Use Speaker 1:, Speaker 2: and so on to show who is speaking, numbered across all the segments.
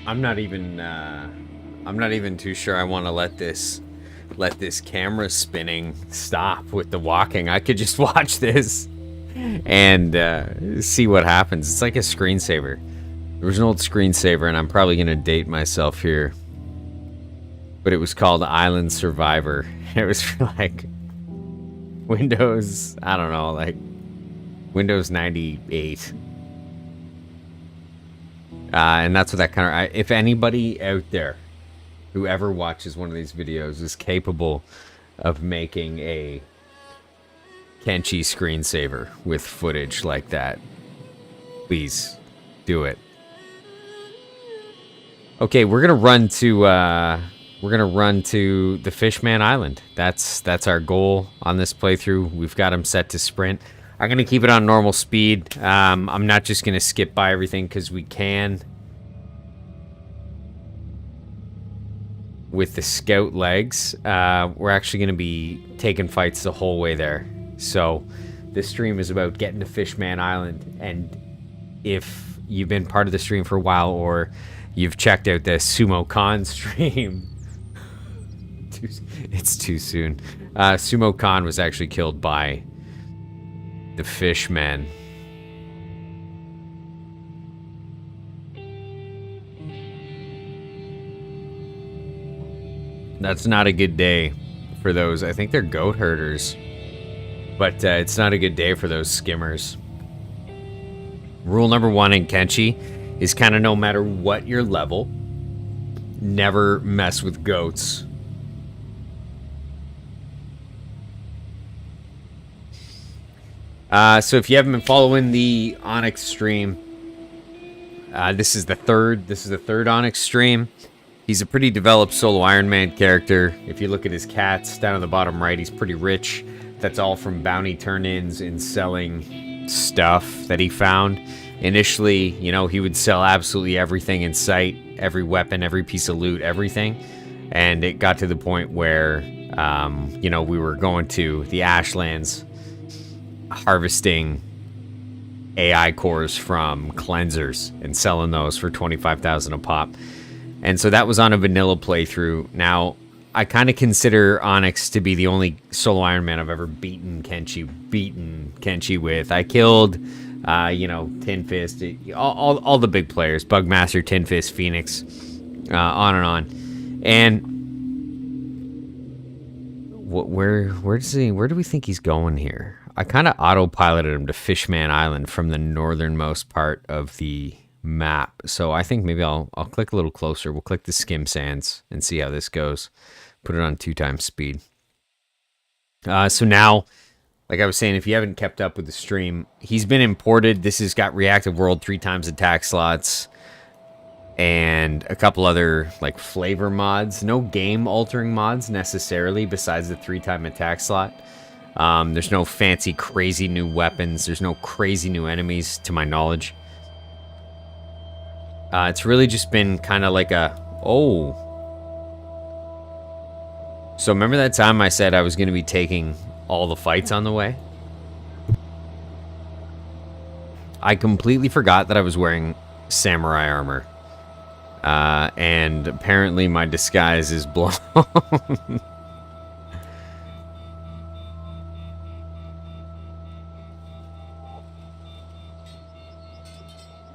Speaker 1: I'm not even too sure I want to let this camera spinning stop with the walking. I could just watch this and see what happens. It's like a screensaver. There was an old screensaver, and I'm probably gonna date myself here, but it was called Island Survivor. It was for like Windows, I don't know, like Windows 98. And that's what that kind of... If anybody out there who ever watches one of these videos is capable of making a Kenshi screensaver with footage like that, please do it. Okay, we're gonna run to the Fishman Island. That's our goal on this playthrough. We've got him set to sprint. I'm going to keep it on normal speed. I'm not just going to skip by everything because we can. With the scout legs, we're actually going to be taking fights the whole way there. So this stream is about getting to Fishman Island. And if you've been part of the stream for a while or you've checked out the Sumo Khan stream, it's too soon. Sumo Khan was actually killed by the Fishman. That's not a good day for those. I think they're goat herders. But it's not a good day for those skimmers. Rule number 1 in Kenshi is kind of no matter what your level, never mess with goats. So if you haven't been following the Onyx stream, this is the third Onyx stream. He's a pretty developed solo Ironman character. If you look at his cats down on the bottom right, he's pretty rich. That's all from bounty turn-ins and selling stuff that he found. Initially, you know, he would sell absolutely everything in sight, every weapon, every piece of loot, everything. And it got to the point where, you know, we were going to the Ashlands, harvesting AI cores from cleansers and selling those for 25,000 a pop. And so that was on a vanilla playthrough. Now, I kind of consider Onyx to be the only solo Iron Man I've ever beaten Kenshi with. I killed, you know, Tin Fist, all the big players, Bugmaster, Tin Fist, Phoenix, on and on. And where do we think he's going here? I kind of autopiloted him to Fishman Island from the northernmost part of the map. So I think maybe I'll click a little closer. We'll click the skim sands and see how this goes. Put it on 2x speed. So now, like I was saying, if you haven't kept up with the stream, he's been imported. This has got reactive world, 3x attack slots, and a couple other like flavor mods. No game altering mods necessarily besides the 3x attack slot. There's no fancy crazy new weapons. There's no crazy new enemies to my knowledge. It's really just been kind of like a... Oh. So remember that time I said I was going to be taking all the fights on the way? I completely forgot that I was wearing samurai armor. And apparently my disguise is blown.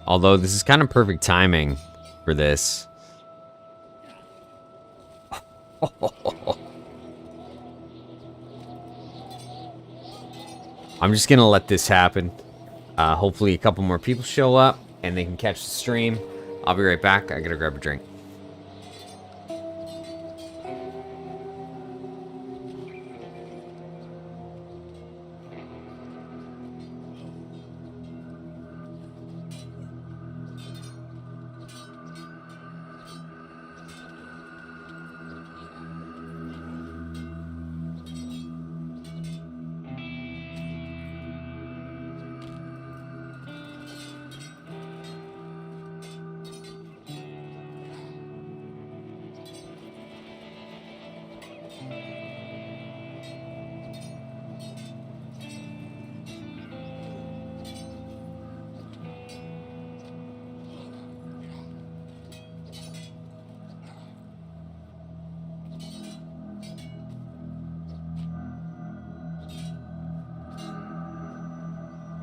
Speaker 1: Although this is kind of perfect timing for this. I'm just going to let this happen. Hopefully a couple more people show up and they can catch the stream. I'll be right back. I gotta grab a drink.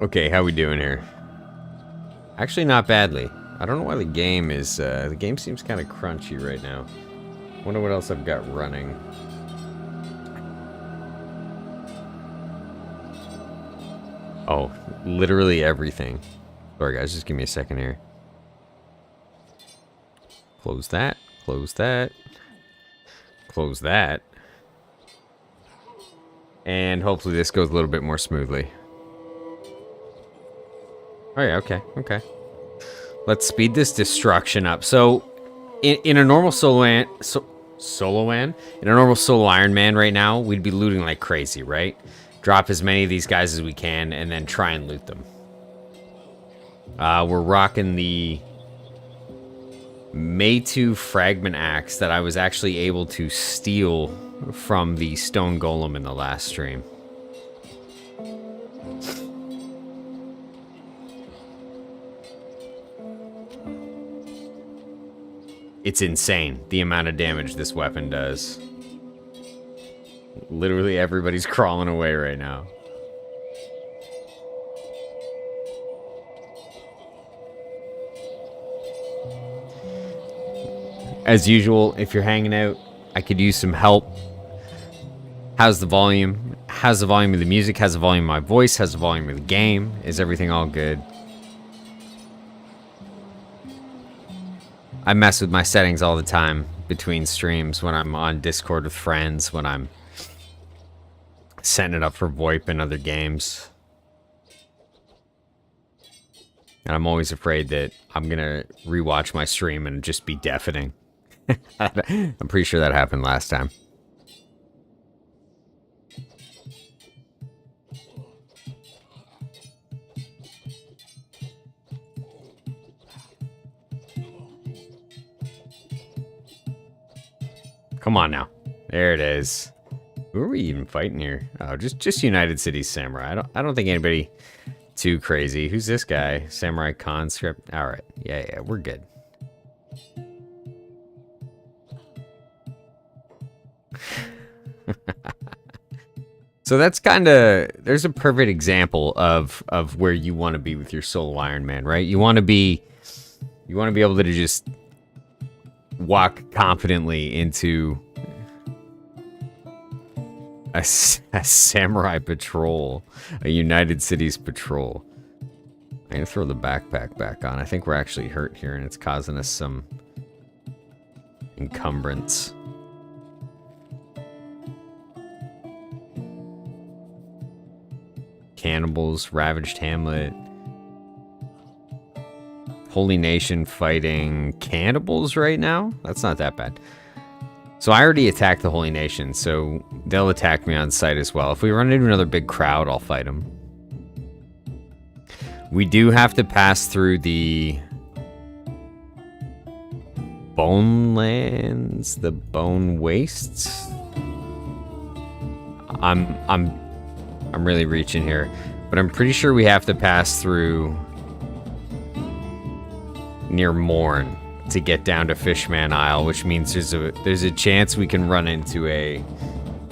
Speaker 1: Okay, how we doing here? Actually, not badly. I don't know why the game is... the game seems kind of crunchy right now. Wonder what else I've got running. Oh, literally everything. Sorry, guys. Just give me a second here. Close that. Close that. Close that. And hopefully this goes a little bit more smoothly. Oh yeah, okay, okay. Let's speed this destruction up. So, in a normal solo in a normal solo Ironman right now, we'd be looting like crazy, right? Drop as many of these guys as we can, and then try and loot them. We're rocking the Maytu fragment axe that I was actually able to steal from the stone golem in the last stream. It's insane the amount of damage this weapon does. Literally everybody's crawling away right now. As usual, if you're hanging out, I could use some help. How's the volume? How's the volume of the music? How's the volume of my voice? How's the volume of the game? Is everything all good? I mess with my settings all the time between streams, when I'm on Discord with friends, when I'm setting it up for VoIP and other games. And I'm always afraid that I'm going to rewatch my stream and just be deafening. I'm pretty sure that happened last time. Come on now. There it is. Who are we even fighting here? Oh, just United Cities Samurai. I don't think anybody too crazy. Who's this guy? Samurai Conscript. All right. Yeah, we're good. So that's kind of, there's a perfect example of where you want to be with your solo Ironman, right? You want to be able to just walk confidently into a samurai patrol, a United Cities patrol. I'm gonna throw the backpack back on. I think we're actually hurt here and it's causing us some encumbrance. Cannibals, ravaged hamlet. Holy Nation fighting cannibals right now? That's not that bad. So I already attacked the Holy Nation, so they'll attack me on sight as well. If we run into another big crowd, I'll fight them. We do have to pass through the Bone Lands, the Bone Wastes. I'm really reaching here, but I'm pretty sure we have to pass through near Mourn to get down to Fishman Isle, which means there's a chance we can run into a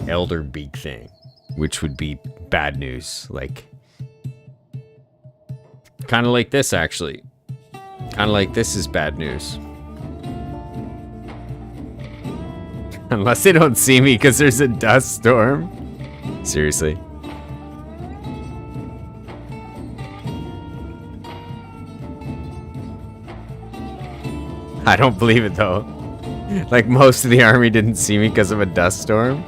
Speaker 1: Elder Beak thing, which would be bad news. Like, kind of like this, actually. Kind of like this is bad news. Unless they don't see me because there's a dust storm. Seriously. I don't believe it, though. Like, most of the army didn't see me because of a dust storm.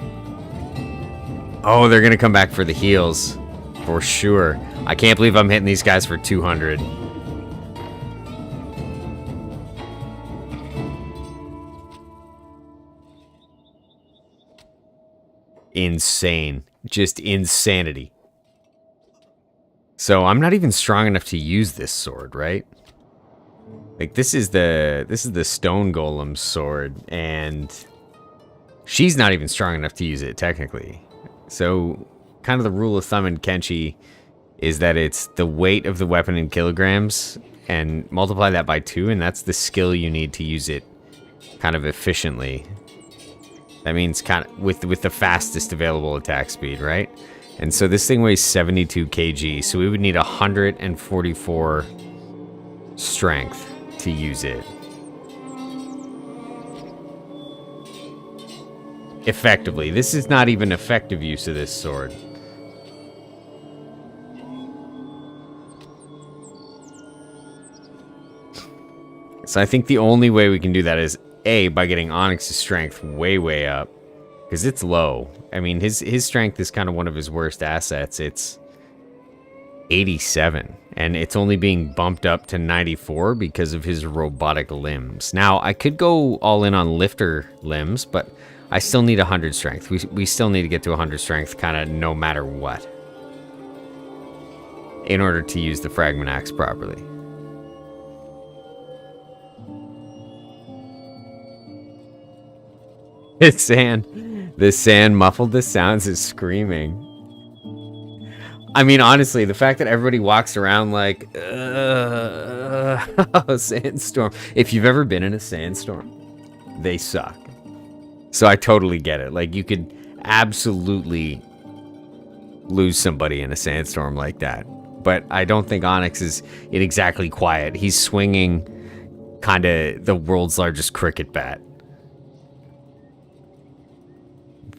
Speaker 1: Oh, they're going to come back for the heals. For sure. I can't believe I'm hitting these guys for 200. Insane. Just insanity. So, I'm not even strong enough to use this sword, right? Like, this is the stone golem's sword, and she's not even strong enough to use it, technically. So, kind of the rule of thumb in Kenshi is that it's the weight of the weapon in kilograms, and multiply that by 2, and that's the skill you need to use it kind of efficiently. That means kind of with the fastest available attack speed, right? And so this thing weighs 72 kg, so we would need 144 strength to use it. Effectively. This is not even effective use of this sword. So I think the only way we can do that is A, by getting Onyx's strength way, way up. Because it's low. I mean, his strength is kind of one of his worst assets. It's 87. And it's only being bumped up to 94 because of his robotic limbs. Now, I could go all in on lifter limbs, but I still need 100 strength. We still need to get to 100 strength kind of no matter what. In order to use the fragment axe properly. The sand muffled the sounds of screaming. I mean, honestly, the fact that everybody walks around like, sandstorm. If you've ever been in a sandstorm, they suck. So I totally get it. Like, you could absolutely lose somebody in a sandstorm like that. But I don't think Onyx is exactly quiet. He's swinging kind of the world's largest cricket bat.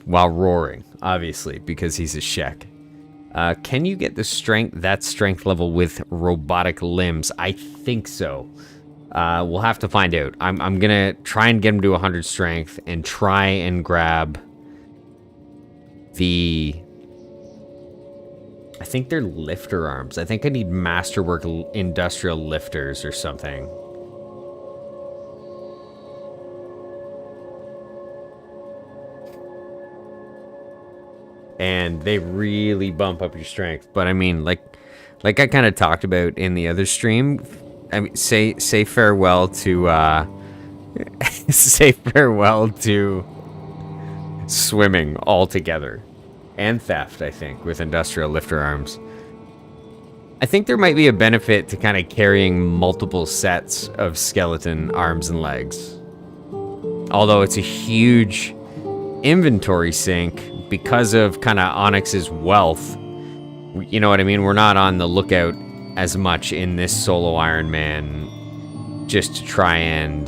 Speaker 1: While roaring, obviously, because he's a Shek. Can you get the strength level with robotic limbs? I think so. We'll have to find out. I'm gonna try and get him to 100 strength and try and grab the... I think they're lifter arms. I think I need masterwork industrial lifters or something. And they really bump up your strength. But I mean, like I kind of talked about in the other stream, I mean, say farewell to say farewell to swimming altogether, and theft. I think with industrial lifter arms, I think there might be a benefit to kind of carrying multiple sets of skeleton arms and legs. Although it's a huge inventory sink because of kind of Onyx's wealth. You know what I mean? We're not on the lookout as much in this solo Ironman just to try and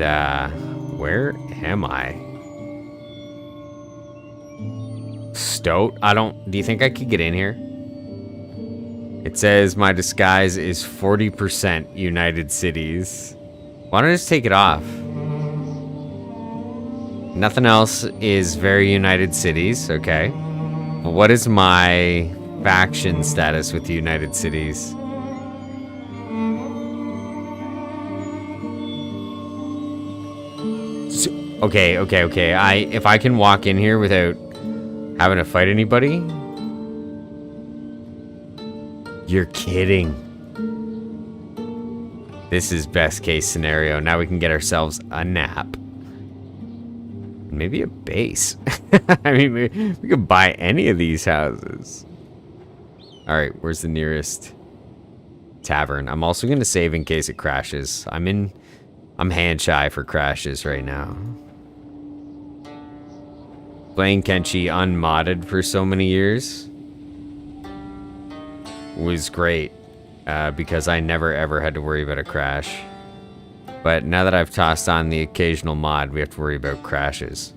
Speaker 1: where am I? Stoat? Do you think I could get in here? It says my disguise is 40% United Cities. Why don't I just take it off? Nothing else is very United Cities, okay. What is my faction status with the United Cities? Okay. If I can walk in here without having to fight anybody? You're kidding. This is best case scenario. Now we can get ourselves a nap. Maybe a base. I mean, we could buy any of these houses. All right, where's the nearest tavern? I'm also going to save in case it crashes. I'm hand shy for crashes right now. Playing Kenshi unmodded for so many years was great because I never ever had to worry about a crash. But now that I've tossed on the occasional mod, we have to worry about crashes.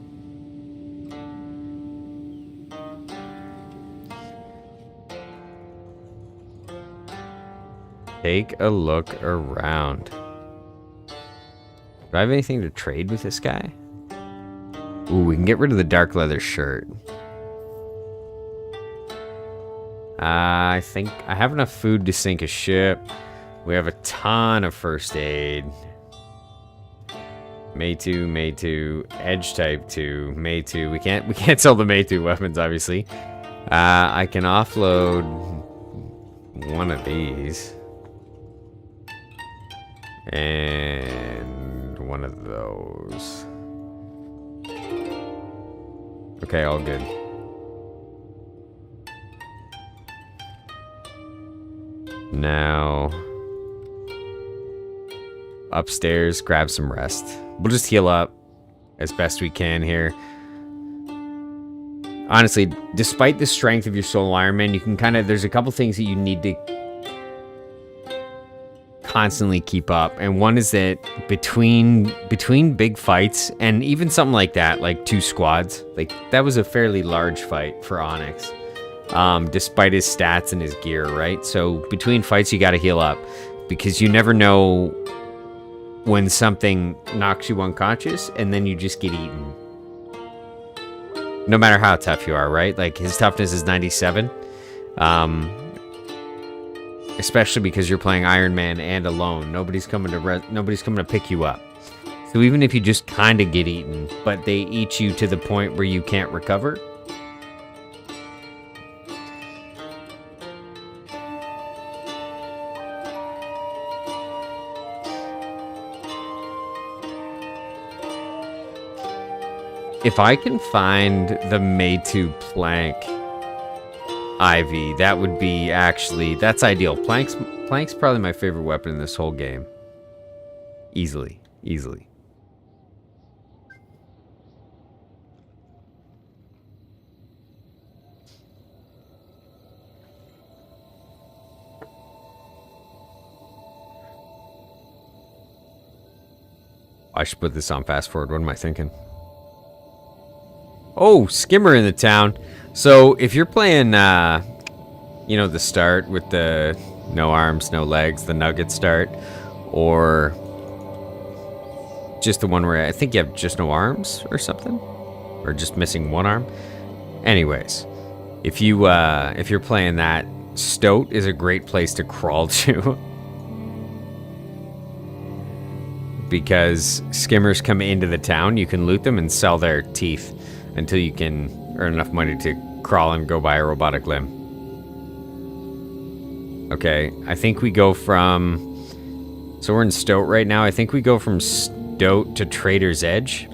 Speaker 1: Take a look around. Do I have anything to trade with this guy? Ooh, we can get rid of the dark leather shirt. I think I have enough food to sink a ship. We have a ton of first aid. May 2, edge type 2, May 2. We can't sell the May 2 weapons, obviously. I can offload one of these. And one of those. Okay, all good. Now, upstairs, grab some rest. We'll just heal up as best we can here. honestly, despite the strength of your solo Ironman, you can kind of, there's a couple things that you need to constantly keep up. And one is that between big fights, and even something like that, like 2 squads, like that was a fairly large fight for Onyx, despite his stats and his gear, right? So between fights, you got to heal up, because you never know when something knocks you unconscious and then you just get eaten. No matter how tough you are, right? Like, his toughness is 97. Especially because you're playing Iron Man and alone. Nobody's coming to pick you up. So even if you just kind of get eaten, but they eat you to the point where you can't recover. If I can find the Meitu plank Ivy, that would be actually, that's ideal. Plank's probably my favorite weapon in this whole game. Easily. I should put this on fast forward. What am I thinking? Oh, skimmer in the town. So if you're playing, you know, the start with the no arms, no legs, the nugget start, or just the one where I think you have just no arms or something, or just missing one arm. Anyways, if you're playing that, Stoat is a great place to crawl to. Because skimmers come into the town, you can loot them and sell their teeth until you can earn enough money to crawl and go buy a robotic limb. Okay, I think we go from... So we're in Stoat right now. I think we go from Stoat to Trader's Edge.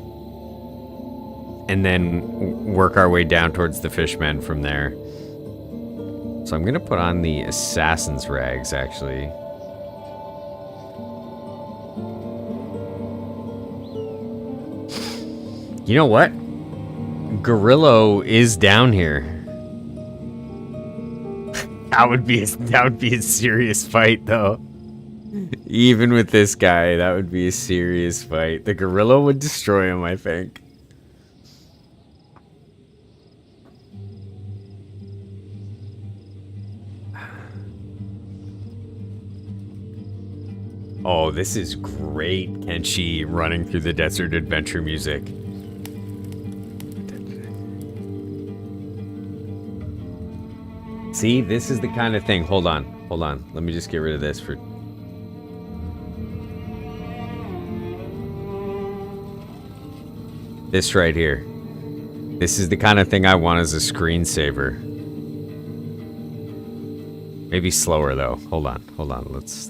Speaker 1: And then work our way down towards the Fishman from there. So I'm going to put on the Assassin's Rags, actually. You know what? Gorillo is down here. that would be a serious fight, though. Even with this guy, that would be a serious fight. The Gorillo would destroy him, I think. Oh, this is great, Kenshi running through the desert adventure music. See, this is the kind of thing. Hold on. Let me just get rid of this for... This right here. This is the kind of thing I want as a screensaver. Maybe slower, though. Hold on. Let's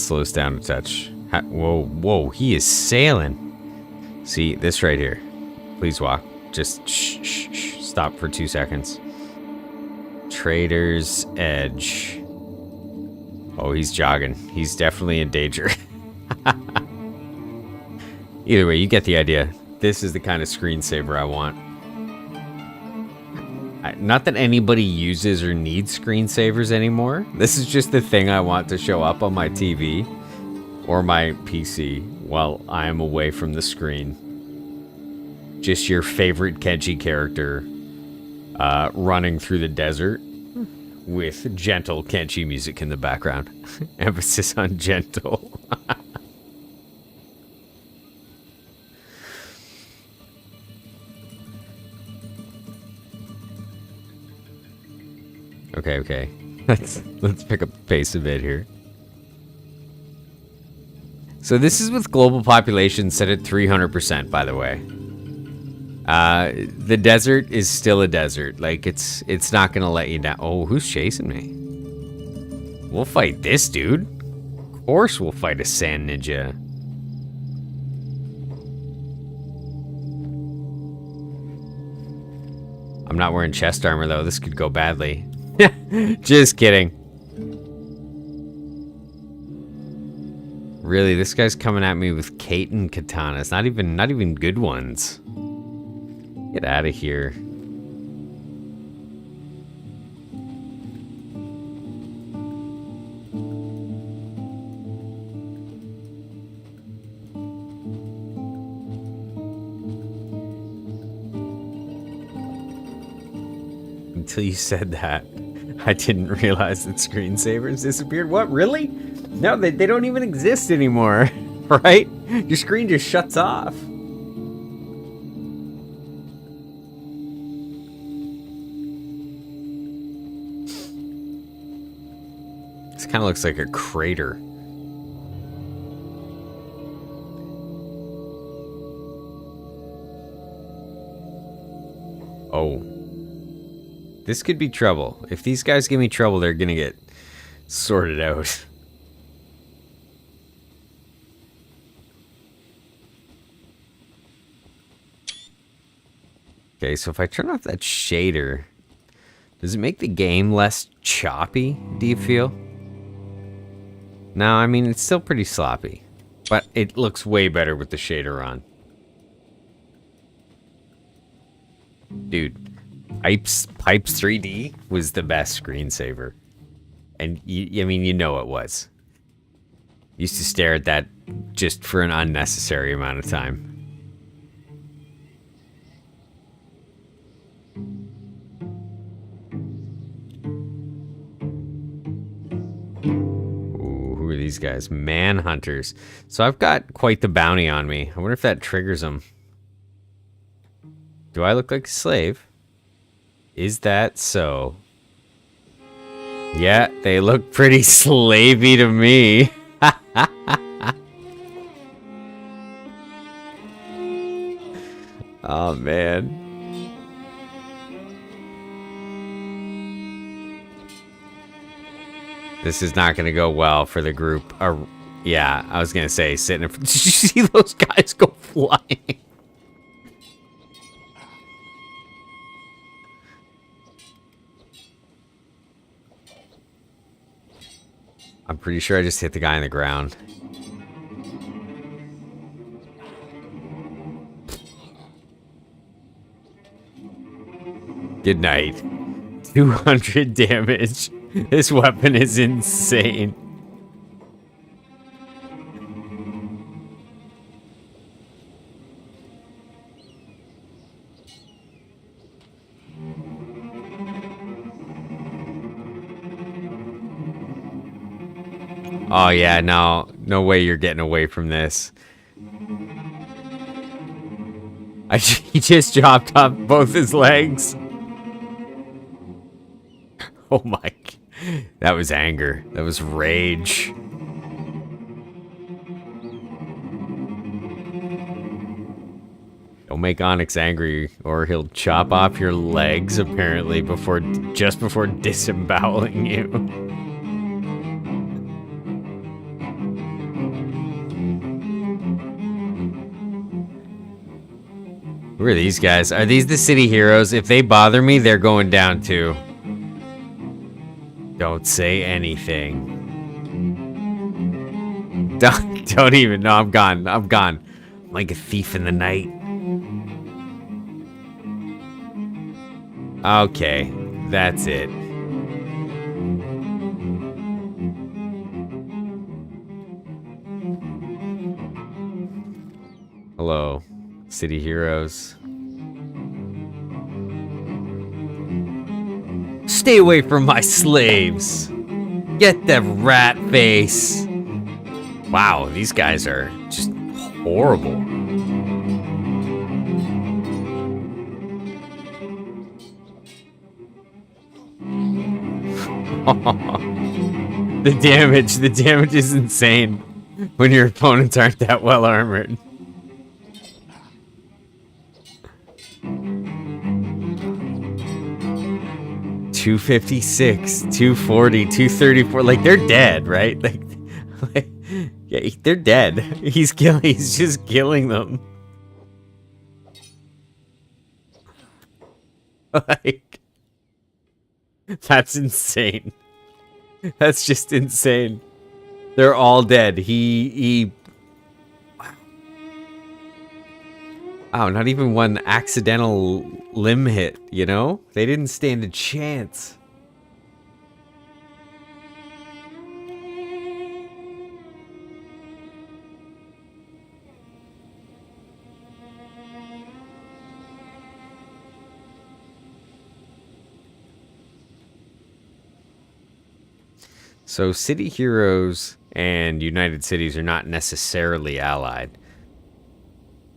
Speaker 1: slow this down a touch. Whoa, he is sailing. See, this right here. Please walk. Just shh. Stop for 2 seconds. Trader's Edge. Oh, he's jogging. He's definitely in danger. Either way, you get the idea. This is the kind of screensaver I want. Not that anybody uses or needs screensavers anymore. This is just the thing I want to show up on my TV or my PC while I'm away from the screen. Just your favorite Kenshi character running through the desert with gentle Kenshi music in the background. Emphasis on gentle. Okay. Let's pick up the pace a bit here. So this is with global population set at 300%, by the way. The desert is still a desert. Like, it's not gonna let you down. Oh, who's chasing me? We'll fight this dude. Of course we'll fight a sand ninja. I'm not wearing chest armor, though. This could go badly. Just kidding. Really, this guy's coming at me with Catun katanas. Not even good ones. Get out of here. until you said that. I didn't realize that screensavers disappeared. What, really? No, they don't even exist anymore, right? Your screen just shuts off. This kind of looks like a crater. Oh. This could be trouble. If these guys give me trouble, they're gonna get sorted out. Okay, so if I turn off that shader, does it make the game less choppy, do you feel? No, I mean, it's still pretty sloppy. But it looks way better with the shader on. Dude, Pipes 3D was the best screensaver. And, I mean, you know it was. Used to stare at that just for an unnecessary amount of time. Ooh, who are these guys? Manhunters. So I've got quite the bounty on me. I wonder if that triggers them. Do I look like a slave? Is that so? Yeah, they look pretty slavey to me. Oh, man. This is not going to go well for the group. Yeah, I was going to say, sitting in... Did you see those guys go flying? I'm pretty sure I just hit the guy on the ground. Good night. 200 damage. This weapon is insane. Oh yeah, no way you're getting away from this. He just chopped off both his legs. Oh my, that was anger. That was rage. Don't make Onyx angry or he'll chop off your legs apparently just before disemboweling you. Who are these guys? Are these the city heroes? If they bother me, they're going down too. Don't say anything. Don't even. No, I'm gone. I'm gone. I'm like a thief in the night. Okay, that's it. Hello, city heroes. Stay away from my slaves. Get the rat face. Wow, these guys are just horrible. The damage is insane when your opponents aren't that well armored. $256, $240, $234. Like they're dead, right? Like yeah, they're dead. He's just killing them. Like that's insane. That's just insane. They're all dead. He wow, not even one accidental limb hit, you know? They didn't stand a chance. So City Heroes and United Cities are not necessarily allied.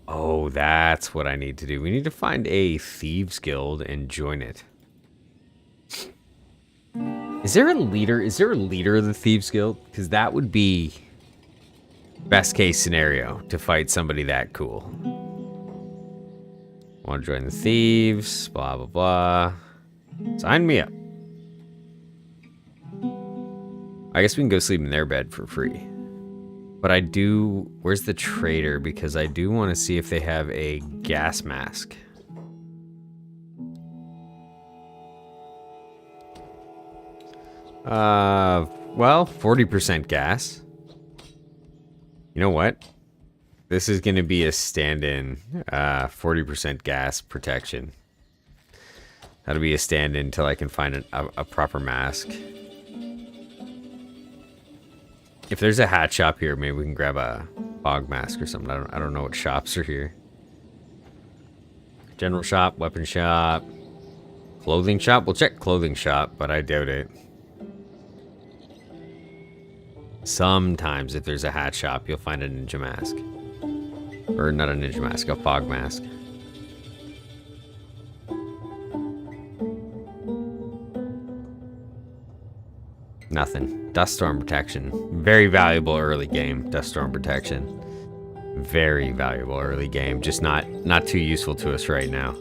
Speaker 1: Oh, that's what I need to do. We need to find a Thieves Guild and join it. Is there a leader? Is there a leader of the Thieves Guild? Because that would be best case scenario to fight somebody that cool. Want to join the Thieves, blah, blah, blah. Sign me up. I guess we can go sleep in their bed for free. But I do... Where's the trader? Because I do want to see if they have a gas mask. Well, 40% gas. You know what? This is going to be a stand-in. 40% gas protection. That'll be a stand-in until I can find a proper mask. If there's a hat shop here, maybe we can grab a fog mask or something. I don't know what shops are here. General shop, weapon shop, clothing shop. We'll check clothing shop, but I doubt it. Sometimes if there's a hat shop, you'll find a ninja mask. Or not a ninja mask, a fog mask. Nothing. Dust storm protection. Very valuable early game. Dust storm protection. Very valuable early game. Just not too useful to us right now.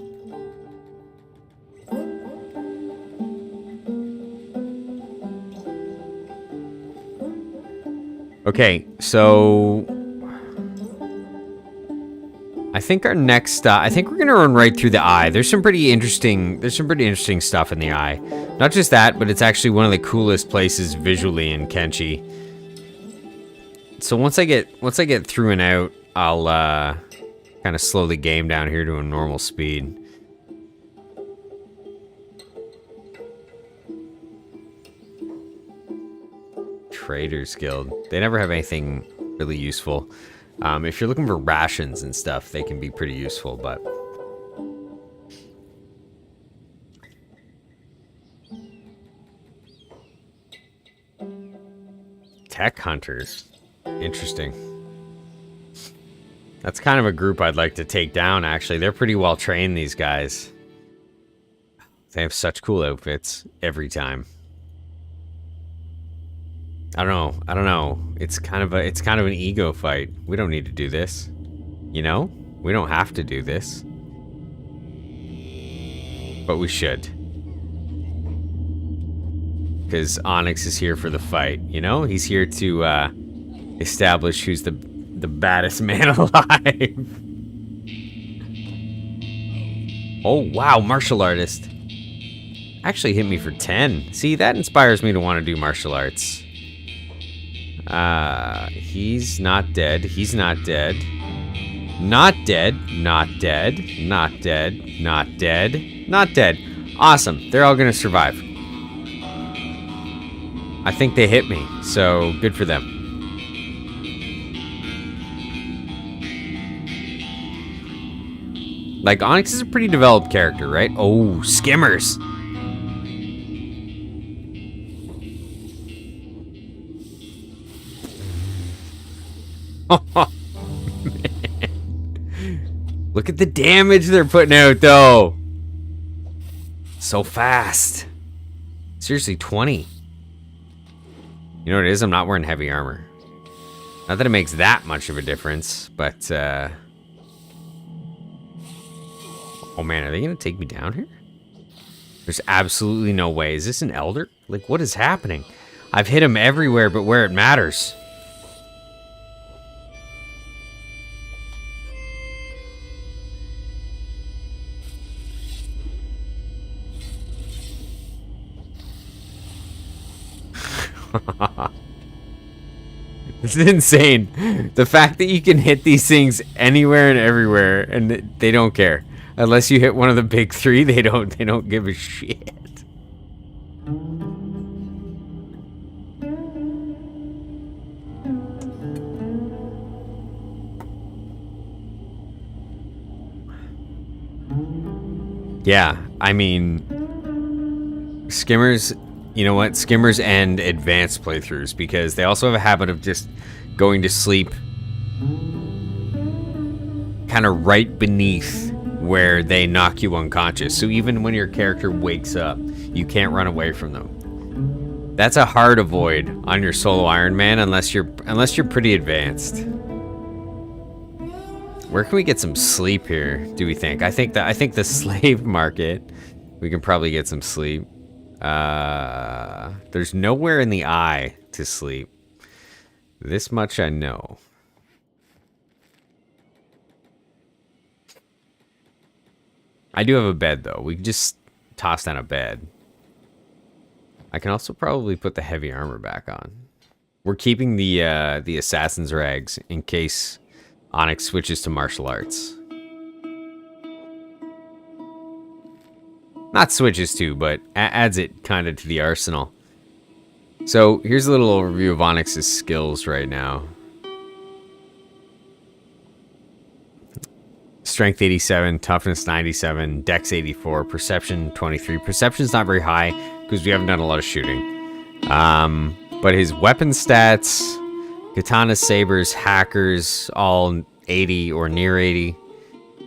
Speaker 1: Okay, so I think our next I think we're gonna run right through the eye. There's some pretty interesting stuff in the eye. Not just that, but it's actually one of the coolest places visually in Kenshi. So once I get through and out, I'll kind of slow the game down here to a normal speed. Traders Guild. They never have anything really useful. If you're looking for rations and stuff, they can be pretty useful, but... Tech Hunters. Interesting. That's kind of a group I'd like to take down, actually. They're pretty well trained, these guys. They have such cool outfits every time. I don't know. It's kind of an ego fight. We don't need to do this. You know? We don't have to do this. But we should. Because Onyx is here for the fight, you know? He's here to establish who's the baddest man alive. Oh, wow, martial artist. Actually hit me for 10. See, that inspires me to want to do martial arts. He's not dead. He's not dead. Not dead. Not dead. Not dead. Not dead. Not dead. Awesome. They're all gonna survive. I think they hit me, so good for them. Like, Onyx is a pretty developed character, right? Oh, skimmers. Oh, man. Look at the damage they're putting out, though. So fast. Seriously, 20. You know what it is? I'm not wearing heavy armor. Not that it makes that much of a difference, but, oh, man, are they going to take me down here? There's absolutely no way. Is this an elder? Like, what is happening? I've hit him everywhere but where it matters. This is insane. The fact that you can hit these things anywhere and everywhere and they don't care. Unless you hit one of the big three, they don't give a shit. Yeah, I mean, skimmers You know what? Skimmers and advanced playthroughs, because they also have a habit of just going to sleep kind of right beneath where they knock you unconscious. So even when your character wakes up, you can't run away from them. That's a hard avoid on your solo Ironman unless you're pretty advanced. Where can we get some sleep here, do we think? I think the slave market, we can probably get some sleep. There's nowhere in the eye to sleep. This much I know. I do have a bed, though. We can just toss down a bed. I can also probably put the heavy armor back on. We're keeping the assassin's rags in case Onyx switches to martial arts. Not switches to, but adds it kind of to the arsenal. So here's a little overview of Onyx's skills right now. Strength 87, toughness 97, dex 84, perception 23. Perception's not very high because we haven't done a lot of shooting. But his weapon stats, katana, sabers, hackers, all 80 or near 80.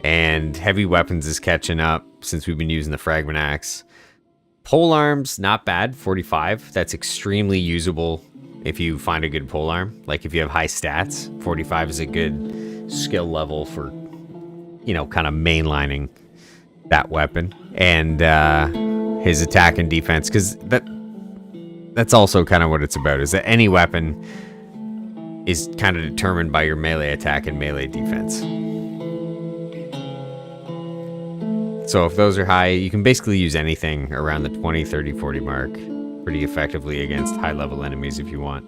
Speaker 1: And heavy weapons is catching up since we've been using the fragment axe. Pole arms, not bad, 45. That's extremely usable if you find a good pole arm. Like if you have high stats, 45 is a good skill level for, you know, kind of mainlining that weapon. And his attack and defense, because that's also kind of what it's about, is that any weapon is kind of determined by your melee attack and melee defense. So if those are high, you can basically use anything around the 20, 30, 40 mark pretty effectively against high-level enemies if you want.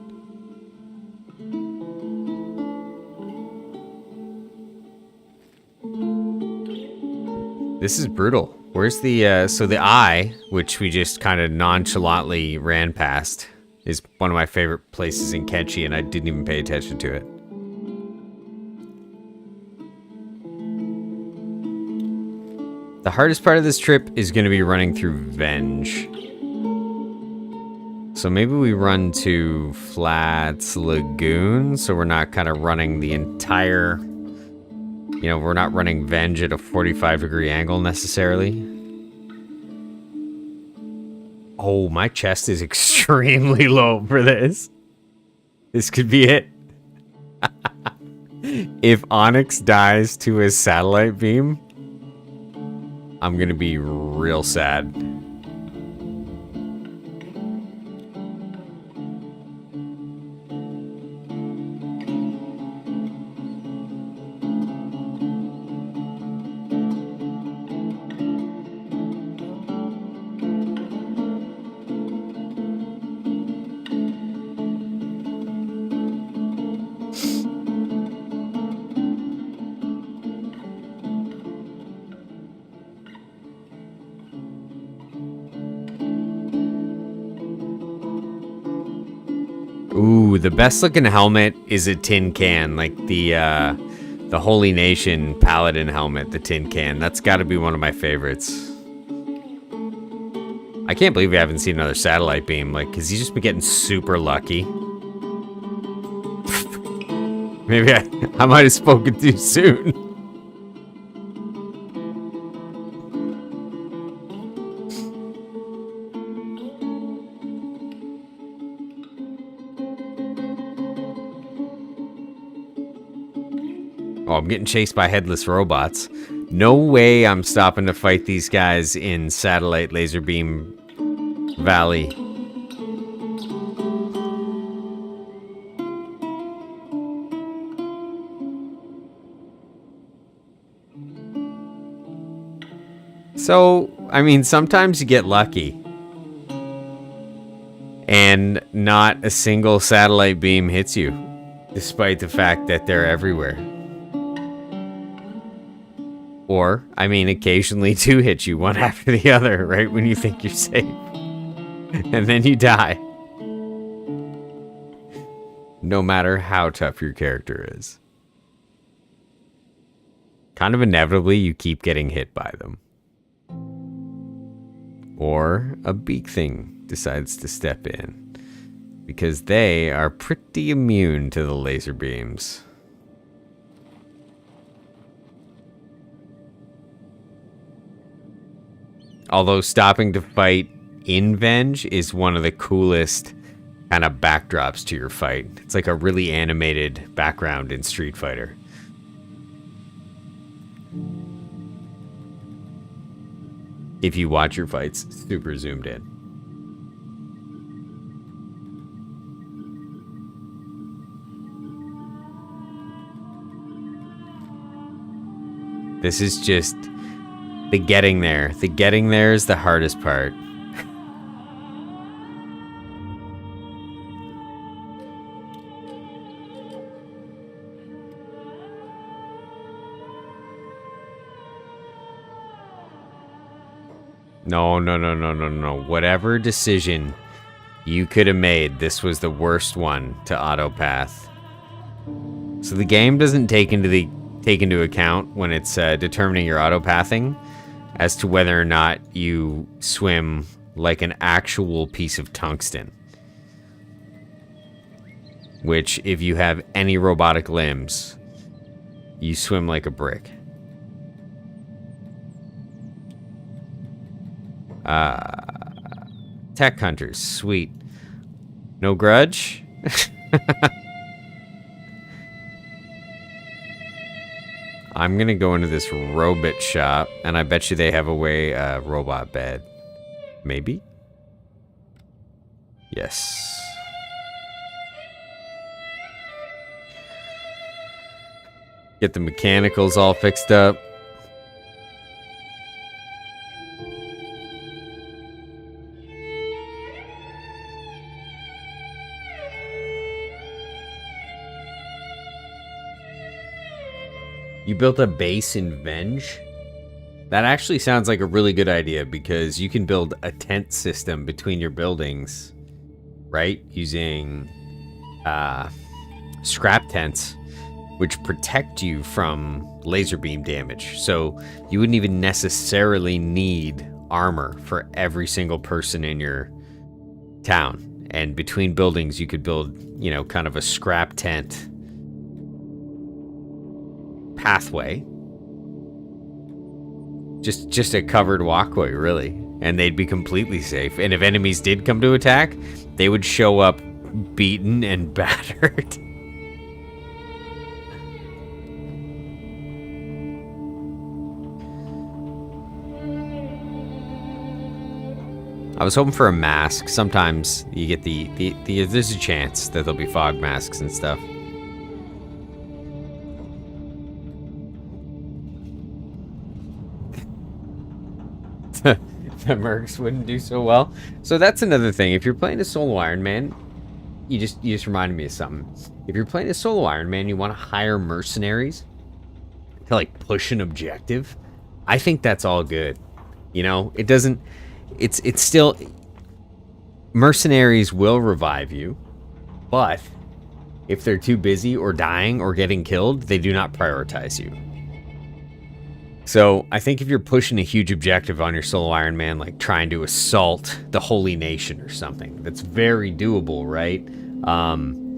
Speaker 1: This is brutal. Where's the, so the eye, which we just kind of nonchalantly ran past, is one of my favorite places in Kenshi, and I didn't even pay attention to it. The hardest part of this trip is going to be running through Venge. So maybe we run to Flats Lagoon, so we're not kind of running the entire... You know, we're not running Venge at a 45-degree angle necessarily. Oh, my chest is extremely low for this. This could be it. If Onyx dies to his satellite beam, I'm gonna be real sad. Ooh, the best looking helmet is a tin can, like the Holy Nation Paladin helmet, the tin can. That's got to be one of my favorites. I can't believe we haven't seen another satellite beam, like, because he's just been getting super lucky. Maybe I might have spoken too soon. Oh, I'm getting chased by headless robots. No way I'm stopping to fight these guys in Satellite Laser Beam Valley. So, I mean, sometimes you get lucky. And not a single satellite beam hits you, despite the fact that they're everywhere. Or, I mean, occasionally two hit you, one after the other, right when you think you're safe. And then you die. No matter how tough your character is. Kind of inevitably, you keep getting hit by them. Or a beak thing decides to step in. Because they are pretty immune to the laser beams. Although stopping to fight in Venge is one of the coolest kind of backdrops to your fight. It's like a really animated background in Street Fighter. If you watch your fights super zoomed in. This is just the getting there. The getting there is the hardest part. No. Whatever decision you could have made, this was the worst one to autopath. So the game doesn't take into account when it's determining your autopathing as to whether or not you swim like an actual piece of tungsten. Which, if you have any robotic limbs, you swim like a brick. Tech hunters, sweet. No grudge? I'm gonna go into this robot shop, and I bet you they have a robot bed. Maybe? Yes. Get the mechanicals all fixed up. You built a base in Venge? That actually sounds like a really good idea because you can build a tent system between your buildings, right? Using scrap tents, which protect you from laser beam damage. So you wouldn't even necessarily need armor for every single person in your town. And between buildings, you could build, you know, kind of a scrap tent pathway, just a covered walkway, really, and they'd be completely safe. And if enemies did come to attack, they would show up beaten and battered. I was hoping for a mask. Sometimes you get there's a chance that there'll be fog masks and stuff. The mercs wouldn't do so well. So that's another thing. If you're playing a solo Ironman, you just reminded me of something. If you're playing a solo Ironman, you want to hire mercenaries to like push an objective. I think that's all good. You know, it doesn't. It's still. Mercenaries will revive you, but if they're too busy or dying or getting killed, they do not prioritize you. So I think if you're pushing a huge objective on your solo Ironman, like trying to assault the Holy Nation or something, that's very doable, right?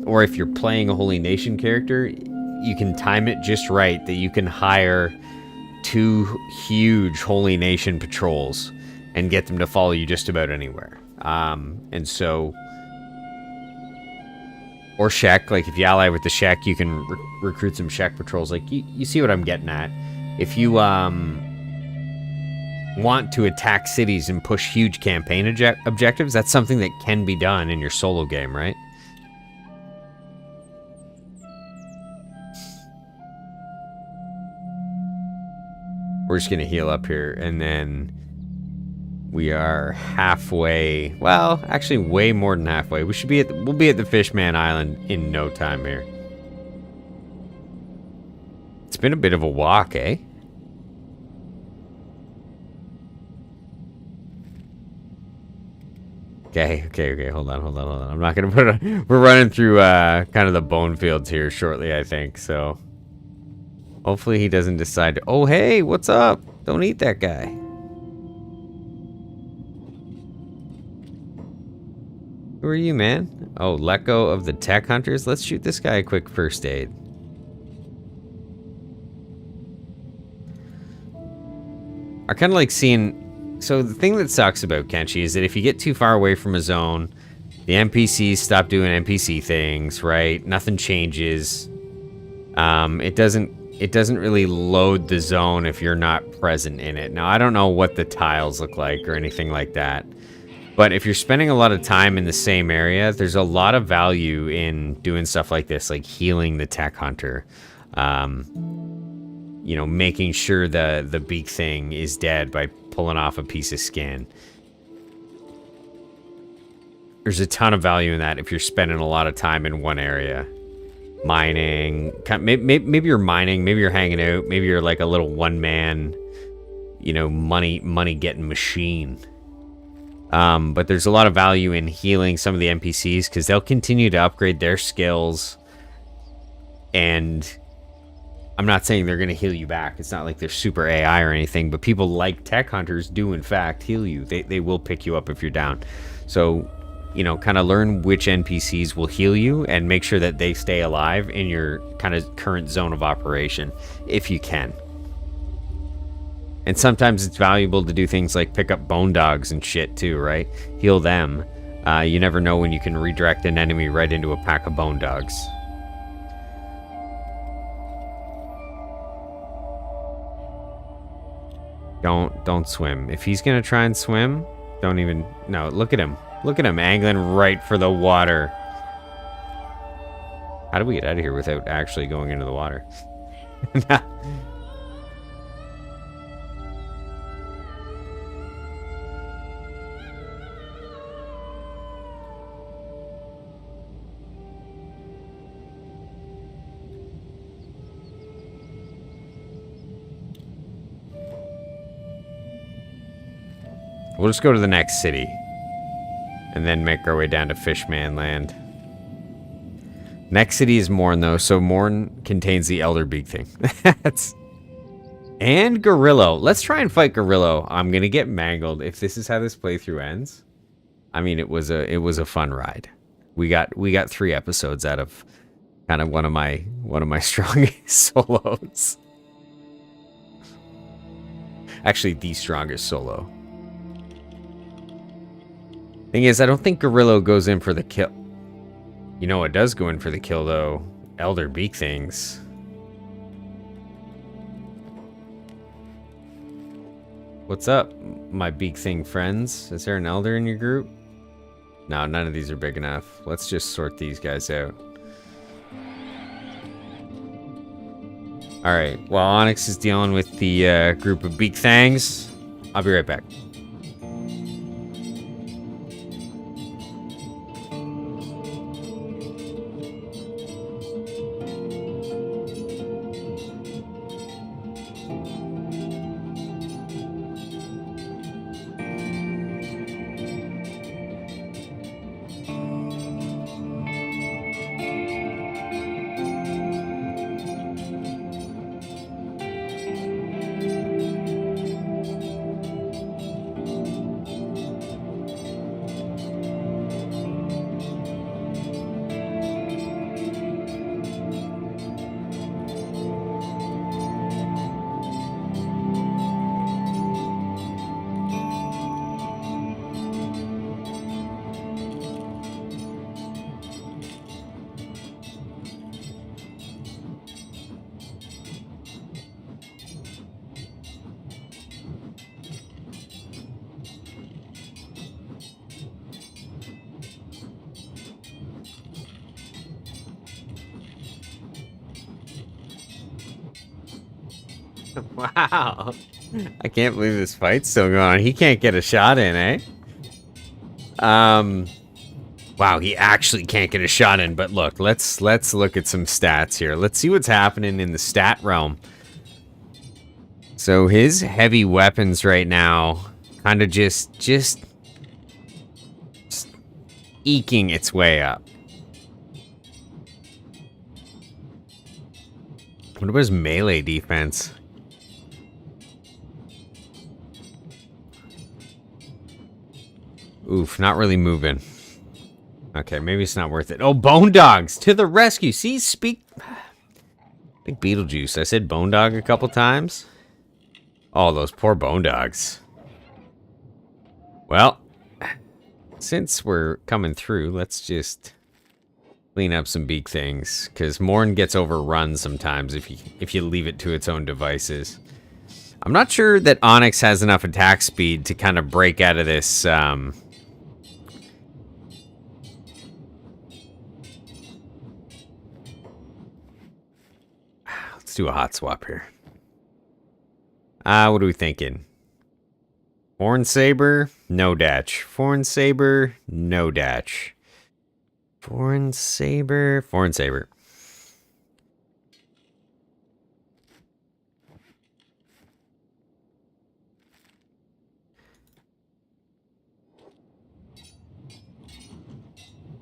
Speaker 1: Or if you're playing a Holy Nation character, you can time it just right that you can hire 2 huge Holy Nation patrols and get them to follow you just about anywhere. And so, or Shek, like if you ally with the Shek, you can recruit some Shek patrols. Like you see what I'm getting at. If you want to attack cities and push huge campaign objectives, that's something that can be done in your solo game, right? We're just going to heal up here, and then we are halfway. Well, actually way more than halfway. We'll be at the Fishman Island in no time here. It's been a bit of a walk, eh? Okay. Hold on. I'm not gonna put it. We're running through kind of the bone fields here shortly, I think. So hopefully he doesn't decide to. Oh, hey, what's up? Don't eat that guy. Who are you, man? Oh, let go of the tech hunters? Let's shoot this guy a quick first aid. I kind of like seeing... So the thing that sucks about Kenshi is that if you get too far away from a zone, the NPCs stop doing NPC things, right? Nothing changes. It doesn't really load the zone if you're not present in it. Now, I don't know what the tiles look like or anything like that. But if you're spending a lot of time in the same area, there's a lot of value in doing stuff like this, like healing the tech hunter. You know, making sure the beak thing is dead by pulling off a piece of skin. There's a ton of value in that if you're spending a lot of time in one area. Mining. Maybe you're mining, maybe you're hanging out, maybe you're like a little one-man, you know, money-getting machine. But there's a lot of value in healing some of the NPCs because they'll continue to upgrade their skills. And I'm not saying they're going to heal you back. It's not like they're super AI or anything, but people like tech hunters do in fact heal you. They will pick you up if you're down. So, you know, kind of learn which NPCs will heal you and make sure that they stay alive in your kind of current zone of operation if you can. And sometimes it's valuable to do things like pick up bone dogs and shit too, right? Heal them. You never know when you can redirect an enemy right into a pack of bone dogs. Don't swim. If he's gonna try and swim, don't even... No, look at him. Look at him angling right for the water. How do we get out of here without actually going into the water? We'll just go to the next city. And then make our way down to Fishman Land. Next city is Mourn, though. So Mourn contains the Elder Beak thing. And Gorillo. Let's try and fight Gorillo. I'm going to get mangled if this is how this playthrough ends. I mean, it was a fun ride. We got 3 episodes out of kind of one of my strongest solos. Actually, the strongest solo. Thing is, I don't think Gorillo goes in for the kill. You know what does go in for the kill, though? Elder Beak things. What's up, my beak thing friends? Is there an elder in your group? No, none of these are big enough. Let's just sort these guys out. Alright, while Onyx is dealing with the group of beak thangs, I'll be right back. Wow. I can't believe this fight's still going on. He can't get a shot in, eh? Wow, he actually can't get a shot in. But look, let's look at some stats here. Let's see what's happening in the stat realm. So his heavy weapons right now kind of just eking its way up. What about his melee defense? Oof, not really moving. Okay, maybe it's not worth it. Oh, bone dogs to the rescue. See, speak. Big Beetlejuice. I said bone dog a couple times. Oh, those poor bone dogs. Well, since we're coming through, let's just clean up some beak things, because Mourn gets overrun sometimes if you leave it to its own devices. I'm not sure that Onyx has enough attack speed to kind of break out of this. Let's do a hot swap here. What are we thinking? Horn Saber, no datch. Foreign Saber, no datch. Foreign Saber, Foreign Saber.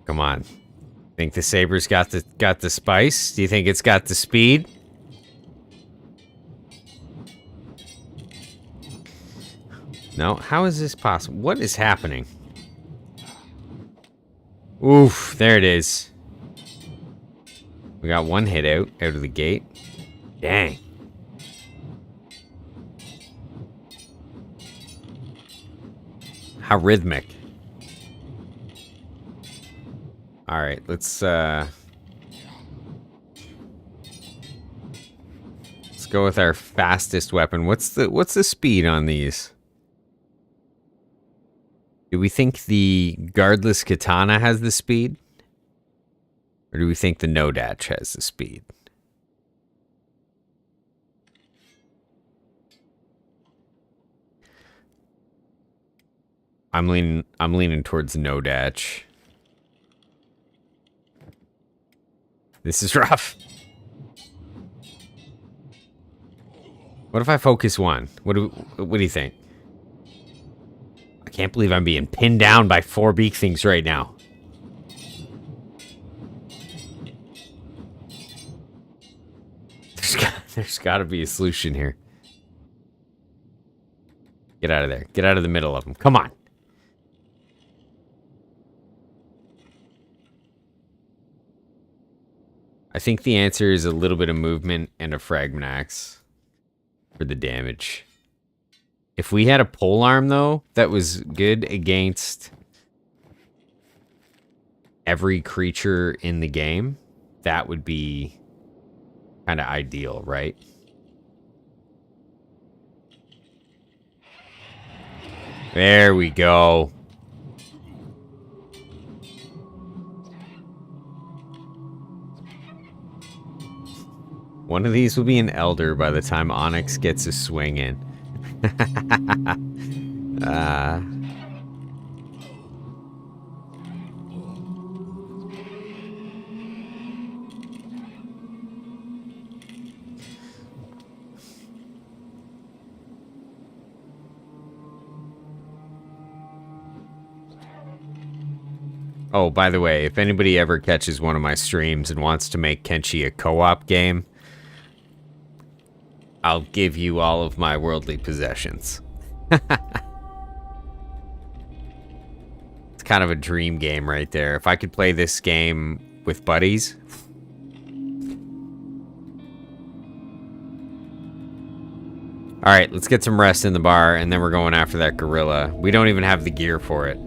Speaker 1: Come on. Think the Saber's got the spice? Do you think it's got the speed? No, how is this possible? What is happening? Oof, there it is. We got one hit out of the gate. Dang. How rhythmic. All right, let's go with our fastest weapon. What's the speed on these? Do we think the guardless katana has the speed? Or do we think the no datch has the speed? I'm leaning towards no datch. This is rough. What if I focus one? What do you think? I can't believe I'm being pinned down by 4 beak things right now. There's got to be a solution here. Get out of there. Get out of the middle of them. Come on. I think the answer is a little bit of movement and a fragment axe for the damage. If we had a pole arm, though, that was good against every creature in the game, that would be kind of ideal, right? There we go. One of these will be an elder by the time Onyx gets a swing in. Oh, by the way, if anybody ever catches one of my streams and wants to make Kenshi a co-op game, I'll give you all of my worldly possessions. It's kind of a dream game right there. If I could play this game with buddies. Alright, let's get some rest in the bar, and then we're going after that gorilla. We don't even have the gear for it.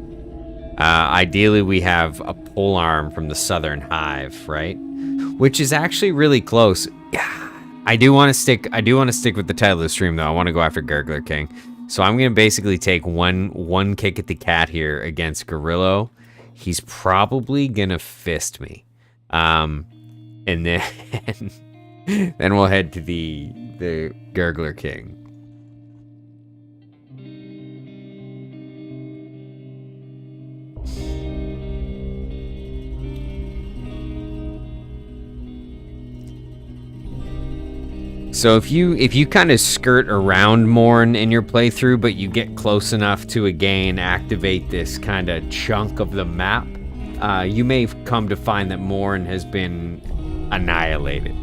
Speaker 1: Ideally, we have a pole arm from the Southern Hive, right? Which is actually really close. I do want to stick with the title of the stream, though. I want to go after Gurgler King. So I'm going to basically take one kick at the cat here against Gorillo. He's probably going to fist me. And then then we'll head to the Gurgler King. So if you kind of skirt around Mourn in your playthrough, but you get close enough to again activate this kind of chunk of the map, you may come to find that Mourn has been annihilated.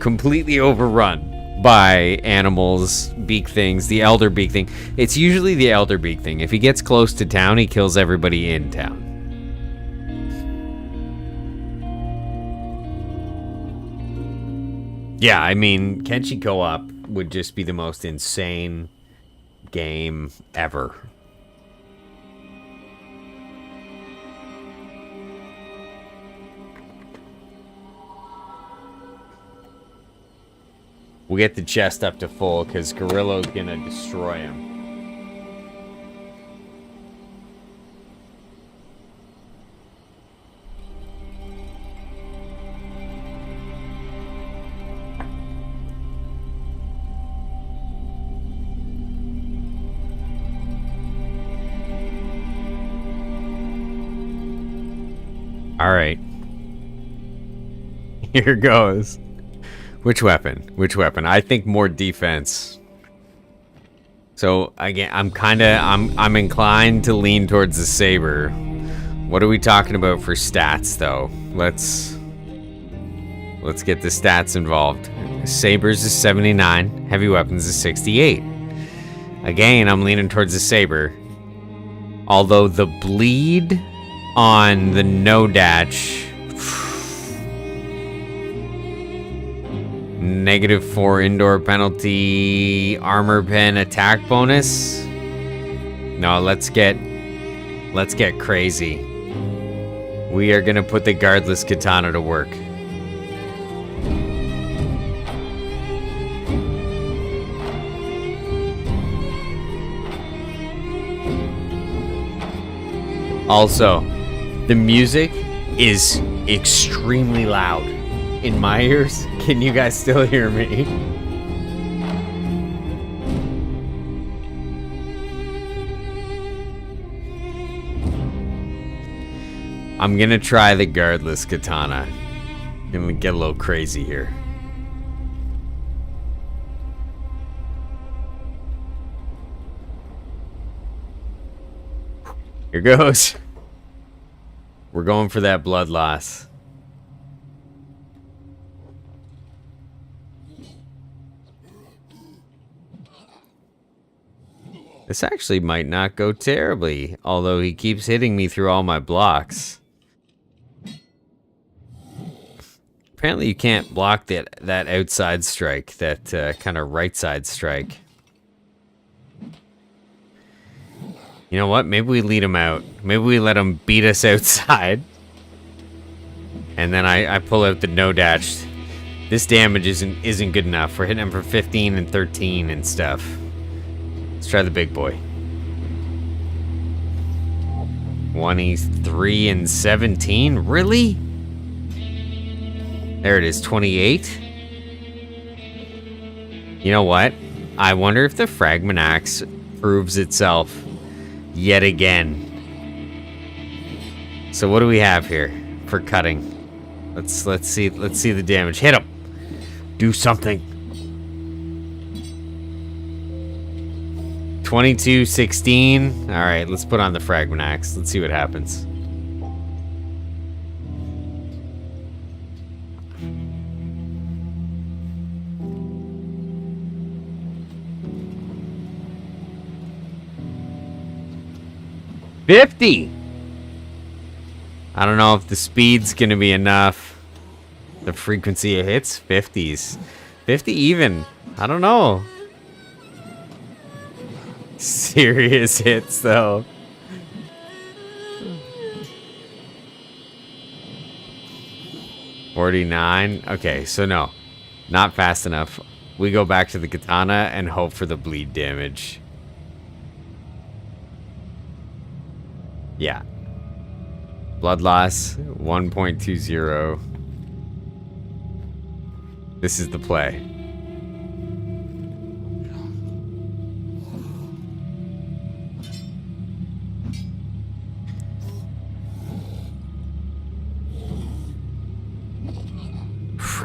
Speaker 1: Completely overrun by animals, beak things, the elder beak thing. It's usually the elder beak thing. If he gets close to town, he kills everybody in town. Yeah, I mean, Kenshi co-op would just be the most insane game ever. We'll get the chest up to full because Gorillo's gonna destroy him. Alright. Here goes. Which weapon? Which weapon? I think more defense. So again, I'm inclined to lean towards the saber. What are we talking about for stats though? Let's get the stats involved. Sabers is 79, heavy weapons is 68. Again, I'm leaning towards the saber. Although the bleed on the no-datch, -4 indoor penalty, armor pen attack bonus. No, let's get crazy. We are gonna put the guardless katana to work. Also, the music is extremely loud in my ears. Can you guys still hear me? I'm gonna try the guardless katana. And we get a little crazy here. Here goes. We're going for that blood loss. This actually might not go terribly, although he keeps hitting me through all my blocks. Apparently you can't block that outside strike, that kind of right side strike. You know what? Maybe we lead him out. Maybe we let him beat us outside. And then I pull out the no-datch. This damage isn't good enough. We're hitting him for 15 and 13 and stuff. Let's try the big boy. 23 and 17? Really? There it is, 28. You know what? I wonder if the fragment axe proves itself yet again. So what do we have here for cutting? Let's see the damage. Hit him. Do something. 22, 16. All right, let's put on the fragment axe. Let's see what happens. $50. I don't know if the speed's gonna be enough. The frequency of hits, 50s. 50 even. I don't know. Serious hits though. $49. Okay, so no. Not fast enough. We go back to the katana and hope for the bleed damage. Yeah. Blood loss, 1.20. This is the play.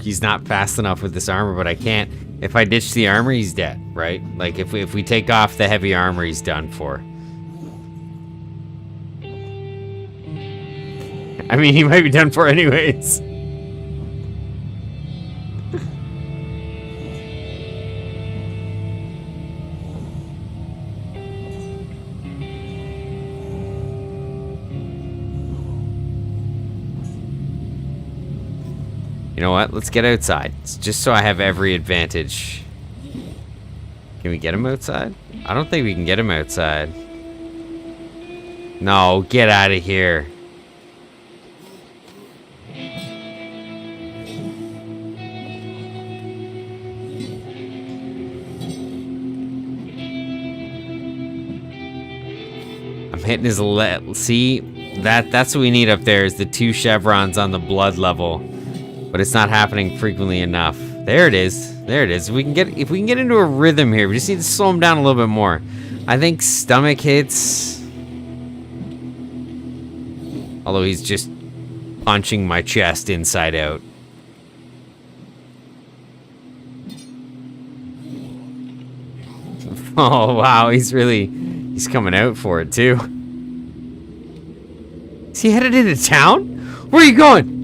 Speaker 1: He's not fast enough with this armor, but I can't. If I ditch the armor, he's dead, right? Like, if we take off the heavy armor, he's done for. I mean, he might be done for anyways. You know what? Let's get outside. Just so I have every advantage. Can we get him outside? I don't think we can get him outside. No, get out of here. I'm hitting his see, that's what we need up there is the 2 chevrons on the blood level. But it's not happening frequently enough. There it is. There it is. If we can get into a rhythm here, we just need to slow him down a little bit more. I think stomach hits. Although he's just punching my chest inside out. Oh wow, he's coming out for it too. Is he headed into town? Where are you going?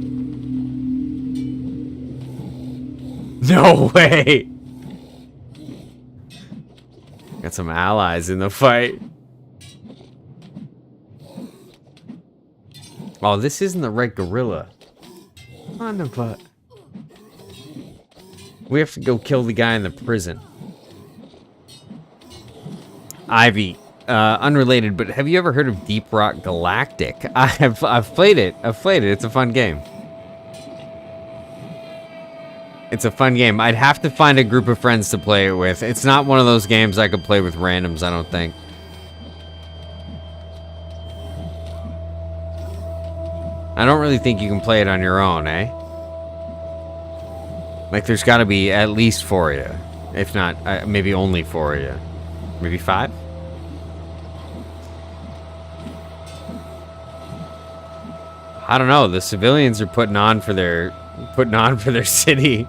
Speaker 1: No way! Got some allies in the fight. Oh, this isn't the right gorilla. On the butt. We have to go kill the guy in the prison. Ivy. Unrelated, but have you ever heard of Deep Rock Galactic? I've played it. It's a fun game. It's a fun game. I'd have to find a group of friends to play it with. It's not one of those games I could play with randoms, I don't think. I don't really think you can play it on your own, eh? Like, there's got to be at least 4 of you. If not, maybe only 4 of you. Maybe 5? I don't know. The civilians are putting on for their city.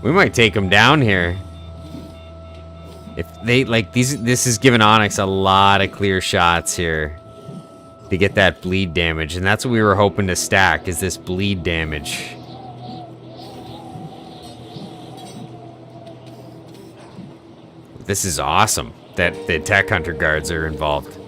Speaker 1: We might take them down here. If they like this is giving Onyx a lot of clear shots here to get that bleed damage, and that's what we were hoping to stack, is this bleed damage. This is awesome that the tech hunter guards are involved.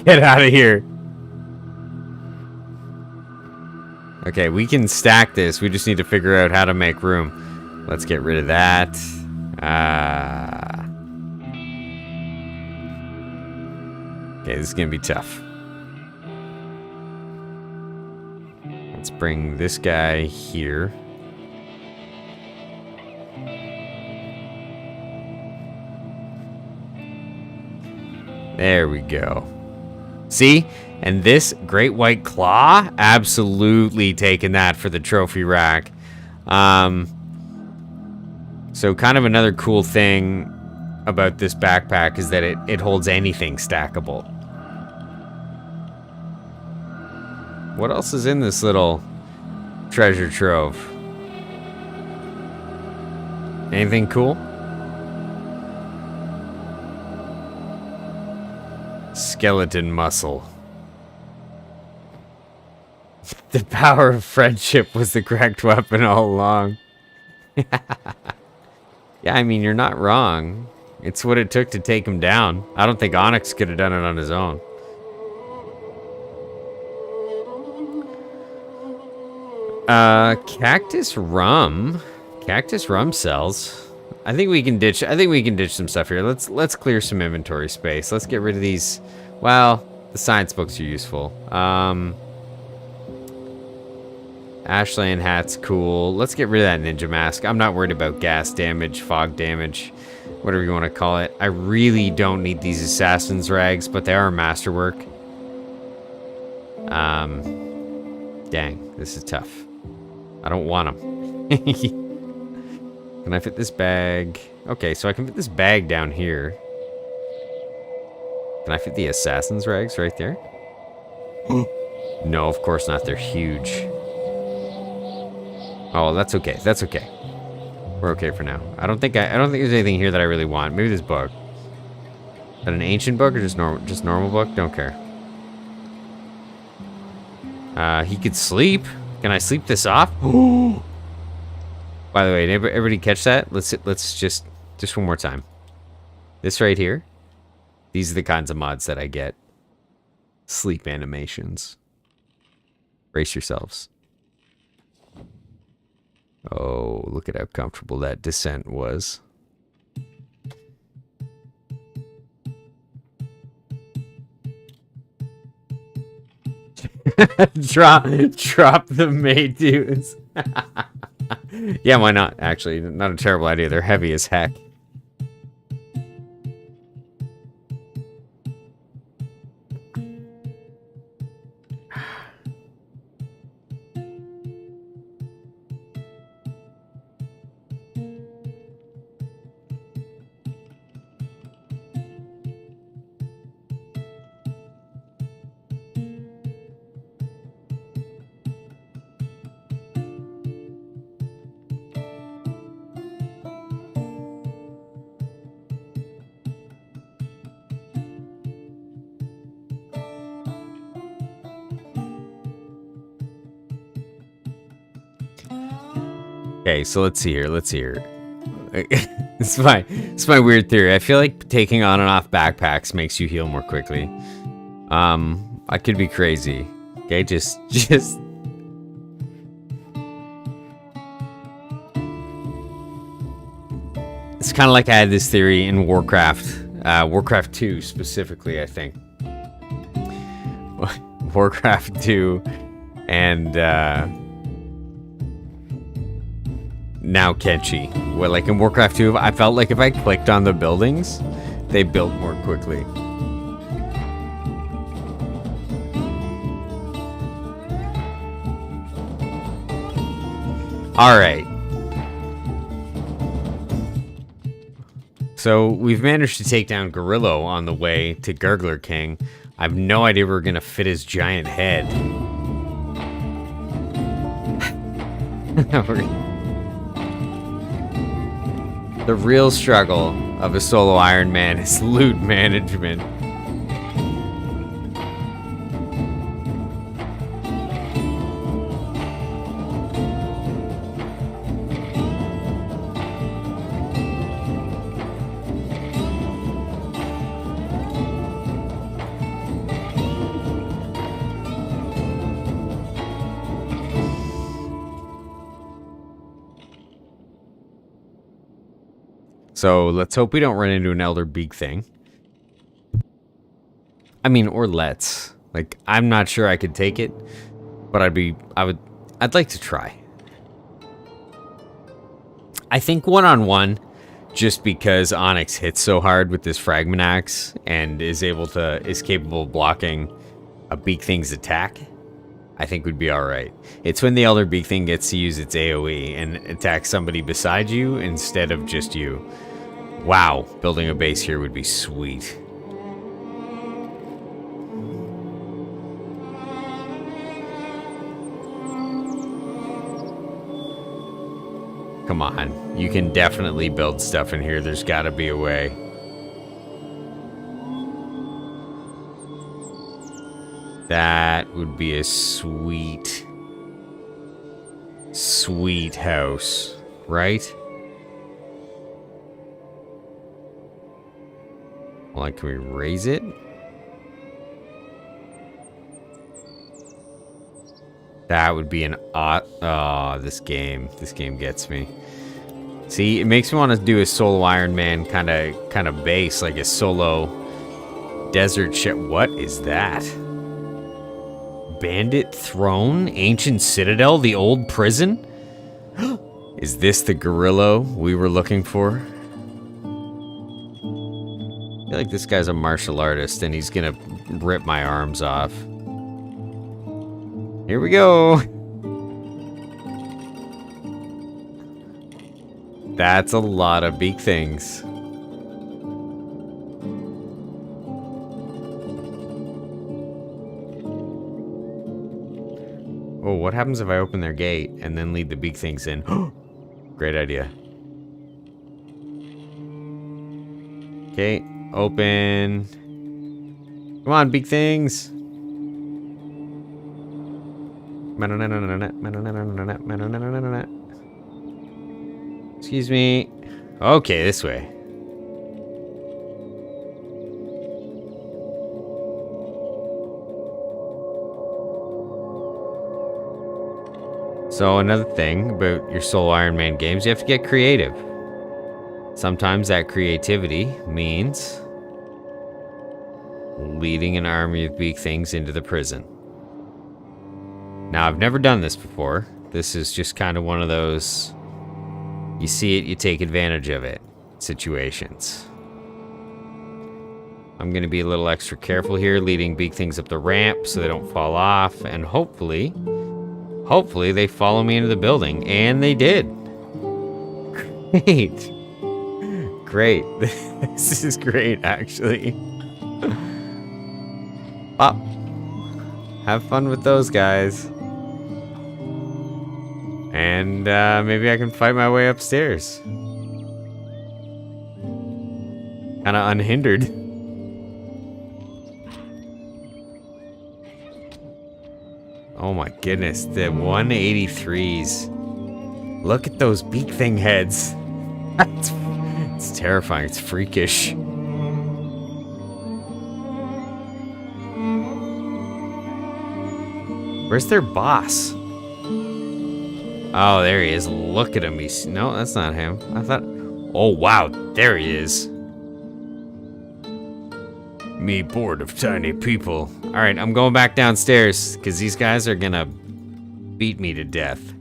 Speaker 1: Get out of here. Okay, we can stack this. We just need to figure out how to make room. Let's get rid of that. Okay, this is gonna be tough. Let's bring this guy here. There we go. See? And this great white claw, absolutely taking that for the trophy rack. So kind of another cool thing about this backpack is that it holds anything stackable. What else is in this little treasure trove? Anything cool? Skeleton muscle. The power of friendship was the correct weapon all along. Yeah, I mean, you're not wrong. It's what it took to take him down. I don't think Onyx could have done it on his own. Cactus rum. Cactus rum sells. I think we can ditch some stuff here. Let's clear some inventory space. Let's get rid of these. Well, the science books are useful. Ashland hat's cool. Let's get rid of that ninja mask. I'm not worried about gas damage, fog damage, whatever you want to call it. I really don't need these assassin's rags, but they are masterwork. Dang, this is tough. I don't want them. Can I fit this bag? Okay, so I can fit this bag down here. Can I fit the assassin's rags right there? No, of course not. They're huge. Oh, that's okay. That's okay. We're okay for now. I don't think there's anything here that I really want. Maybe this book. Is that an ancient book or just normal book? Don't care. He could sleep. Can I sleep this off? By the way, did everybody catch that? Let's just one more time. This right here. These are the kinds of mods that I get. Sleep animations. Brace yourselves. Oh, look at how comfortable that descent was. drop the maid dudes. Yeah, why not? Actually, not a terrible idea. They're heavy as heck. Okay, so let's see here. It's my weird theory. I feel like taking on and off backpacks makes you heal more quickly. I could be crazy. Okay, just it's kind of like I had this theory in Warcraft, Warcraft 2 specifically, I think. Warcraft 2 and now Kenshi. Well, like in Warcraft 2, I felt like if I clicked on the buildings, they built more quickly. Alright. So, we've managed to take down Gorillo on the way to Gurgler King. I have no idea where we're gonna fit his giant head. The real struggle of a solo Ironman is loot management. So let's hope we don't run into an Elder Beak thing. I mean, or let's. Like, I'm not sure I could take it, but I'd like to try. I think one-on-one, just because Onyx hits so hard with this fragment axe and is capable of blocking a Beak Thing's attack, I think would be alright. It's when the Elder Beak Thing gets to use its AoE and attack somebody beside you instead of just you. Wow, building a base here would be sweet. Come on, you can definitely build stuff in here. There's gotta be a way. That would be a sweet, sweet house, right? Like, can we raise it? That would be an oh, this game gets me. See, it makes me want to do a solo Ironman kind of base, like a solo desert ship. What is that? Bandit Throne? Ancient Citadel? The old prison? Is this the Gorillo we were looking for? I feel like this guy's a martial artist and he's gonna rip my arms off. Here we go. That's a lot of beak things. Oh, what happens if I open their gate and then lead the beak things in? Great idea. Okay, open. Come on, beak things. Excuse me. Okay, this way. So another thing about your solo Ironman games, you have to get creative. Sometimes that creativity means leading an army of big things into the prison. Now, I've never done this before. This is just kind of one of those, you see it, you take advantage of it situations. I'm going to be a little extra careful here, leading big things up the ramp so they don't fall off, and hopefully they follow me into the building. And they did. Great. Great. This is great, actually. Oh. Have fun with those guys. And maybe I can fight my way upstairs. Kind of unhindered. Oh my goodness, the 183s. Look at those beak thing heads. It's terrifying, it's freakish. Where's their boss? Oh, there he is. Look at him. No, that's not him. I thought... Oh, wow. There he is. Me bored of tiny people. Alright, I'm going back downstairs, because these guys are gonna beat me to death.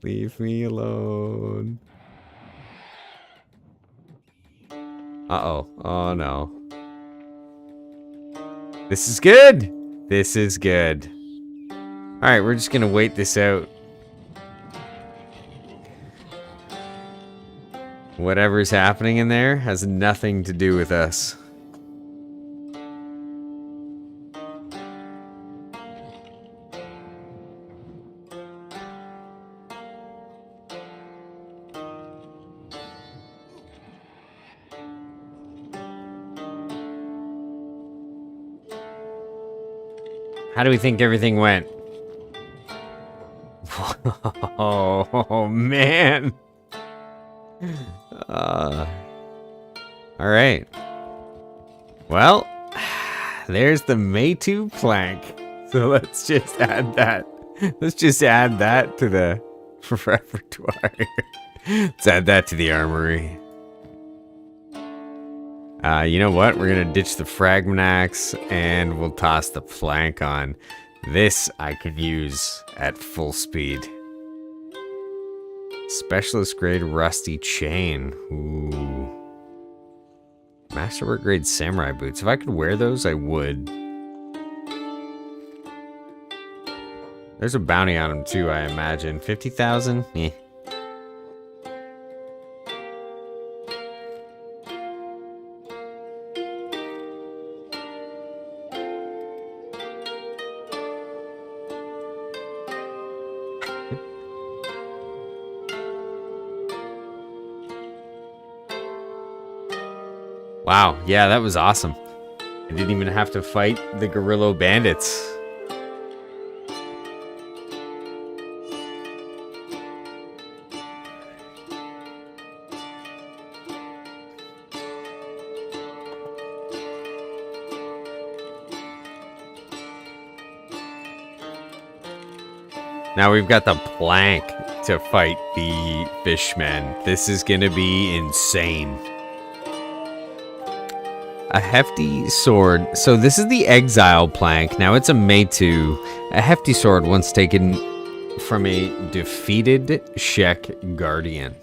Speaker 1: Leave me alone. Uh-oh. Oh, no. This is good! This is good. Alright, we're just gonna wait this out. Whatever's happening in there has nothing to do with us. How do we think everything went? Oh, man. Alright. Well, there's the Maytu plank. So let's just add that. Let's just add that to the repertoire. Let's add that to the armory. You know what? We're gonna ditch the fragment axe and we'll toss the plank on. This I could use at full speed. Specialist grade rusty chain. Ooh. Masterwork grade samurai boots. If I could wear those, I would. There's a bounty on them too, I imagine. 50,000? Eh. Wow, yeah, that was awesome. I didn't even have to fight the Gorillo bandits. Now we've got the plank to fight the Fishman. This is gonna be insane. A hefty sword. So this is the exile plank. Now it's a Maytu. A hefty sword once taken from a defeated Shek guardian.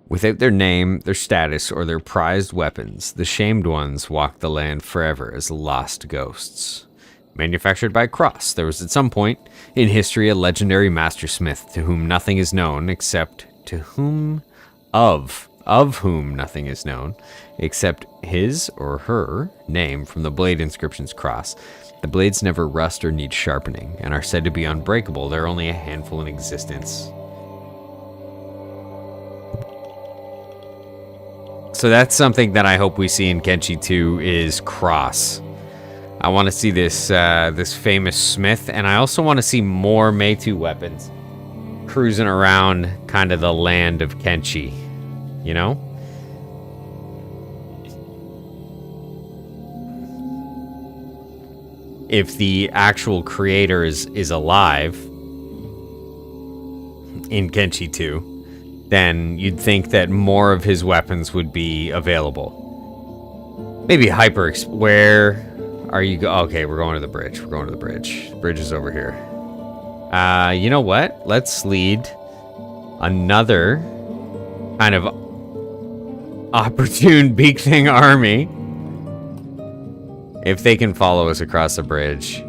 Speaker 1: Without their name, their status, or their prized weapons, the shamed ones walk the land forever as lost ghosts. Manufactured by Cross, there was at some point in history a legendary mastersmith to whom nothing is known except of whom nothing is known, except his or her name from the blade inscriptions Cross. The blades never rust or need sharpening, and are said to be unbreakable. There are only a handful in existence. So that's something that I hope we see in Kenshi 2 is cross. I want to see this this famous smith, and I also want to see more Meitu weapons cruising around kind of the land of Kenshi, you know? If the actual creator is alive in Kenshi 2, then you'd think that more of his weapons would be available. Maybe where are you okay, we're going to the bridge. We're going to the bridge. The bridge is over here. You know what? Let's lead another kind of opportune Big Thing army. If they can follow us across the bridge.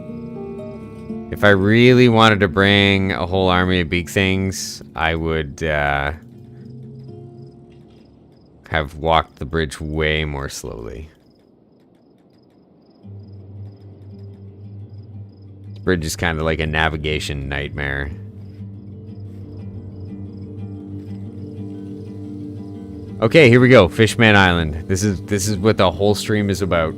Speaker 1: If I really wanted to bring a whole army of big things, I would have walked the bridge way more slowly. This bridge is kind of like a navigation nightmare. Okay, here we go. Fishman Island. This is what the whole stream is about.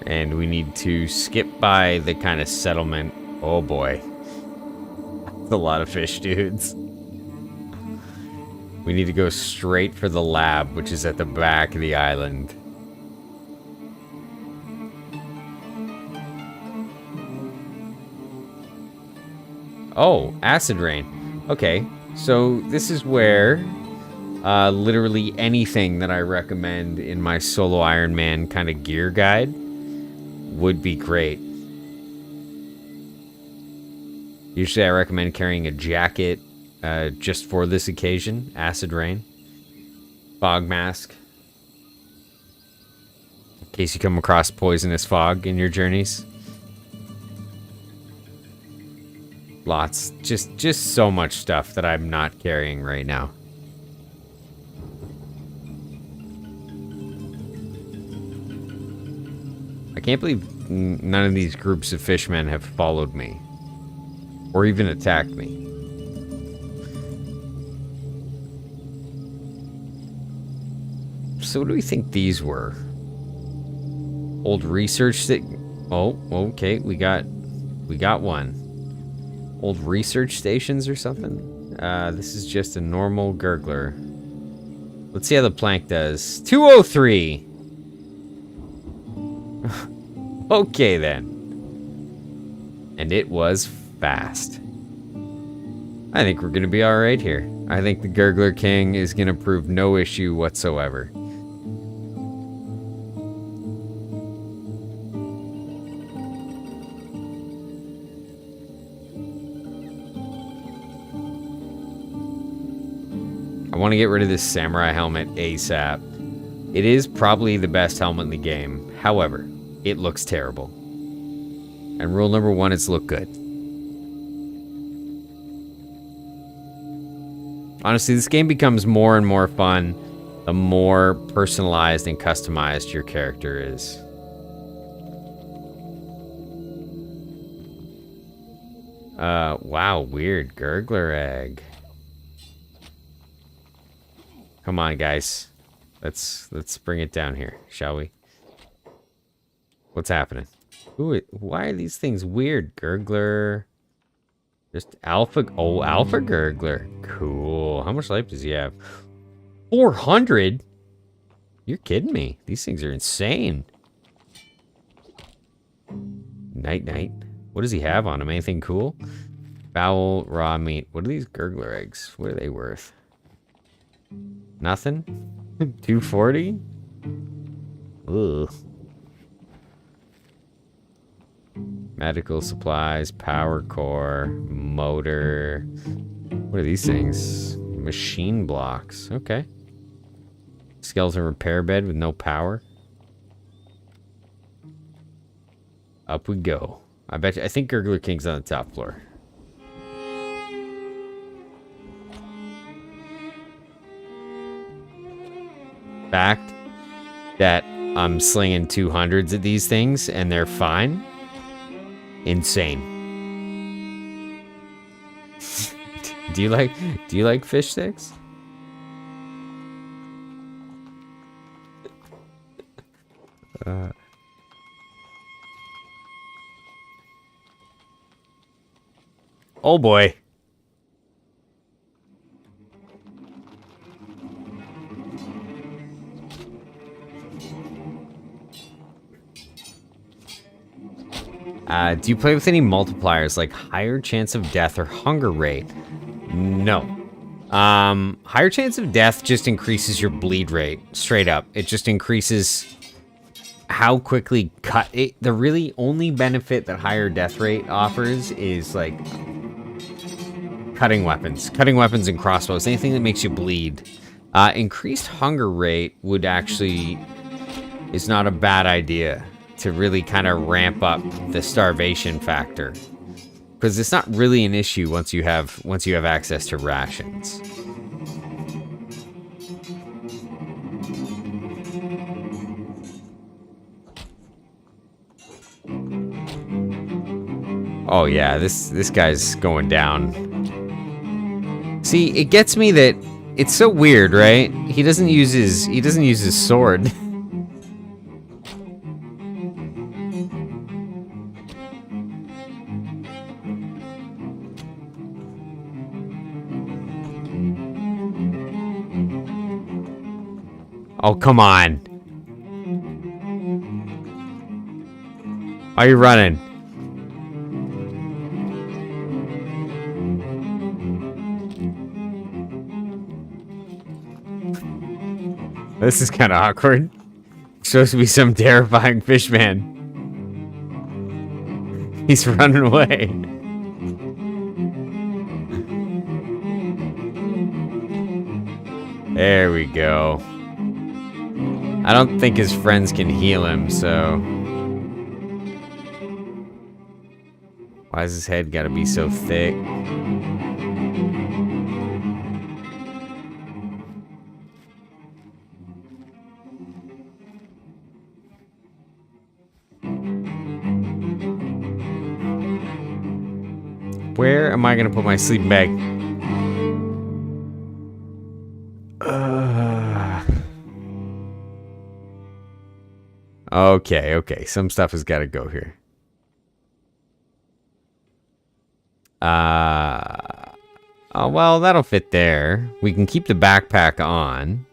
Speaker 1: And we need to skip by the kind of settlement. Oh boy. That's a lot of fish, dudes. We need to go straight for the lab, which is at the back of the island. Oh, acid rain. Okay, so this is where literally anything that I recommend in my solo Ironman kind of gear guide would be great. Usually I recommend carrying a jacket just for this occasion. Acid rain. Fog mask. In case you come across poisonous fog in your journeys. Lots. Just so much stuff that I'm not carrying right now. I can't believe none of these groups of fishmen have followed me. Or even attacked me. So what do we think these were? Old research that... Oh, okay, we got one. Old research stations or something? This is just a normal gurgler. Let's see how the plank does. 203! Okay then. And it was fast. I think we're gonna be alright here. I think the Gurgler King is gonna prove no issue whatsoever. I want to get rid of this samurai helmet ASAP. It is probably the best helmet in the game. However, it looks terrible. And rule number one is look good. Honestly, this game becomes more and more fun the more personalized and customized your character is. Wow, weird gurgler egg. Come on, guys. Let's bring it down here, shall we? What's happening? Ooh, why are these things weird? Gurgler. Just alpha. Oh, alpha gurgler. Cool. How much life does he have? 400? You're kidding me. These things are insane. Night. What does he have on him? Anything cool? Fowl, raw meat. What are these gurgler eggs? What are they worth? Nothing? 240? Ugh. Medical supplies, power core, motor. What are these things? Machine blocks. Okay. Skeleton repair bed with no power. Up we go. I think Gurgler King's on the top floor. Fact that I'm slinging 200s at these things and they're fine. Insane. Do you like fish sticks? Oh boy. Do you play with any multipliers like higher chance of death or hunger rate? No. Higher chance of death just increases your bleed rate, straight up. It just increases how quickly cut it. The really only benefit that higher death rate offers is like cutting weapons and crossbows, anything that makes you bleed. Increased hunger rate would actually is not a bad idea to really kind of ramp up the starvation factor, because it's not really an issue once you have access to rations. Oh yeah, this guy's going down. See, it gets me that it's so weird, right? He doesn't use his sword. Oh, come on. Why are you running? This is kind of awkward. Supposed to be some terrifying fishman. He's running away. There we go. I don't think his friends can heal him, so... Why has his head gotta be so thick? Where am I gonna put my sleeping bag? Okay. Some stuff has got to go here. Oh, well, that'll fit there. We can keep the backpack on.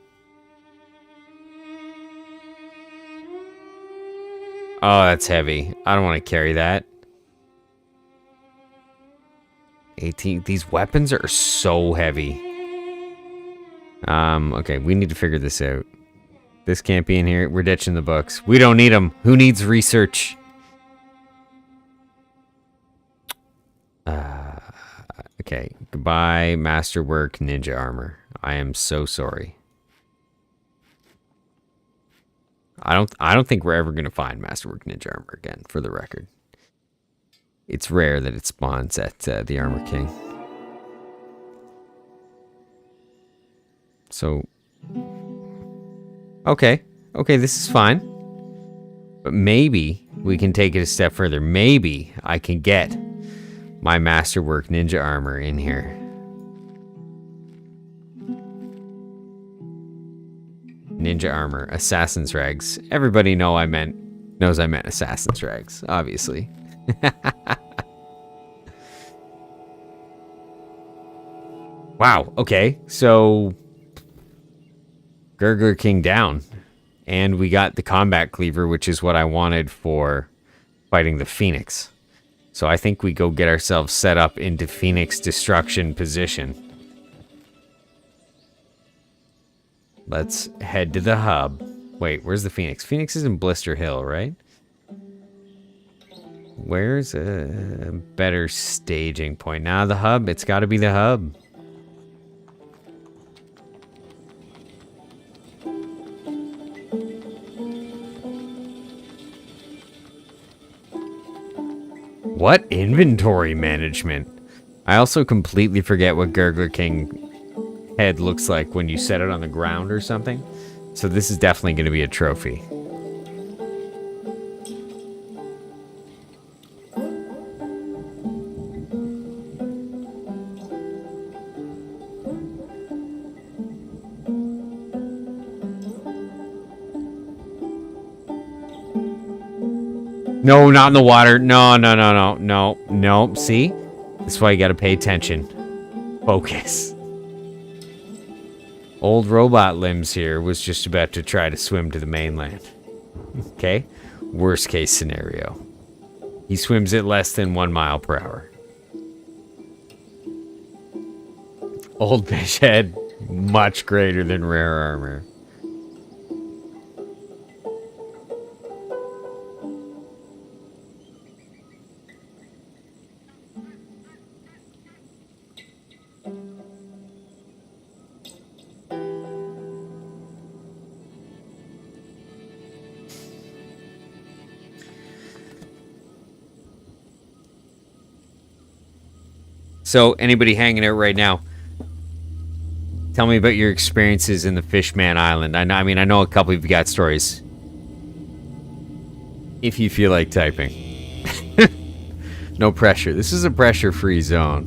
Speaker 1: Oh, that's heavy. I don't want to carry that. 18. These weapons are so heavy. Okay, we need to figure this out. This can't be in here. We're ditching the books. We don't need them. Who needs research? Okay. Goodbye, Masterwork Ninja Armor. I am so sorry. I don't think we're ever gonna find Masterwork Ninja Armor again, for the record. It's rare that it spawns at the Armor King. So... Okay, this is fine. But maybe we can take it a step further. Maybe I can get my Masterwork Ninja Armor in here. Ninja Armor, Assassin's Rags. Everybody knows I meant Assassin's Rags, obviously. Wow, okay, so... Gurgler King down. And we got the combat cleaver, which is what I wanted for fighting the Phoenix. So I think we go get ourselves set up into Phoenix destruction position. Let's head to the hub. Wait, where's the Phoenix? Phoenix is in Blister Hill, right? Where's a better staging point? Now the hub, it's got to be the hub. What inventory management? I also completely forget what Gurgler King head looks like when you set it on the ground or something. So this is definitely going to be a trophy. No, not in the water. No, no, no, no, no, no. See? That's why you gotta pay attention. Focus. Old robot limbs here was just about to try to swim to the mainland. Okay? Worst case scenario. He swims at less than 1 mile per hour. Old fish head, much greater than rare armor. So, anybody hanging out right now, tell me about your experiences in the Fishman Island. I know a couple of you got stories. If you feel like typing. No pressure. This is a pressure-free zone.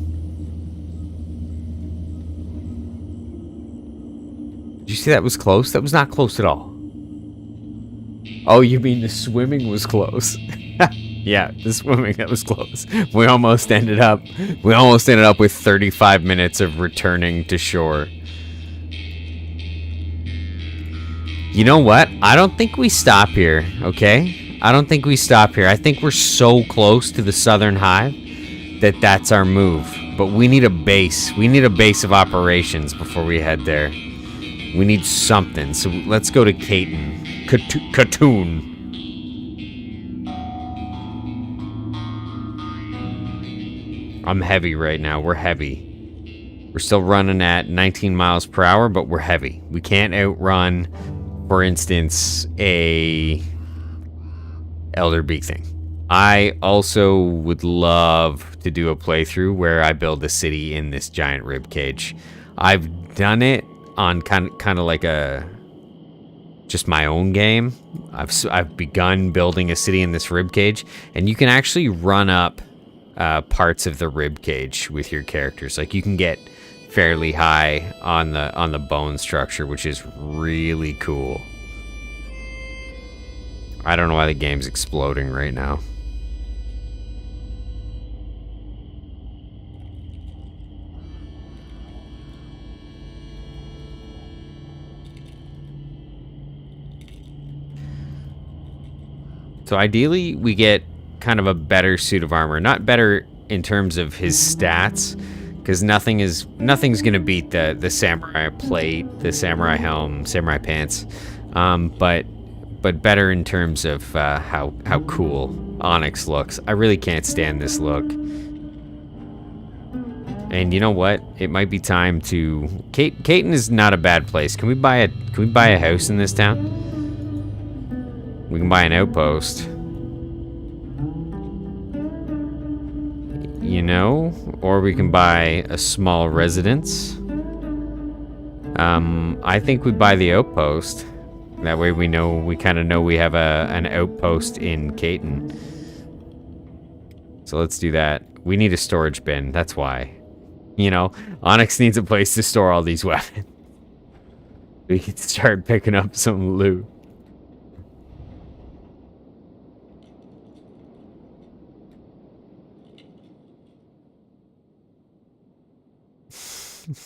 Speaker 1: Did you see that was close? That was not close at all. Oh, you mean the swimming was close? Yeah, the swimming, that was close. We almost ended up with 35 minutes of returning to shore. You know what? I don't think we stop here, okay? I don't think we stop here. I think we're so close to the Southern Hive that that's our move. But we need a base. We need a base of operations before we head there. We need something. So let's go to Catun. Catun. I'm heavy right now. We're heavy. We're still running at 19 miles per hour, but we're heavy. We can't outrun, for instance, a Elder Beak thing. I also would love to do a playthrough where I build a city in this giant rib cage. I've done it on kind of like a just my own game. I've begun building a city in this rib cage, and you can actually run up parts of the rib cage with your characters. Like, you can get fairly high on the bone structure, which is really cool. I don't know why the game's exploding right now. So ideally we get kind of a better suit of armor. Not better in terms of his stats, because nothing's gonna beat the samurai plate, the samurai helm, samurai pants, but better in terms of how cool Onyx looks. I really can't stand this look. And you know what? It might be time to. Catun is not a bad place. Can we buy a house in this town? We can buy an outpost. You know, or we can buy a small residence. I think we buy the outpost. That way we kind of know we have an outpost in Catun. So let's do that. We need a storage bin, that's why. You know, Onyx needs a place to store all these weapons. We can start picking up some loot.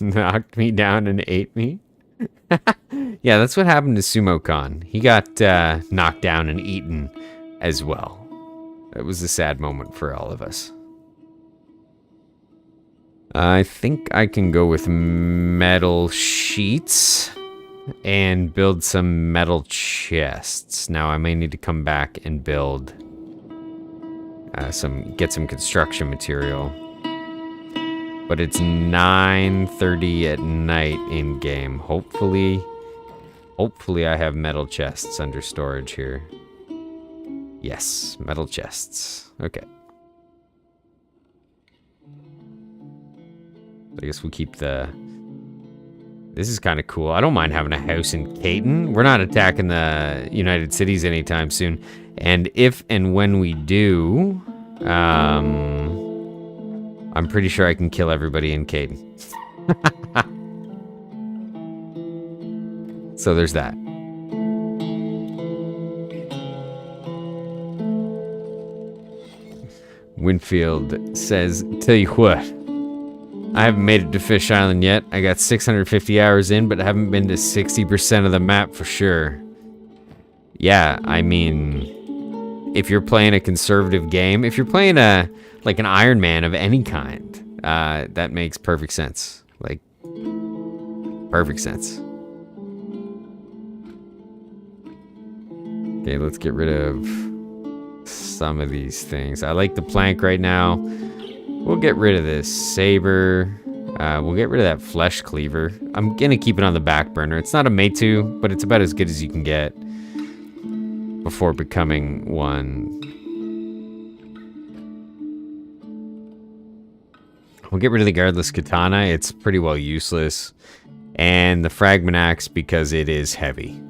Speaker 1: Knocked me down and ate me. Yeah, that's what happened to Sumo-Con. He got knocked down and eaten as well. It was a sad moment for all of us. I think I can go with metal sheets and build some metal chests. Now I may need to come back and build get some construction material. But it's 9:30 at night in game. Hopefully I have metal chests under storage here. Yes, metal chests. Okay. I guess we'll keep the... This is kind of cool. I don't mind having a house in Catun. We're not attacking the United Cities anytime soon. And if and when we do, I'm pretty sure I can kill everybody in Catun. So there's that. Winfield says, tell you what, I haven't made it to Fish Island yet. I got 650 hours in, but I haven't been to 60% of the map for sure. Yeah, I mean, if you're playing a conservative game, if you're playing like an Ironman of any kind, that makes perfect sense. Like, perfect sense. Okay, let's get rid of some of these things. I like the plank right now. We'll get rid of this saber. We'll get rid of that flesh cleaver. I'm gonna keep it on the back burner. It's not a Meitu, but it's about as good as you can get before becoming one. We'll get rid of the guardless katana. It's pretty well useless. And the fragment axe because it is heavy.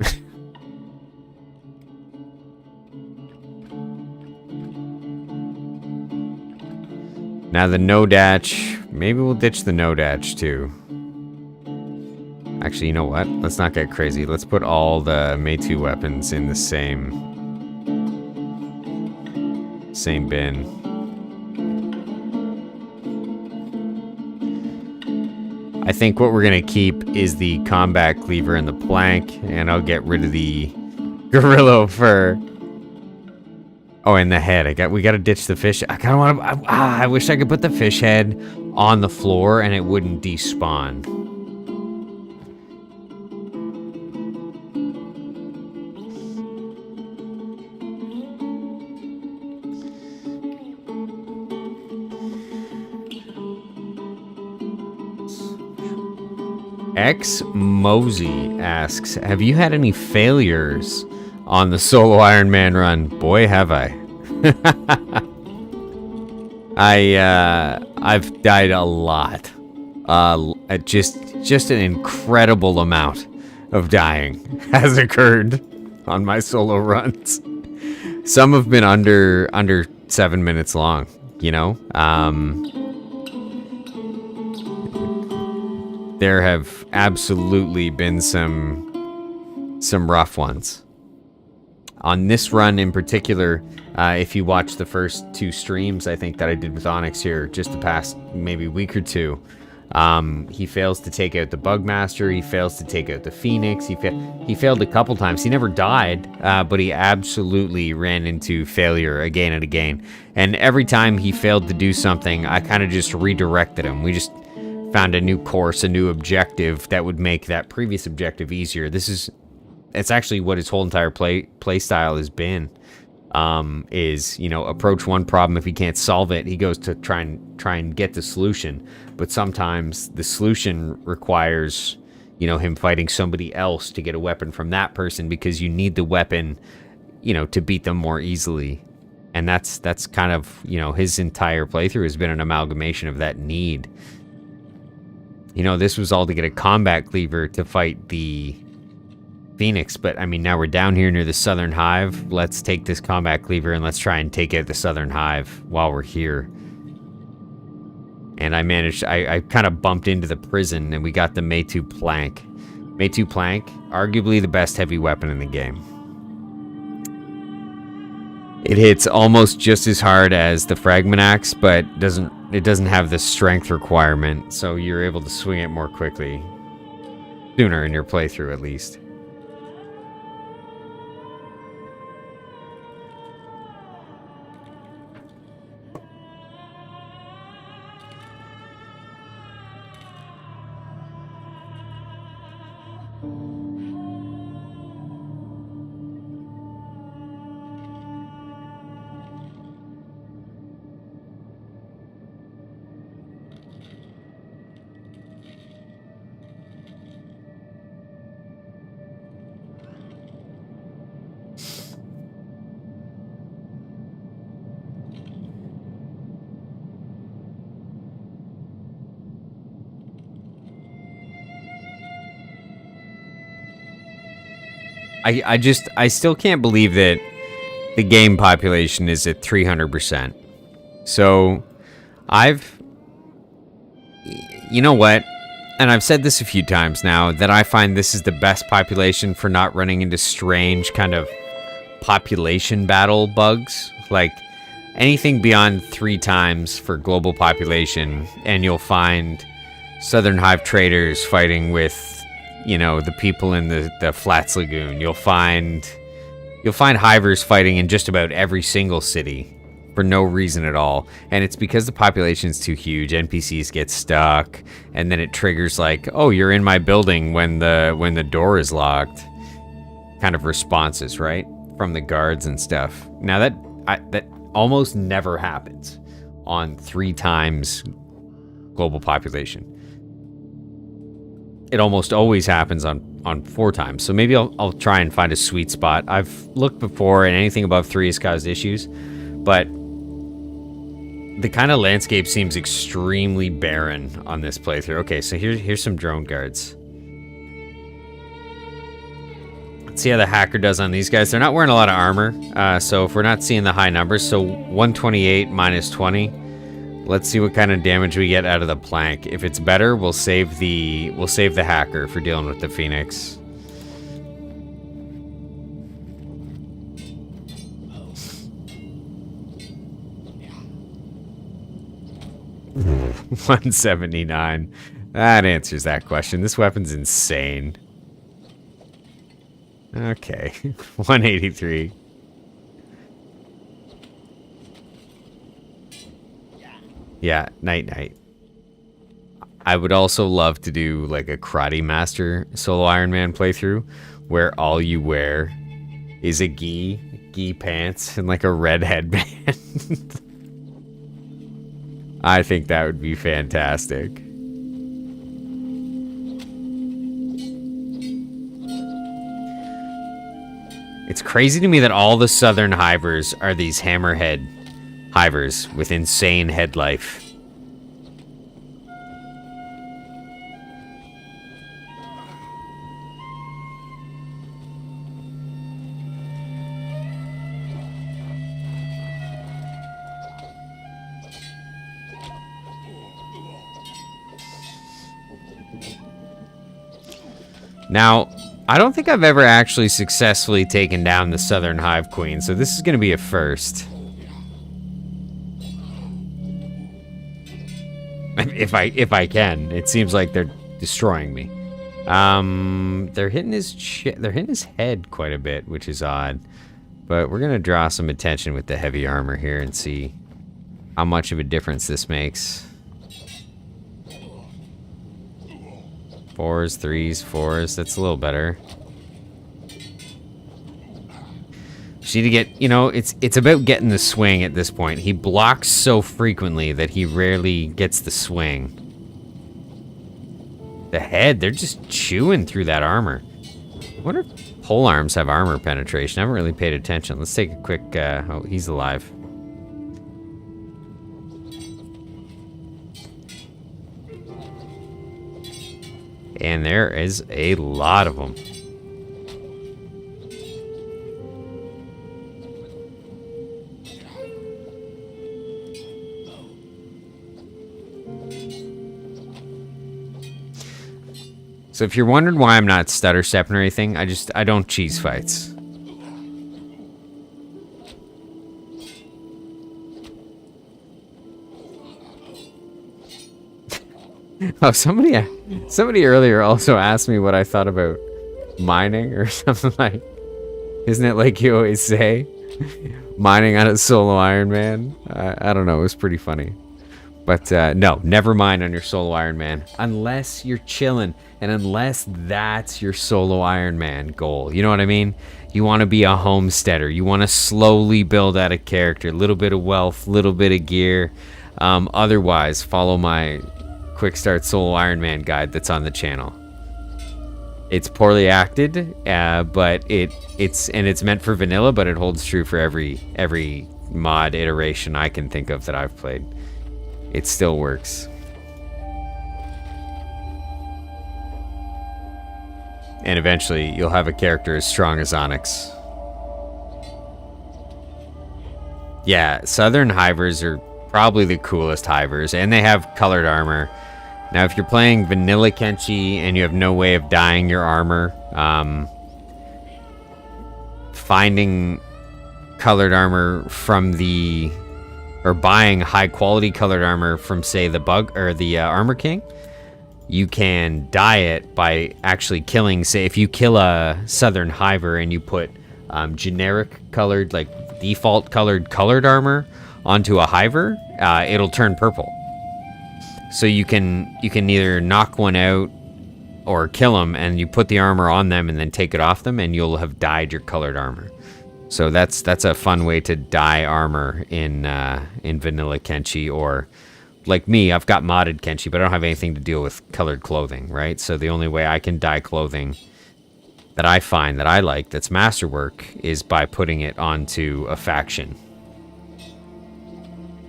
Speaker 1: Now the no-datch, maybe we'll ditch the no-datch too. Actually, you know what? Let's not get crazy. Let's put all the Meitu weapons in the same bin. I think what we're gonna keep is the combat cleaver and the plank, and I'll get rid of the Gorillo for... Oh, and the head. We gotta ditch the fish. I kinda wanna... I wish I could put the fish head on the floor and it wouldn't despawn. X Mosey asks, have you had any failures on the solo Ironman run? Boy, have I. I've died a lot. Just an incredible amount of dying has occurred on my solo runs. Some have been under 7 minutes long, you know? There have absolutely been some rough ones. On this run in particular, if you watch the first 2 streams, I think that I did with Onyx here, just the past maybe week or 2, he fails to take out the Bugmaster, he fails to take out the Phoenix, he failed a couple times. He never died, but he absolutely ran into failure again and again. And every time he failed to do something, I kind of just redirected him. We just found a new course, a new objective that would make that previous objective easier. It's actually what his whole entire play style has been. Is, you know, approach one problem. If he can't solve it, he goes to try and get the solution. But sometimes the solution requires, you know, him fighting somebody else to get a weapon from that person because you need the weapon, you know, to beat them more easily. And that's kind of, you know, his entire playthrough has been an amalgamation of that need. You know, this was all to get a combat cleaver to fight the Phoenix, but I mean, now we're down here near the Southern Hive. Let's take this combat cleaver and let's try and take out the Southern Hive while we're here. And I kind of bumped into the prison and we got the Meitu plank. Meitu plank, arguably the best heavy weapon in the game. It hits almost just as hard as the fragment axe, but it doesn't have the strength requirement, so you're able to swing it more quickly. Sooner in your playthrough, at least. I still can't believe that the game population is at 300%. So, you know what? And I've said this a few times now, that I find this is the best population for not running into strange kind of population battle bugs. Like, anything beyond 3 times for global population, and you'll find Southern Hive traders fighting with, you know, the people in the Flats Lagoon. You'll find hivers fighting in just about every single city for no reason at all. And it's because the population's too huge. NPCs get stuck, and then it triggers like, oh, you're in my building when the door is locked. Kind of responses, right? From the guards and stuff. Now that almost never happens on 3 times global population. It almost always happens on 4 times. So maybe I'll try and find a sweet spot. I've looked before, and anything above 3 has caused issues, but the kind of landscape seems extremely barren on this playthrough. Okay, so here's some drone guards. Let's see how the hacker does on these guys. They're not wearing a lot of armor, so if we're not seeing the high numbers, so 128 minus 20. Let's see what kind of damage we get out of the plank. If it's better, we'll save the hacker for dealing with the Phoenix. $179. That answers that question. This weapon's insane. Okay. 183. Yeah, night. I would also love to do like a Karate Master solo Ironman playthrough where all you wear is a gi pants and like a red headband. I think that would be fantastic. It's crazy to me that all the Southern Hivers are these hammerhead hivers with insane head life. Now, I don't think I've ever actually successfully taken down the Southern Hive Queen, so this is going to be a first. If I can. It seems like they're destroying me. They're hitting his head quite a bit, which is odd. But we're going to draw some attention with the heavy armor here and see how much of a difference this makes. 4s, 3s, 4s. That's a little better. Just need to get, you know, it's about getting the swing at this point. He blocks so frequently that he rarely gets the swing. The head, they're just chewing through that armor. I wonder if polearms have armor penetration. I haven't really paid attention. Let's take a quick, oh, he's alive. And there is a lot of them. So if you're wondering why I'm not stutter stepping or anything, I don't cheese fights. Oh, somebody earlier also asked me what I thought about mining or something like. Isn't it like you always say? Mining on a solo Ironman? I don't know, it was pretty funny. But no, never mine on your solo Ironman. Unless you're chilling and unless that's your solo Ironman goal. You know what I mean? You want to be a homesteader. You want to slowly build out a character. A little bit of wealth, little bit of gear. Otherwise, follow my Quick Start Solo Ironman guide that's on the channel. It's poorly acted, but it's meant for vanilla, but it holds true for every mod iteration I can think of that I've played. It still works. and eventually you'll have a character as strong as Onyx. Yeah, Southern Hivers are probably the coolest Hivers, and they have colored armor. Now, if you're playing vanilla Kenshi and you have no way of dyeing your armor, finding colored armor from or buying high quality colored armor from, say, the Armor King, you can dye it by actually killing, say, if you kill a Southern Hiver and you put generic colored, like default colored armor onto a Hiver, it'll turn purple. So you can either knock one out or kill them, and you put the armor on them and then take it off them, and you'll have dyed your colored armor. So that's a fun way to dye armor in vanilla Kenshi, or like me, I've got modded Kenshi, but I don't have anything to deal with colored clothing, right? So the only way I can dye clothing that I find that I like, that's masterwork, is by putting it onto a faction.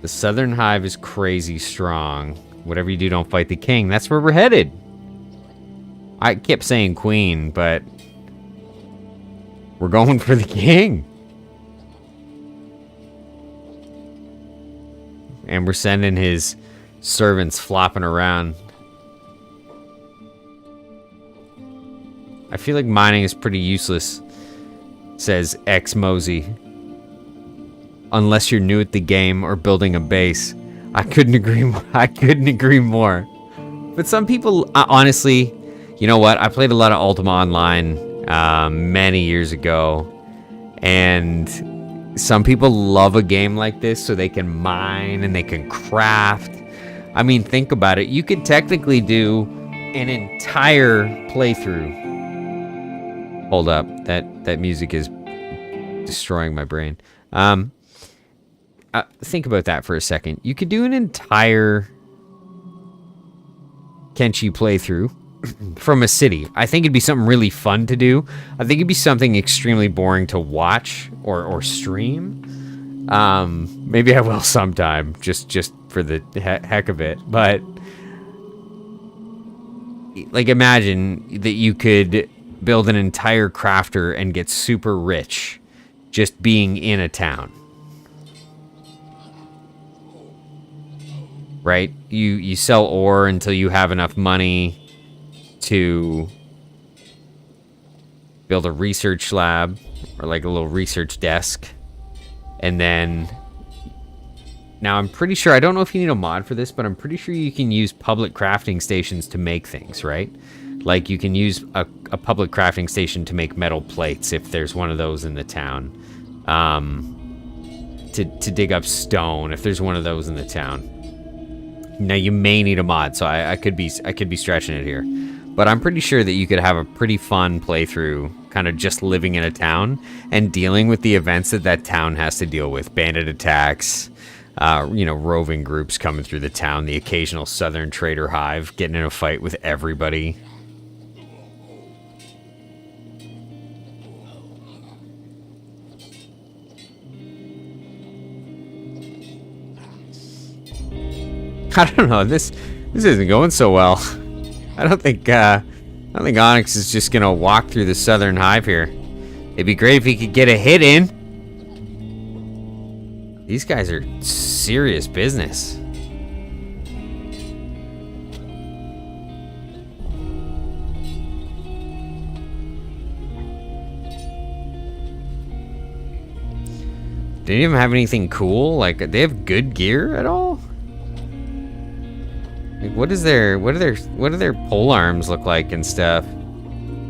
Speaker 1: The Southern Hive is crazy strong. Whatever you do, don't fight the king. That's where we're headed. I kept saying queen, but we're going for the king. And we're sending his servants flopping around. I feel like mining is pretty useless, says X Mosey. Unless you're new at the game or building a base. I couldn't agree more. But some people, honestly, you know what? I played a lot of Ultima Online many years ago, and some people love a game like this so they can mine and they can craft. I mean, think about it. You could technically do an entire playthrough. Hold up. That music is destroying my brain. Think about that for a second. You could do an entire Kenshi playthrough from a city. I think it'd be something really fun to do. I think it'd be something extremely boring to watch or stream. Maybe I will sometime, just for the heck of it. But like, imagine that you could build an entire crafter and get super rich just being in a town. Right? You sell ore until you have enough money to build a research lab or like a little research desk. And then, now I'm pretty sure, I don't know if you need a mod for this, but I'm pretty sure you can use public crafting stations to make things, right? Like, you can use a public crafting station to make metal plates if there's one of those in the town. To dig up stone if there's one of those in the town. Now, you may need a mod, so I could be stretching it here. But I'm pretty sure that you could have a pretty fun playthrough, kind of just living in a town and dealing with the events that town has to deal with. Bandit attacks, roving groups coming through the town, the occasional Southern Trader Hive getting in a fight with everybody. I don't know. This isn't going so well. I don't think Onyx is just gonna walk through the Southern Hive here. It'd be great if he could get a hit in. These guys are serious business. They didn't even have anything cool. Like, they have good gear at all? Like, what do their pole arms look like and stuff?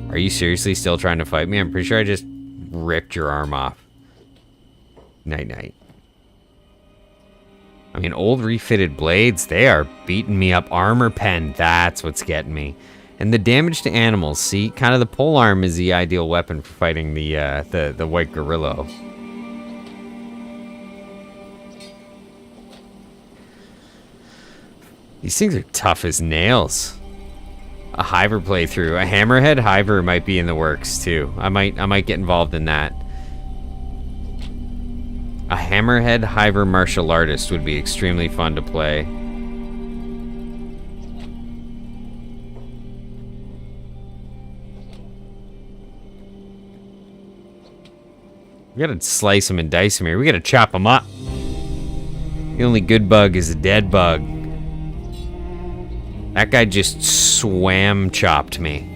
Speaker 1: Are you seriously still trying to fight me? I'm pretty sure I just ripped your arm off. Night night. I mean, old refitted blades, they are beating me up. Armor pen, that's what's getting me. And the damage to animals, see, kind of the pole arm is the ideal weapon for fighting the white Gorillo. These things are tough as nails. A Hiver playthrough. A Hammerhead Hiver might be in the works too. I might get involved in that. A Hammerhead Hiver martial artist would be extremely fun to play. We gotta slice him and dice him here. We gotta chop him up. The only good bug is a dead bug. That guy just swam chopped me.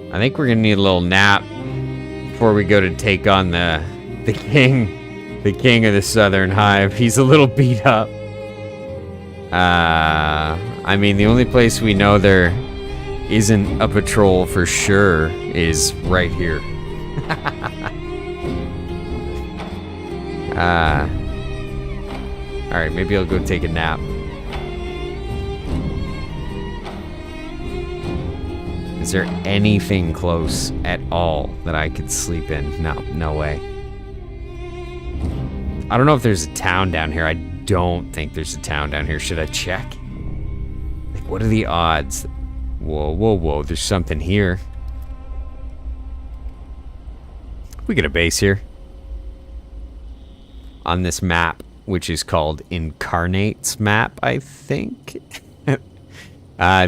Speaker 1: I think we're gonna need a little nap before we go to take on the king of the Southern Hive. He's a little beat up. I mean, the only place we know there isn't a patrol for sure is right here. All right, maybe I'll go take a nap. Is there anything close at all that I could sleep in? No, no way. I don't know if there's a town down here. I don't think there's a town down here. Should I check? Like, what are the odds? Whoa, whoa, whoa. There's something here. We get a base here. On this map, which is called Incarnate's map, I think.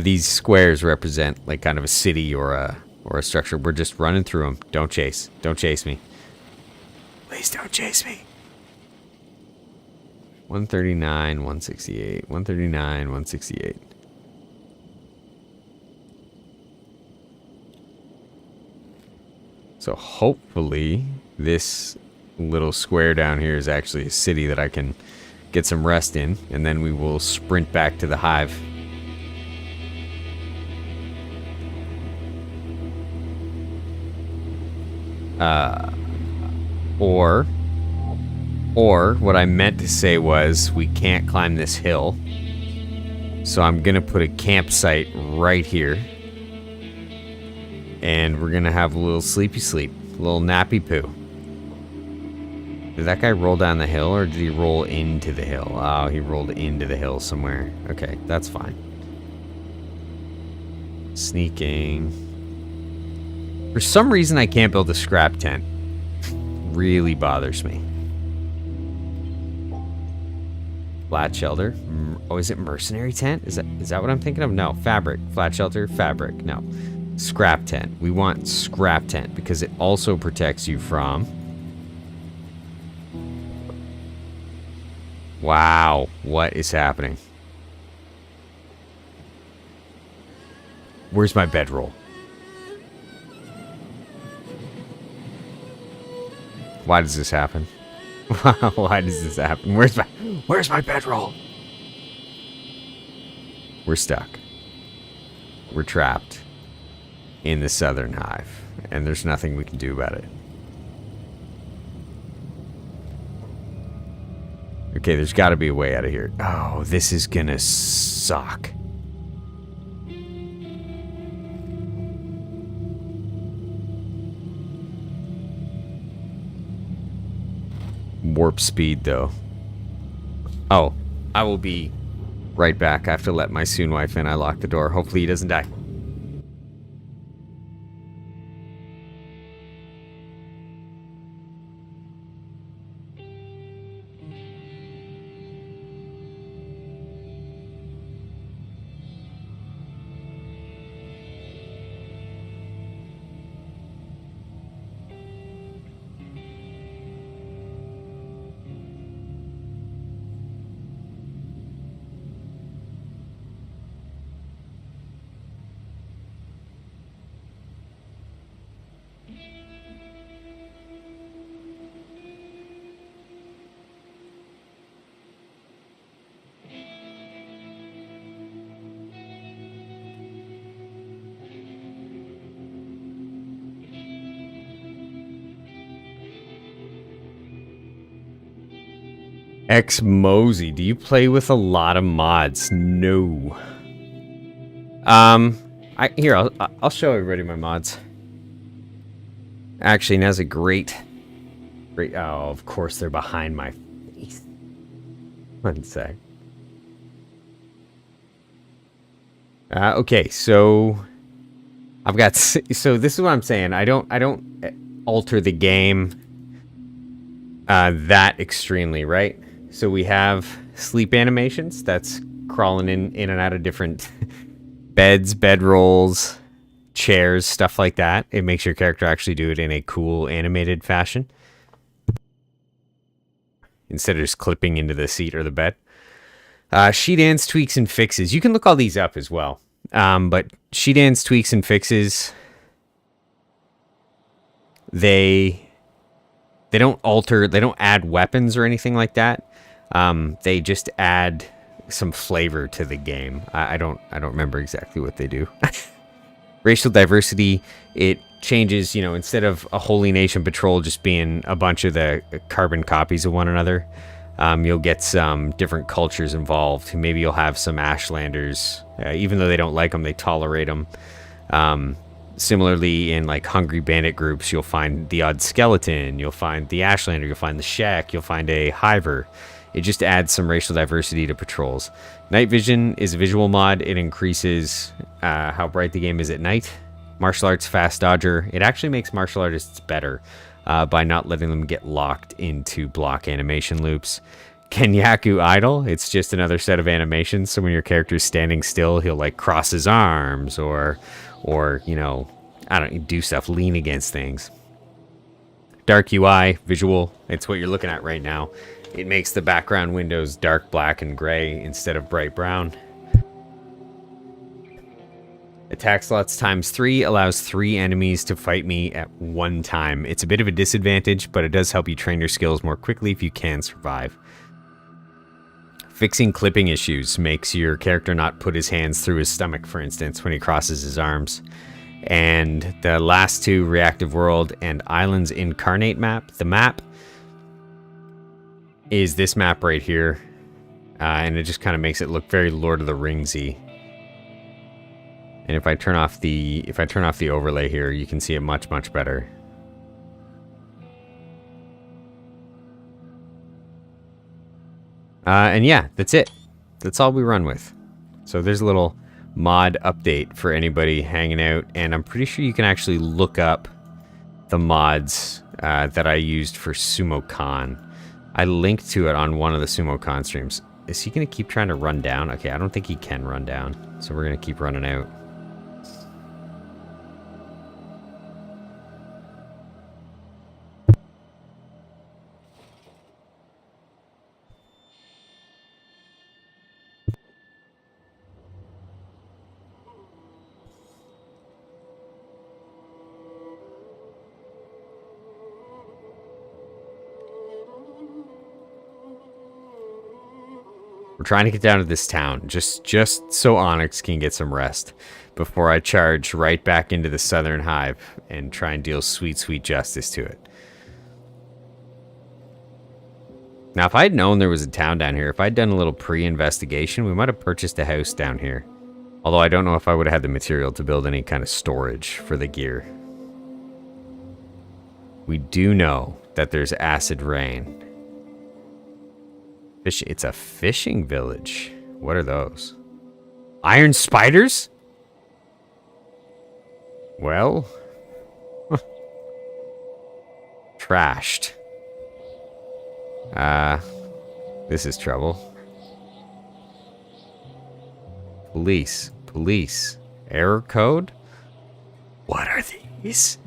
Speaker 1: These squares represent like kind of a city or a structure. We're just running through them. Don't chase. Don't chase me. Please don't chase me. 139, 168, 139, 168. So hopefully this little square down here is actually a city that I can get some rest in, and then we will sprint back to the hive. Or what I meant to say was we can't climb this hill. So I'm going to put a campsite right here. And we're going to have a little sleepy sleep, a little nappy poo. Did that guy roll down the hill or did he roll into the hill? Oh, he rolled into the hill somewhere. Okay, that's fine. Sneaking. For some reason, I can't build a scrap tent. Really bothers me. Flat shelter. Oh, is it mercenary tent? Is that what I'm thinking of? No, fabric. Flat shelter, fabric. No. Scrap tent. We want scrap tent because it also protects you from... Wow. What is happening? Where's my bedroll? Why does this happen? Why does this happen? Where's my bedroll? We're stuck. We're trapped in the Southern Hive, and there's nothing we can do about it. Okay, there's got to be a way out of here. Oh, this is gonna suck. Warp speed, though. Oh, I will be right back. I have to let my soon wife in. I locked the door. Hopefully he doesn't die. X Mosey, do you play with a lot of mods? No. I'll show everybody my mods. Actually, now's a great. Oh, of course they're behind my face. One sec. Okay, so I've got, so this is what I'm saying. I don't alter the game that extremely, right? So we have sleep animations. That's crawling in and out of different beds, bedrolls, chairs, stuff like that. It makes your character actually do it in a cool animated fashion instead of just clipping into the seat or the bed. Sheet ends, tweaks, and fixes. You can look all these up as well. But sheet ends, tweaks, and fixes, they don't alter, they don't add weapons or anything like that. They just add some flavor to the game. I don't remember exactly what they do. Racial diversity, it changes, you know, instead of a Holy Nation patrol just being a bunch of the carbon copies of one another, you'll get some different cultures involved. Maybe you'll have some Ashlanders, even though they don't like them, they tolerate them. Similarly, in like hungry bandit groups, you'll find the odd skeleton, you'll find the Ashlander, you'll find the Shek, you'll find a Hiver. It just adds some racial diversity to patrols. Night vision is a visual mod. It increases how bright the game is at night. Martial arts fast dodger. It actually makes martial artists better by not letting them get locked into block animation loops. Kenyaku idle. It's just another set of animations. So when your character's standing still, he'll like cross his arms or you know, I don't do stuff, lean against things. Dark UI, visual. It's what you're looking at right now. It makes the background windows dark black and gray instead of bright brown. Attack slots ×3 allows 3 enemies to fight me at one time. It's a bit of a disadvantage, but it does help you train your skills more quickly if you can survive. Fixing clipping issues makes your character not put his hands through his stomach, for instance, when he crosses his arms. And the last two, Reactive World and Islands Incarnate map. The map is this map right here, and it just kind of makes it look very Lord of the Ringsy. And if I turn off the overlay here, you can see it much better. And yeah, that's it. That's all we run with. So there's a little mod update for anybody hanging out, and I'm pretty sure you can actually look up the mods that I used for SumoCon. I linked to it on one of the SumoCon streams. Is he going to keep trying to run down? Okay, I don't think he can run down, so we're going to keep running out. We're trying to get down to this town, just so Onyx can get some rest before I charge right back into the Southern Hive and try and deal sweet justice to it. Now, if I'd known there was a town down here, if I'd done a little pre-investigation, we might have purchased a house down here. Although I don't know if I would have had the material to build any kind of storage for the gear. We do know that there's acid rain. It's a fishing village. What are those? Iron spiders? Well. Trashed. This is trouble. Police. Error code? What are these?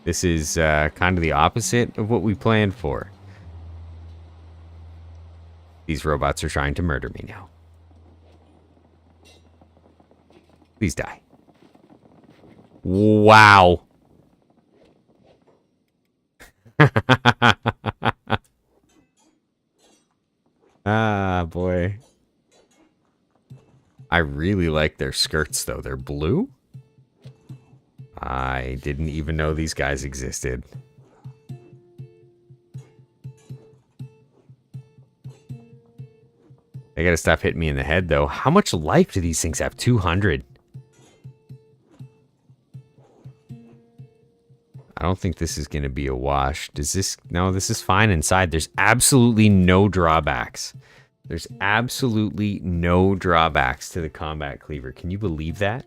Speaker 1: This is kind of the opposite of what we planned for. These robots are trying to murder me now. Please die. Wow. Ah, boy. I really like their skirts, though. They're blue? I didn't even know these guys existed. They gotta stop hitting me in the head, though. How much life do these things have? 200. I don't think this is gonna be a wash. Does this... No, this is fine inside. There's absolutely no drawbacks There's absolutely no drawbacks to the combat cleaver. Can you believe that?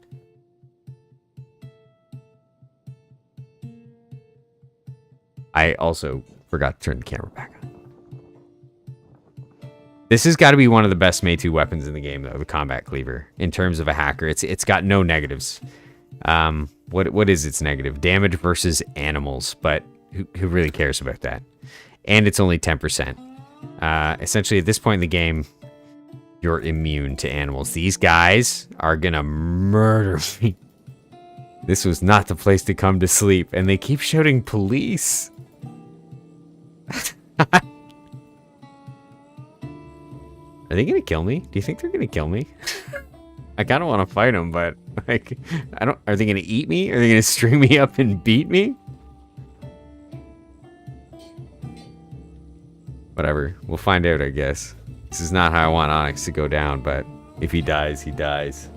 Speaker 1: I also forgot to turn the camera back on. This has got to be one of the best Mei 2 weapons in the game, though, the combat cleaver. In terms of a hacker, it's got no negatives. What is its negative? Damage versus animals, but who really cares about that? And it's only 10%. Essentially, at this point in the game, you're immune to animals. These guys are gonna murder me. This was not the place to come to sleep, and they keep shouting police. Are they gonna kill me? Do you think they're gonna kill me? I kind of want to fight them, but like, I don't. Are they gonna eat me? Are they gonna string me up and beat me? Whatever. We'll find out, I guess. This is not how I want Onyx to go down, but if he dies, he dies.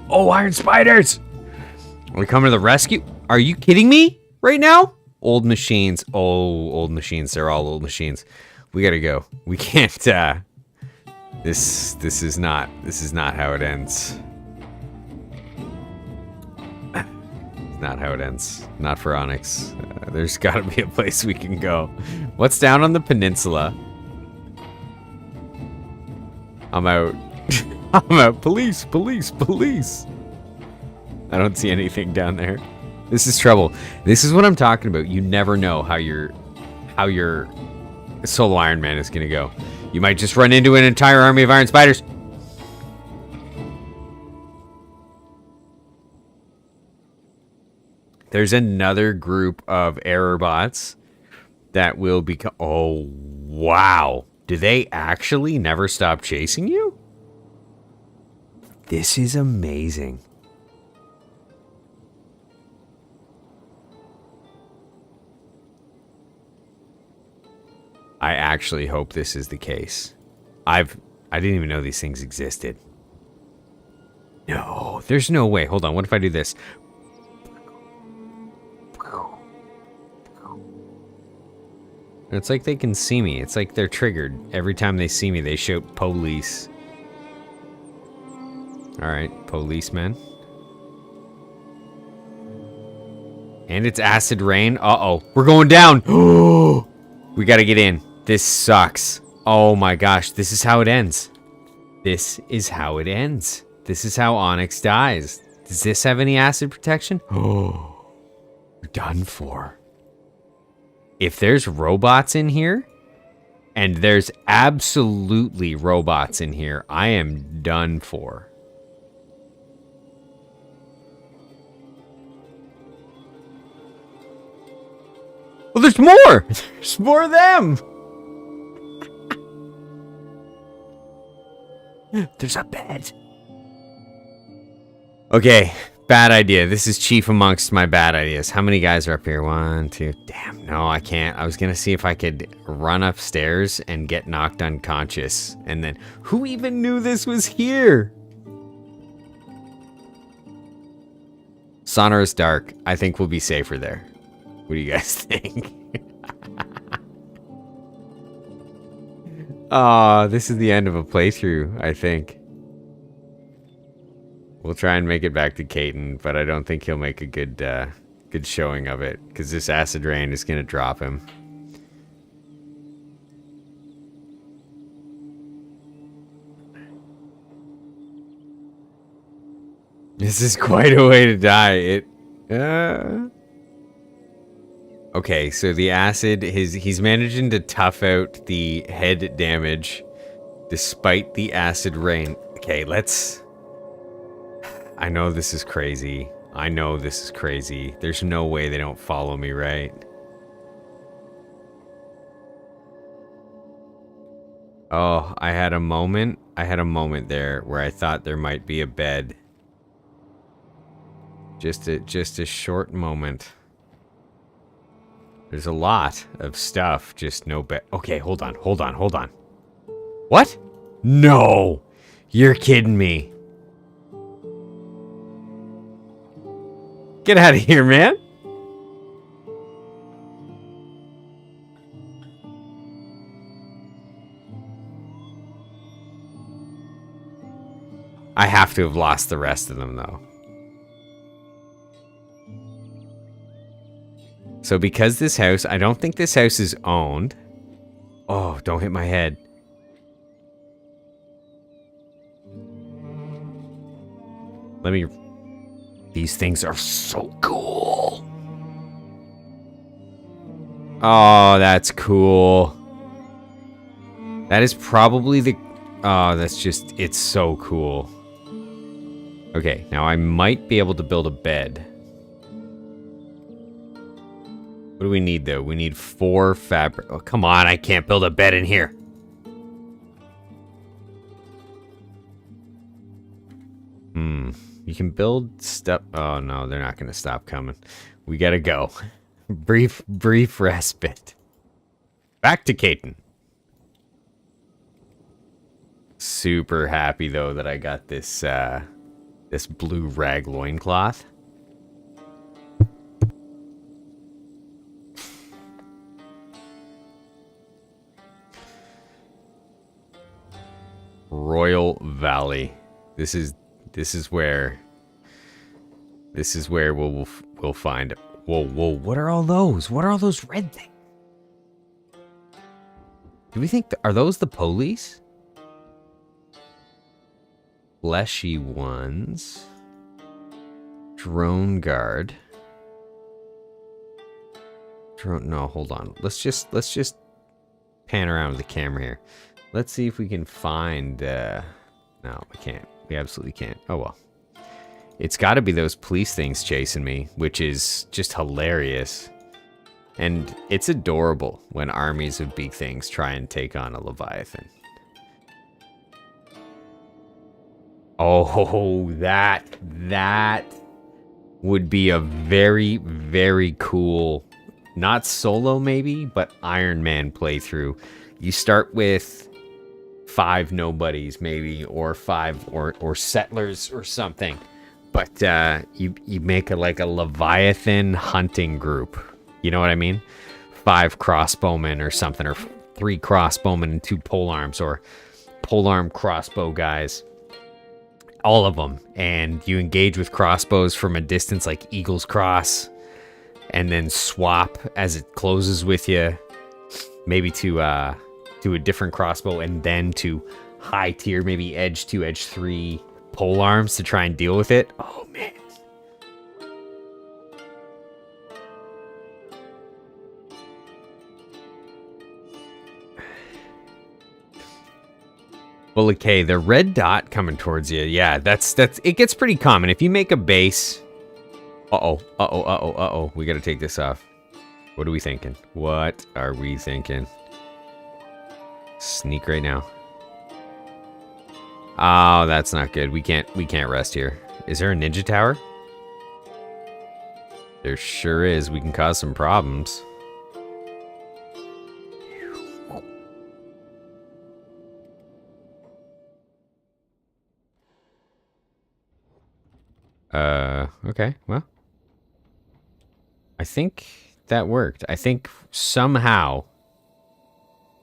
Speaker 1: Oh, iron spiders! Are we coming to the rescue? Are you kidding me right now? Old machines. Oh, old machines. They're all old machines. We gotta go. We can't, This is not how it ends. It's not how it ends. Not for Onyx. There's gotta be a place we can go. What's down on the peninsula? I'm out. I'm out. Police, police, police. I don't see anything down there. This is trouble. This is what I'm talking about. You never know how your solo Iron Man is gonna go. You might just run into an entire army of iron spiders. There's another group of error bots that will become. Oh, wow. Do they actually never stop chasing you? This is amazing. I actually hope this is the case. I didn't even know these things existed. No, there's no way. Hold on. What if I do this? It's like they can see me. It's like they're triggered. Every time they see me, they shout police. All right, policeman. And it's acid rain. Uh-oh. We're going down. We got to get in. This sucks. Oh my gosh. This is how it ends. This is how it ends. This is how Onyx dies. Does this have any acid protection? Oh, you're done for. If there's robots in here, and there's absolutely robots in here, I am done for. Well, there's more! There's more of them! There's a bed. Okay, bad idea. This is chief amongst my bad ideas. How many guys are up here? 1, 2... Damn, no, I can't. I was gonna see if I could run upstairs and get knocked unconscious. And then, who even knew this was here? Sonorous Dark. I think we'll be safer there. What do you guys think? Oh, this is the end of a playthrough, I think. We'll try and make it back to Catun, but I don't think he'll make a good showing of it, because this acid rain is going to drop him. This is quite a way to die. Okay, so the acid, he's managing to tough out the head damage despite the acid rain. Okay, let's... I know this is crazy. I know this is crazy. There's no way they don't follow me, right? Oh, I had a moment there where I thought there might be a bed. Just a short moment. There's a lot of stuff, just no bed. Okay, hold on. What? No! You're kidding me. Get out of here, man. I have to have lost the rest of them, though. So because this house, I don't think this house is owned. Oh, don't hit my head. Let me... These things are so cool. Oh, that's cool. That is probably the... Oh, that's just... It's so cool. Okay, now I might be able to build a bed. What do we need, though? We need 4 fabric... Oh, come on, I can't build a bed in here. You can build stuff... Oh, no, they're not going to stop coming. We gotta go. Brief respite. Back to Catun. Super happy, though, that I got this, this blue rag loincloth. Royal Valley. This is where we'll find it. Whoa, what are all those? What are all those red things? Do we think are those the police? Fleshy ones. Drone guard. No, hold on. Let's just pan around with the camera here. Let's see if we can find no, we can't. We absolutely can't. Oh well. It's got to be those police things chasing me, which is just hilarious. And it's adorable when armies of big things try and take on a Leviathan. Oh, that would be a very, very cool, not solo maybe, but Ironman playthrough. You start with 5 nobodies maybe, or 5 or settlers or something. But you make like a Leviathan hunting group. You know what I mean? 5 crossbowmen or something, or 3 crossbowmen and 2 polearms, or polearm crossbow guys. All of them. And you engage with crossbows from a distance like Eagle's Cross, and then swap as it closes with you, maybe to a different crossbow, and then to high tier, maybe edge 2, edge 3 polearms to try and deal with it. Oh man. Well, okay, the red dot coming towards you. Yeah, that's it gets pretty common. If you make a base. Uh-oh. We gotta take this off. What are we thinking? What are we thinking? Sneak right now. Oh, that's not good. We can't rest here. Is there a ninja tower? There sure is. We can cause some problems. Okay, well. I think that worked. I think somehow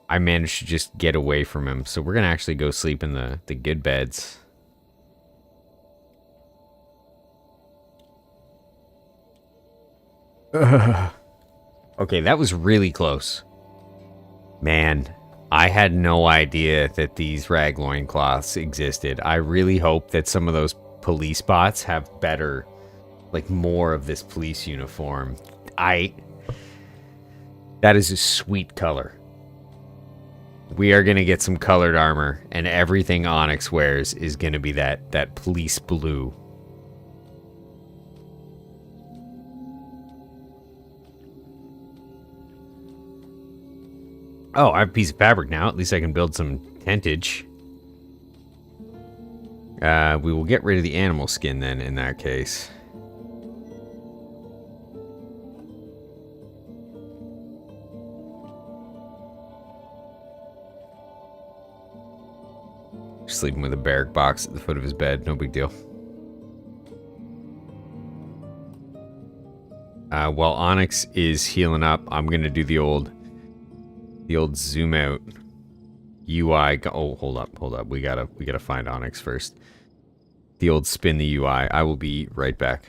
Speaker 1: I managed to just get away from him. So we're going to actually go sleep in the good beds. Okay, that was really close. Man, I had no idea that these rag loincloths existed. I really hope that some of those police bots have better, like more of this police uniform. That is a sweet color. We are going to get some colored armor, and everything Onyx wears is going to be that police blue. Oh, I have a piece of fabric now. At least I can build some tentage. We will get rid of the animal skin then, in that case. Sleeping with a barrack box at the foot of his bed. No big deal. While Onyx is healing up, I'm gonna do the old zoom out UI. Oh, hold up. We gotta find Onyx first. The old spin the UI. I will be right back.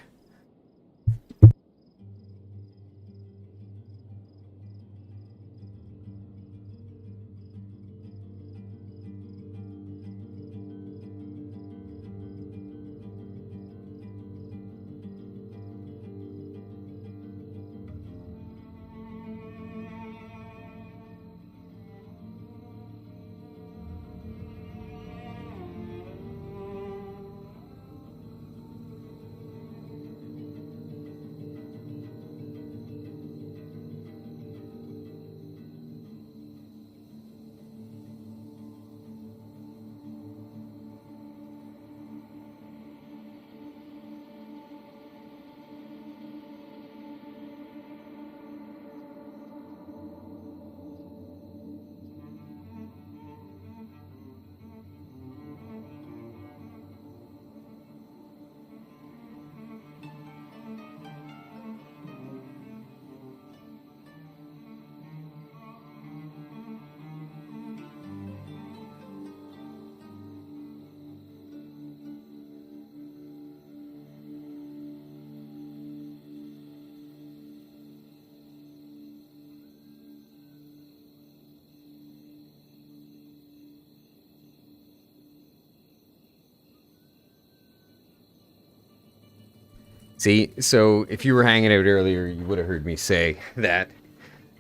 Speaker 1: See, so if you were hanging out earlier, you would have heard me say that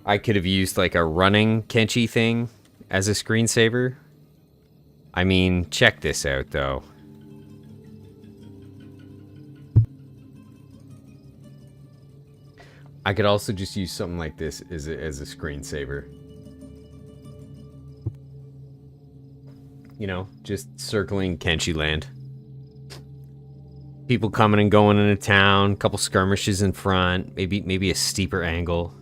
Speaker 1: I could have used like a running Kenshi thing as a screensaver. I mean, check this out though. I could also just use something like this as a screensaver. You know, just circling Kenshi land. People coming and going into town, couple skirmishes in front, maybe a steeper angle.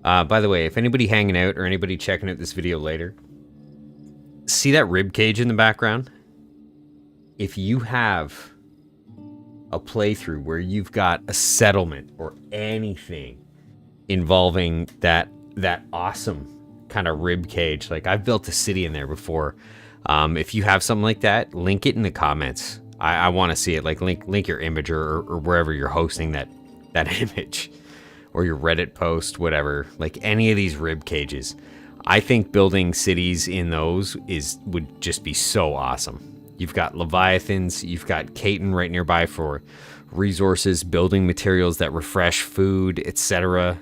Speaker 1: By the way, if anybody hanging out or anybody checking out this video later, see that rib cage in the background? If you have a playthrough where you've got a settlement or anything involving that awesome kind of rib cage, like I've built a city in there before. If you have something like that, link it in the comments. I want to see it. Like link your image or wherever you're hosting that image, or your Reddit post, whatever. Like any of these rib cages, I think building cities in those would just be so awesome. You've got Leviathans, you've got Catun right nearby for resources, building materials that refresh food, etc.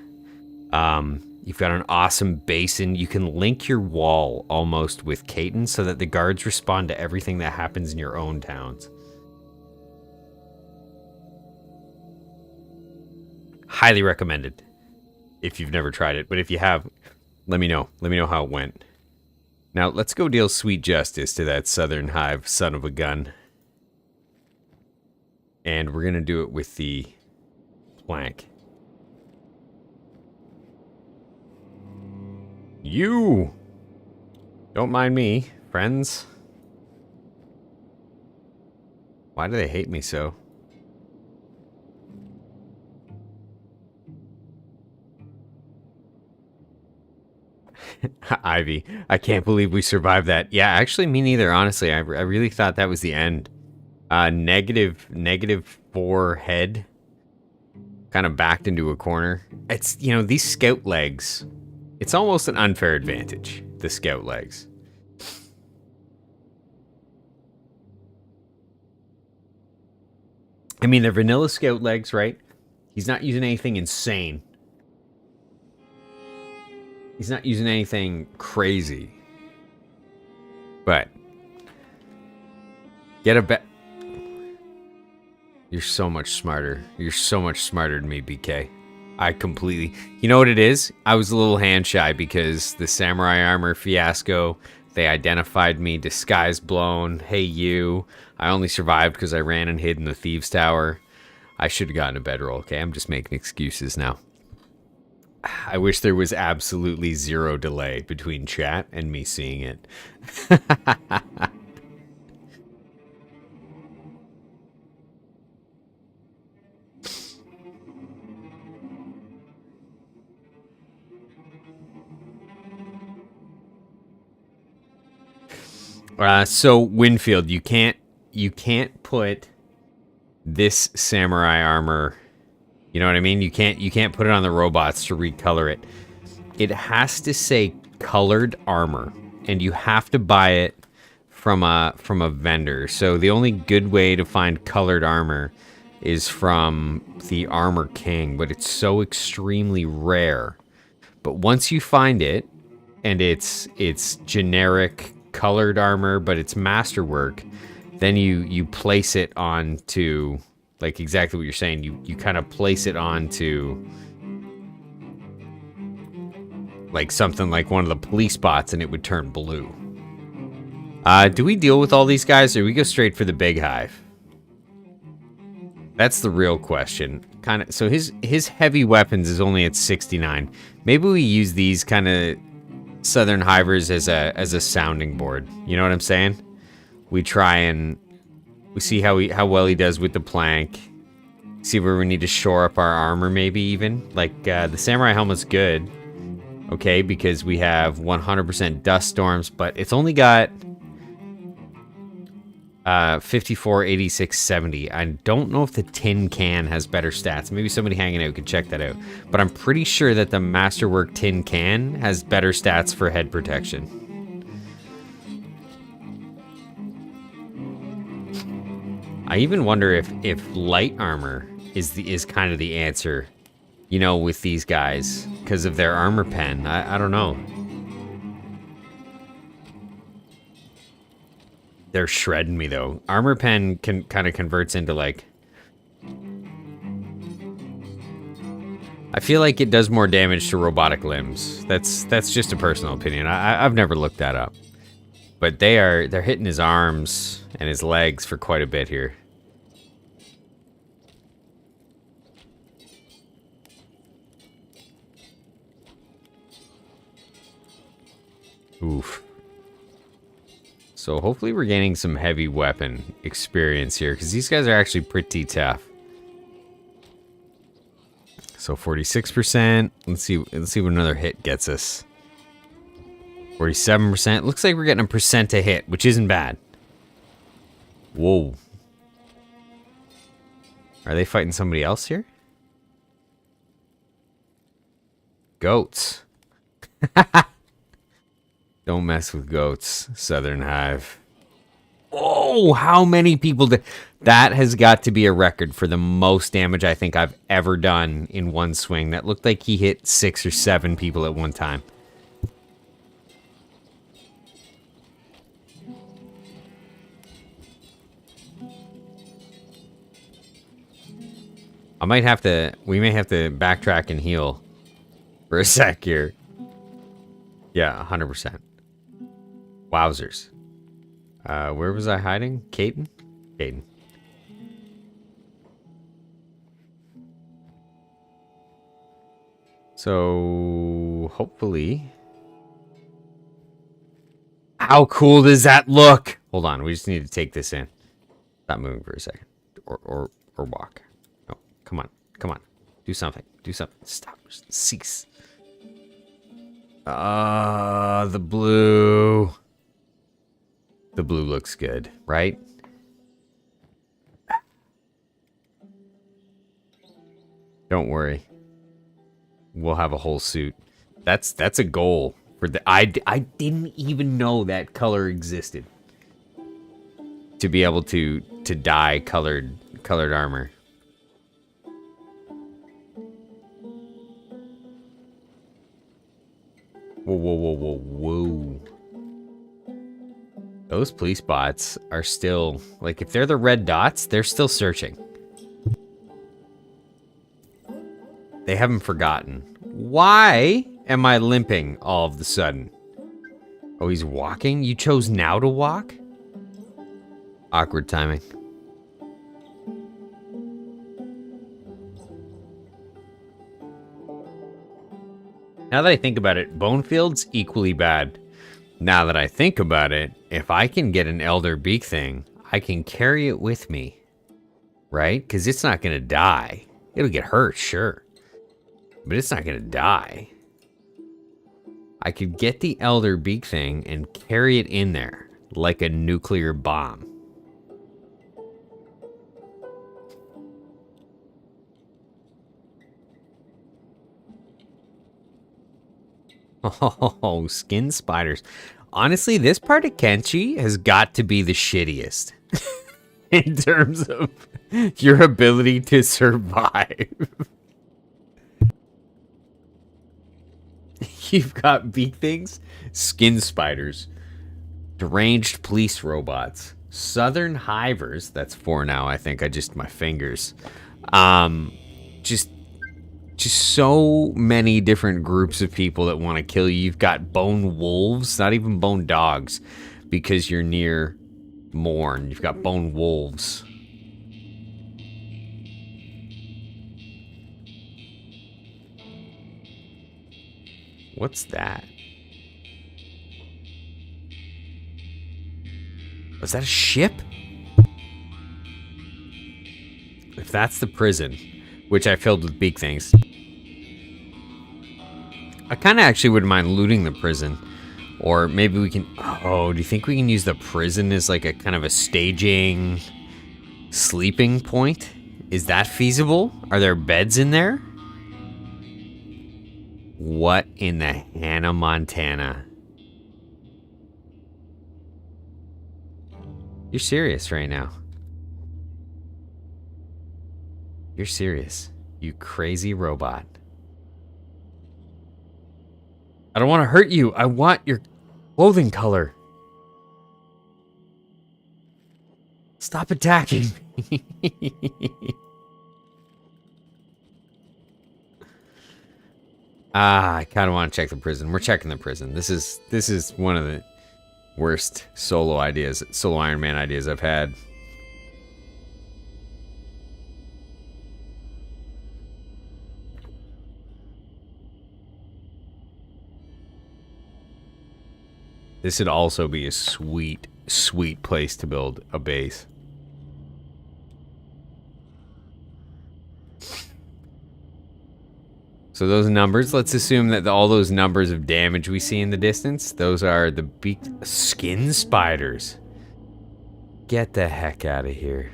Speaker 1: You've got an awesome basin. You can link your wall almost with Catun so that the guards respond to everything that happens in your own towns. Highly recommended if you've never tried it. But if you have, let me know. Let me know how it went. Now, let's go deal sweet justice to that Southern Hive son of a gun. And we're going to do it with the plank. You! Don't mind me, friends. Why do they hate me so? Ivy, I can't believe we survived that. Yeah, actually, me neither, honestly. I really thought that was the end. -4 head. Kind of backed into a corner. It's, you know, these scout legs. It's almost an unfair advantage, the scout legs. I mean, they're vanilla scout legs, right? He's not using anything insane. He's not using anything crazy. But get a bet. You're so much smarter. You're so much smarter than me, BK. I completely... You know what it is? I was a little hand shy because the samurai armor fiasco, they identified me, disguise blown. Hey, you. I only survived because I ran and hid in the thieves' tower. I should have gotten a bedroll. Okay, I'm just making excuses now. I wish there was absolutely zero delay between chat and me seeing it. So Winfield, you can't put this samurai armor. You know what I mean? You can't put it on the robots to recolor it. It has to say colored armor, and you have to buy it from a vendor. So the only good way to find colored armor is from the Armour King, but it's so extremely rare. But once you find it, and it's generic colored armor, but it's masterwork, then you place it onto, like exactly what you're saying. You kind of place it onto like something like one of the police bots, and it would turn blue. Do we deal with all these guys, or do we go straight for the big hive? That's the real question. Kind of. So his heavy weapons is only at 69. Maybe we use these kind of Southern Hivers as a sounding board. You know what I'm saying? We try and we see how well he does with the plank. See where we need to shore up our armor, maybe even. Like the samurai helmet's good. Okay, because we have 100% dust storms, but it's only got 54, 86, 70. I don't know if the tin can has better stats. Maybe somebody hanging out could check that out. But I'm pretty sure that the Masterwork tin can has better stats for head protection. I even wonder if light armor is kind of the answer, you know, with these guys because of their armor pen. I don't know. They're shredding me though. Armor pen kind of converts into like, I feel like it does more damage to robotic limbs. That's just a personal opinion. I've never looked that up, but they're hitting his arms and his legs for quite a bit here. Oof. So hopefully we're gaining some heavy weapon experience here, because these guys are actually pretty tough. So 46%. Let's see what another hit gets us. 47%. Looks like we're getting a percent to hit, which isn't bad. Whoa. Are they fighting somebody else here? Goats. Don't mess with goats, Southern Hive. Oh, how many people did... That has got to be a record for the most damage I think I've ever done in one swing. That looked like he hit 6 or 7 people at one time. We may have to backtrack and heal for a sec here. Yeah, 100%. Wowzers. Where was I hiding? Catun? Catun. So, hopefully... How cool does that look? Hold on, we just need to take this in. Stop moving for a second. Or walk. No, come on. Come on. Do something. Do something. Stop. Cease. The blue. The blue looks good, right? Don't worry. We'll have a whole suit. That's a goal for the... I didn't even know that color existed. To be able to dye colored armor. Whoa, whoa, whoa, whoa, whoa. Those police bots are still... Like, if they're the red dots, they're still searching. They haven't forgotten. Why am I limping all of a sudden? Oh, he's walking? You chose now to walk? Awkward timing. Now that I think about it, Bonefield's equally bad. Now that I think about it, if I can get an Elder Beak thing, I can carry it with me. Right? Because it's not going to die. It'll get hurt, sure. But it's not going to die. I could get the Elder Beak thing and carry it in there. like a nuclear bomb. Oh, skin spiders. Honestly, this part of Kenshi has got to be the shittiest in terms of your ability to survive. You've got beak things, skin spiders, deranged police robots, Southern Hivers. That's 4 now, I think. I just my fingers. Just so many different groups of people that want to kill you. You've got bone wolves, not even bone dogs, because you're near Mourn. You've got bone wolves. What's that? Was that a ship? If that's the prison, which I filled with beak things, I kind of actually wouldn't mind looting the prison. Or maybe we can... Oh, do you think we can use the prison as like a kind of a staging sleeping point? Is that feasible? Are there beds in there? What in the Hannah, Montana? You're serious right now. You're serious. You crazy robot. I don't want to hurt you. I want your clothing color. Stop attacking me. I kind of want to check the prison. We're checking the prison. This is one of the worst solo Iron Man ideas I've had. This would also be a sweet, sweet place to build a base. So those numbers, let's assume that all those numbers of damage we see in the distance, those are the beaked skin spiders. Get the heck out of here.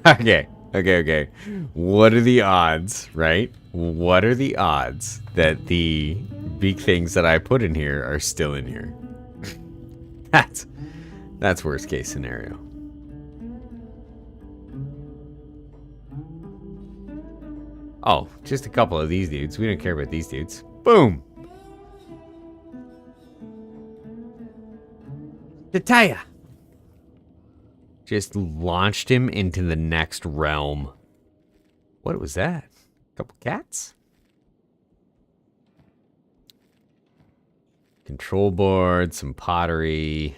Speaker 1: Okay. What are the odds, right? What are the odds that the beak things that I put in here are still in here? That's worst case scenario. Oh, just a couple of these dudes. We don't care about these dudes. Boom! Tataya! Just launched him into the next realm. What was that? A couple cats? Control board, some pottery.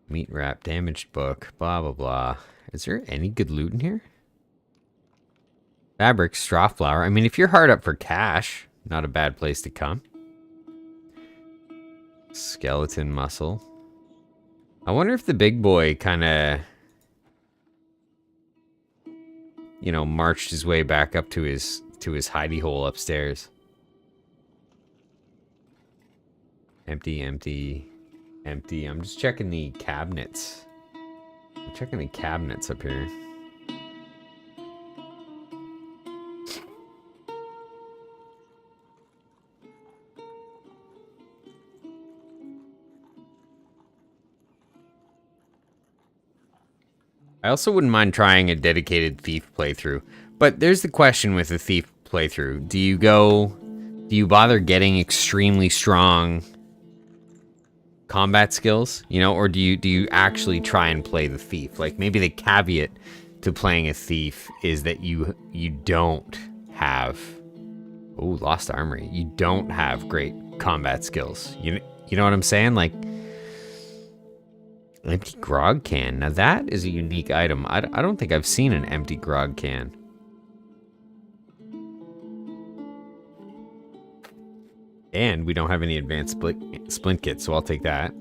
Speaker 1: Meat wrap, damaged book, blah, blah, blah. Is there any good loot in here? Fabric, straw flour. I mean, if you're hard up for cash, not a bad place to come. Skeleton muscle. I wonder if the big boy kind of, you know, marched his way back up to his hidey hole upstairs. Empty, empty, empty. I'm just checking the cabinets. I'm checking the cabinets up here. I also wouldn't mind trying a dedicated thief playthrough, but there's the question with the thief playthrough. Do you bother getting extremely strong combat skills, you know, or do you actually try and play the thief? Like maybe the caveat to playing a thief is that you don't have, oh, lost armory. You don't have great combat skills. You know what I'm saying? Like, empty grog can. Now that is a unique item. I don't think I've seen an empty grog can. And we don't have any advanced splint kits, so I'll take that.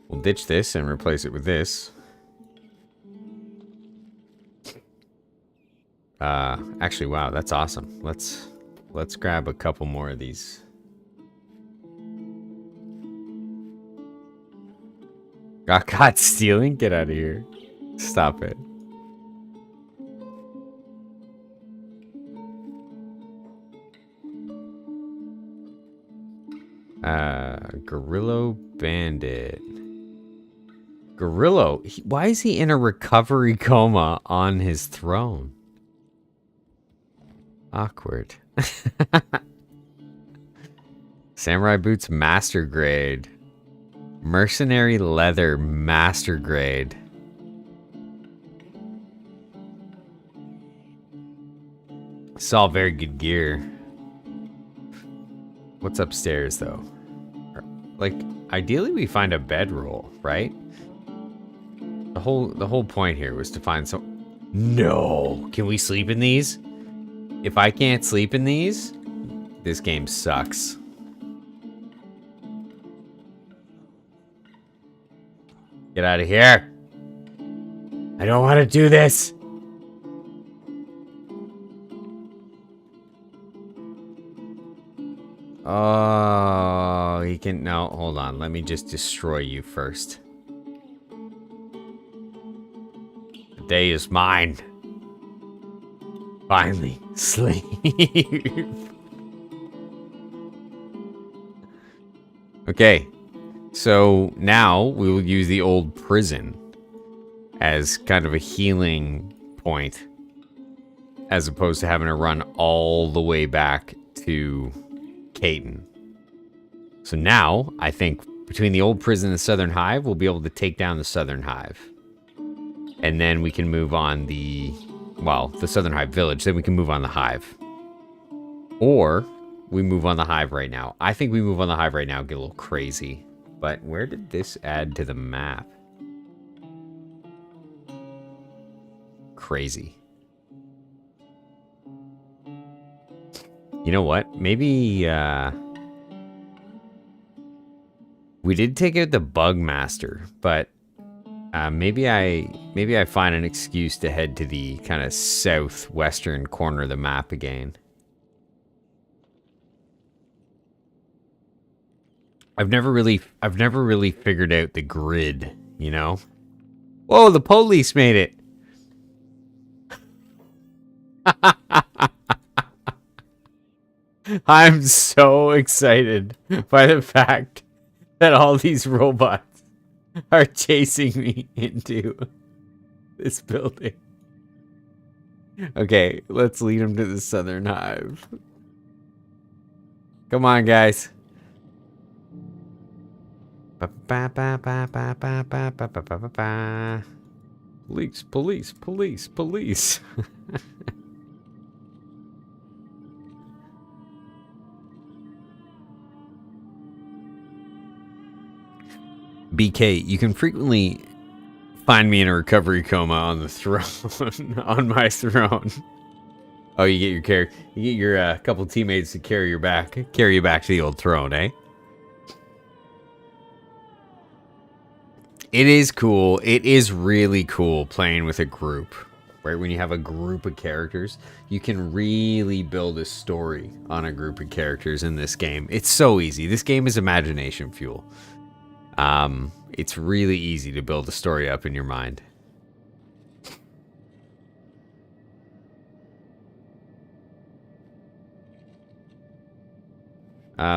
Speaker 1: We'll ditch this and replace it with this. Actually, wow, that's awesome. Let's let's grab a couple more of these. Got caught stealing? Get out of here. Stop it. Gorillo Bandit. Gorillo? Why is he in a recovery coma on his throne? Awkward. Samurai Boots Master Grade. Mercenary Leather Master Grade. It's all very good gear. What's upstairs, though? Like, ideally we find a bedroll, right? The whole point here was to find some... No! Can we sleep in these? If I can't sleep in these, this game sucks. Get out of here! I don't want to do this! Oh, he can... No, hold on. Let me just destroy you first. The day is mine. Finally, sleep. Okay, so now we will use the old prison as kind of a healing point, as opposed to having to run all the way back to Catun. So now, I think between the old prison and the Southern Hive, we'll be able to take down the Southern Hive. And then we can move on the Southern Hive village, then we can move on the Hive. Or we move on the Hive right now. I think we move on the Hive right now, get a little crazy. But where did this add to the map? Crazy. You know what? Maybe, we did take out the Bug Master, but maybe I find an excuse to head to the kind of southwestern corner of the map again. I've never really figured out the grid, you know? Whoa, the police made it. I'm so excited by the fact that all these robots are chasing me into this building. Okay, let's lead them to the Southern Hive. Come on, guys. Police, police, police, police. BK, you can frequently find me in a recovery coma on the throne, on my throne. Oh, you get your couple teammates to carry you back to the old throne, eh? It is cool. It is really cool playing with a group, right? When you have a group of characters, you can really build a story on a group of characters in this game. It's so easy. This game is imagination fuel. It's really easy to build a story up in your mind.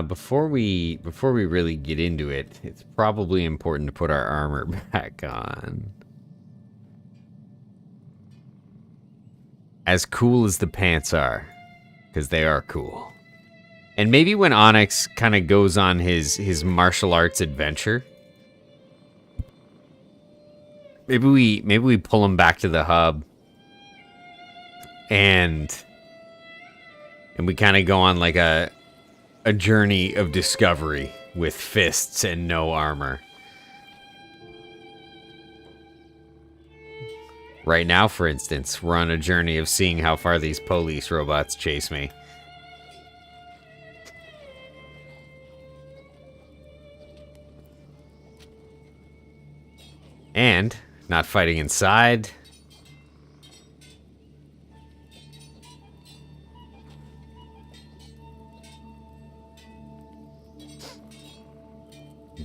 Speaker 1: Before we really get into it, it's probably important to put our armor back on. As cool as the pants are, because they are cool. And maybe when Onyx kind of goes on his martial arts adventure, maybe we pull him back to the hub, and we kind of go on like a journey of discovery with fists and no armor. Right now, for instance, we're on a journey of seeing how far these police robots chase me. And not fighting inside.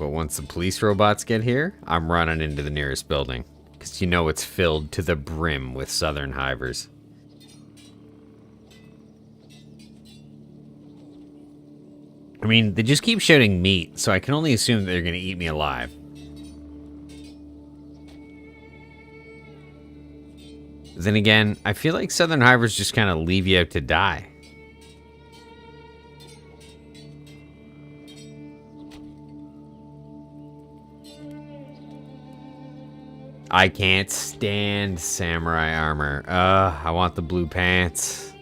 Speaker 1: But once the police robots get here, I'm running into the nearest building. Because you know it's filled to the brim with Southern Hivers. I mean, they just keep shouting meat, so I can only assume that they're going to eat me alive. Then again, I feel like Southern Hivers just kind of leave you out to die. I can't stand samurai armor. I want the blue pants.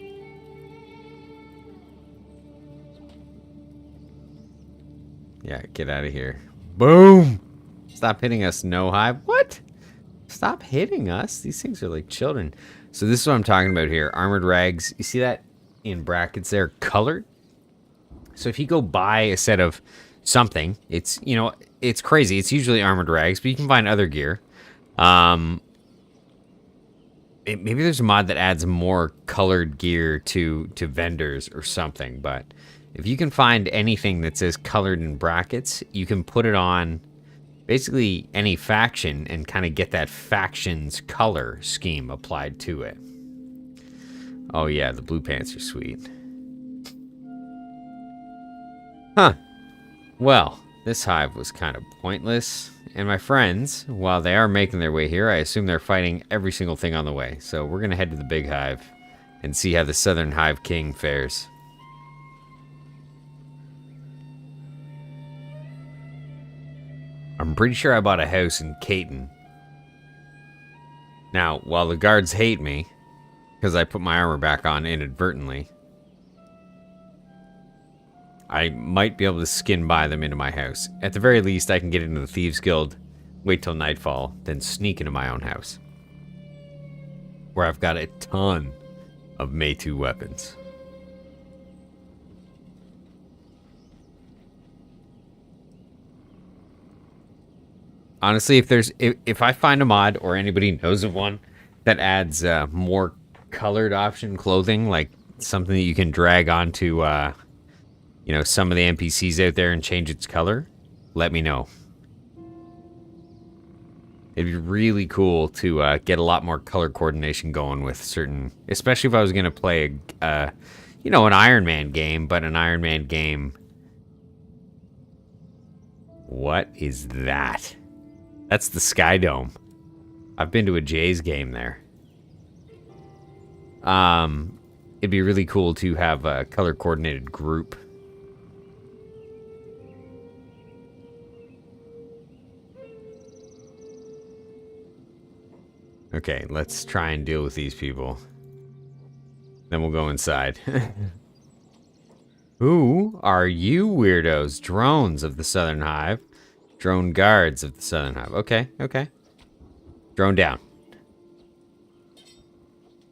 Speaker 1: Yeah, get out of here. Boom! Stop hitting us, no hive. What? Stop hitting us. These things are like children. So this is what I'm talking about here. Armored rags. You see that in brackets there? Colored. So if you go buy a set of something, it's, you know, it's crazy. It's usually armored rags, but you can find other gear. Maybe there's a mod that adds more colored gear to vendors or something, but if you can find anything that says colored in brackets, you can put it on basically any faction and kind of get that faction's color scheme applied to it. Oh yeah, the blue pants are sweet. Huh. Well, this hive was kind of pointless. And my friends, while they are making their way here, I assume they're fighting every single thing on the way. So we're going to head to the big hive and see how the Southern Hive King fares. I'm pretty sure I bought a house in Catun. Now, while the guards hate me, because I put my armor back on inadvertently, I might be able to skin by them into my house. At the very least, I can get into the Thieves Guild, wait till nightfall, then sneak into my own house. Where I've got a ton of May 2 weapons. Honestly, if I find a mod or anybody knows of one that adds more colored option clothing, like something that you can drag onto you know, some of the NPCs out there and change its color, let me know. It'd be really cool to get a lot more color coordination going with certain, especially if I was going to play you know, an Ironman game, but an Ironman game. What is that? That's the Sky Dome. I've been to a Jays game there. It'd be really cool to have a color coordinated group. Okay, let's try and deal with these people. Then we'll go inside. Who are you weirdos? Drones of the Southern Hive. Drone guards of the Southern Hive. Okay, okay. Drone down.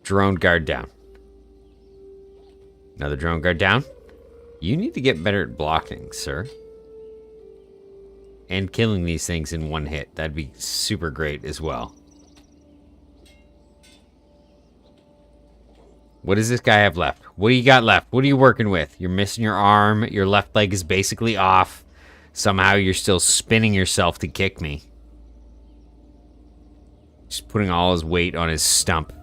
Speaker 1: Drone guard down. Another drone guard down. You need to get better at blocking, sir. And killing these things in one hit. That'd be super great as well. What does this guy have left? What do you got left? What are you working with? You're missing your arm. Your left leg is basically off. Somehow you're still spinning yourself to kick me. Just putting all his weight on his stump.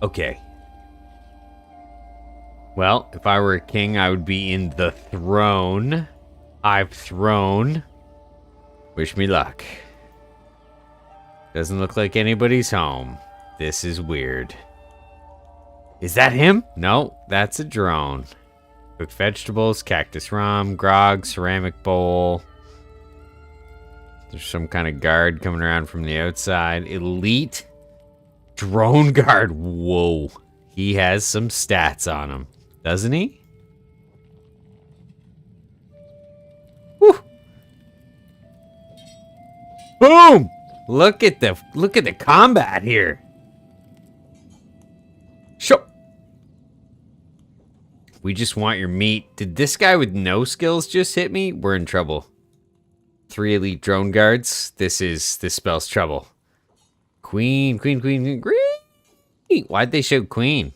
Speaker 1: Okay. Well, if I were a king, I would be in the throne. I've thrown. Wish me luck. Doesn't look like anybody's home. This is weird. Is that him? No, that's a drone. Cooked vegetables, cactus rum, grog, ceramic bowl. There's some kind of guard coming around from the outside. Elite drone guard. Whoa. He has some stats on him. Doesn't he? Woo. Boom! Look at the combat here. Sure. We just want your meat. Did this guy with no skills just hit me? We're in trouble. 3 elite drone guards. This spells trouble. Queen, queen, queen, queen, queen. Why'd they show queen?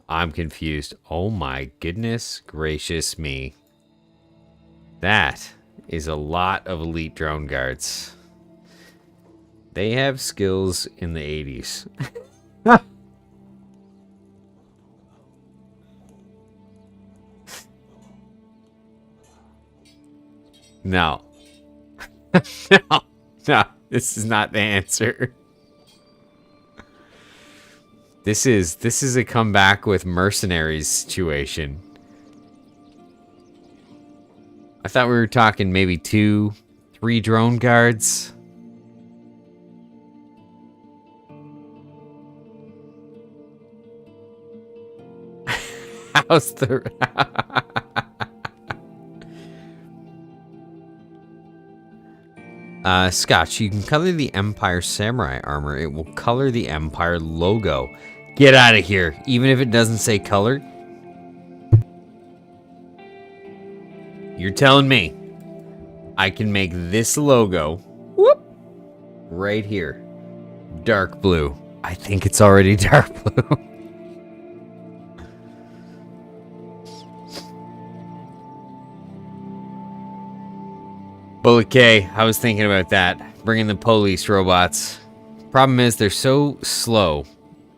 Speaker 1: I'm confused. Oh my goodness gracious me. That is a lot of elite drone guards. They have skills in the 80s. No. No, this is not the answer. This is a comeback with mercenaries situation. I thought we were talking maybe 2, 3 drone guards. How's the... Scotch, you can color the Empire Samurai armor. It will color the Empire logo. Get out of here. Even if it doesn't say colored. You're telling me I can make this logo, whoop, right here, dark blue. I think it's already dark blue. Bullet K, I was thinking about that. Bringing the police robots. Problem is, they're so slow.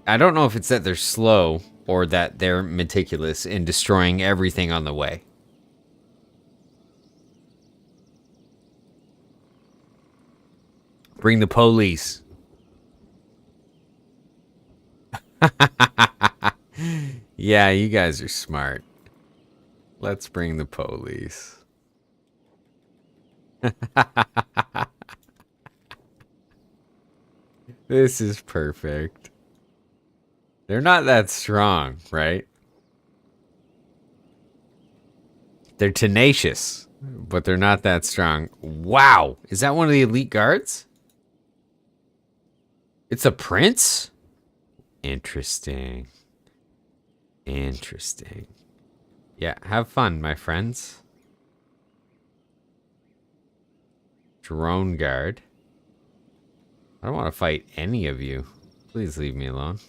Speaker 1: I don't know if it's that they're slow or that they're meticulous in destroying everything on the way. Bring the police. Yeah, you guys are smart. Let's bring the police. This is perfect. They're not that strong, right? They're tenacious, but they're not that strong. Wow. Is that one of the elite guards? It's a prince? Interesting. Interesting. Yeah, have fun, my friends. Drone guard. I don't want to fight any of you. Please leave me alone.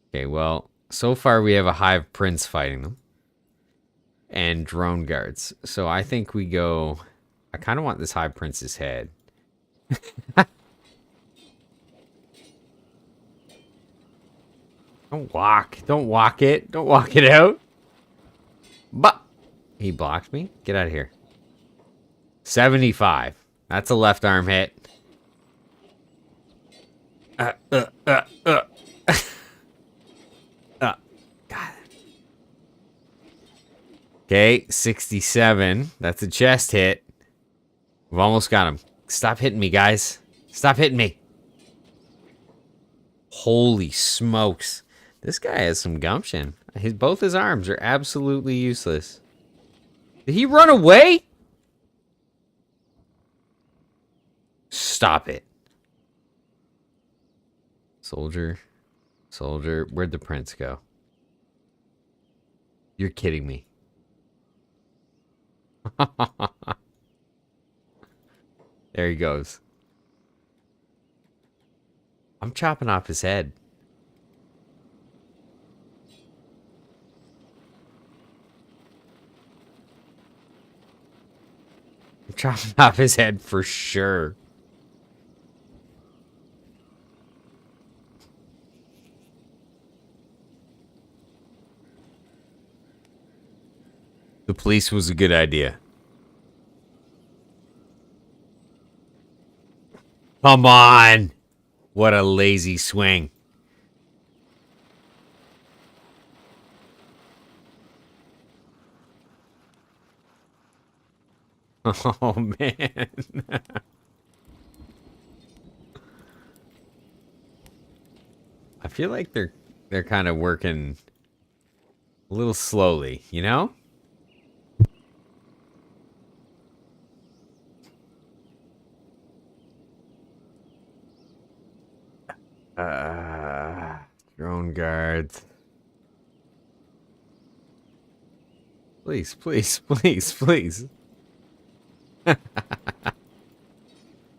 Speaker 1: Okay, well, so far we have a hive prince fighting them. And drone guards. So I think we go... I kind of want this hive prince's head. Don't walk. Don't walk it. Don't walk it out. But he blocked me. Get out of here. 75. That's a left arm hit. God. Okay, 67. That's a chest hit. We've almost got him. Stop hitting me, guys. Stop hitting me. Holy smokes. This guy has some gumption. Both his arms are absolutely useless. Did he run away? Stop it. Soldier. Soldier. Where'd the prince go? You're kidding me. There he goes. I'm chopping off his head. I'm chopping off his head for sure. The police was a good idea. Come on! What a lazy swing. Oh, man. I feel like they're kind of working a little slowly, you know? Drone guards. Please, please, please, please.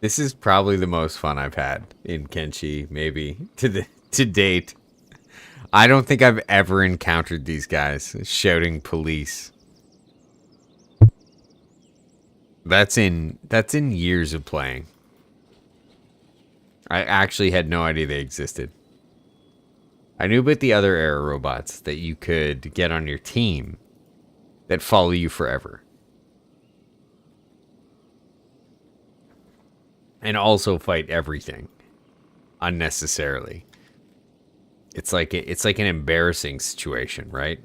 Speaker 1: This is probably the most fun I've had in Kenshi, maybe, to date. I don't think I've ever encountered these guys shouting police. That's in years of playing. I actually had no idea they existed. I knew about the other era robots that you could get on your team that follow you forever. And also fight everything unnecessarily. It's like an embarrassing situation, right?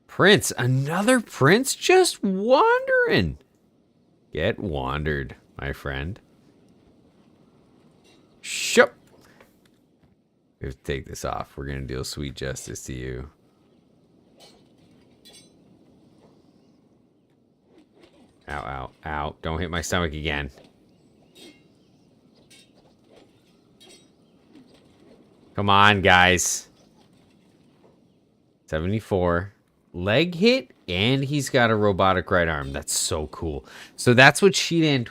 Speaker 1: Prince, another prince just wandering. Get wandered, my friend. Shup. We have to take this off. We're going to deal sweet justice to you. Ow, ow, ow. Don't hit my stomach again. Come on, guys. 74. Leg hit, and he's got a robotic right arm. That's so cool. So that's what Shidan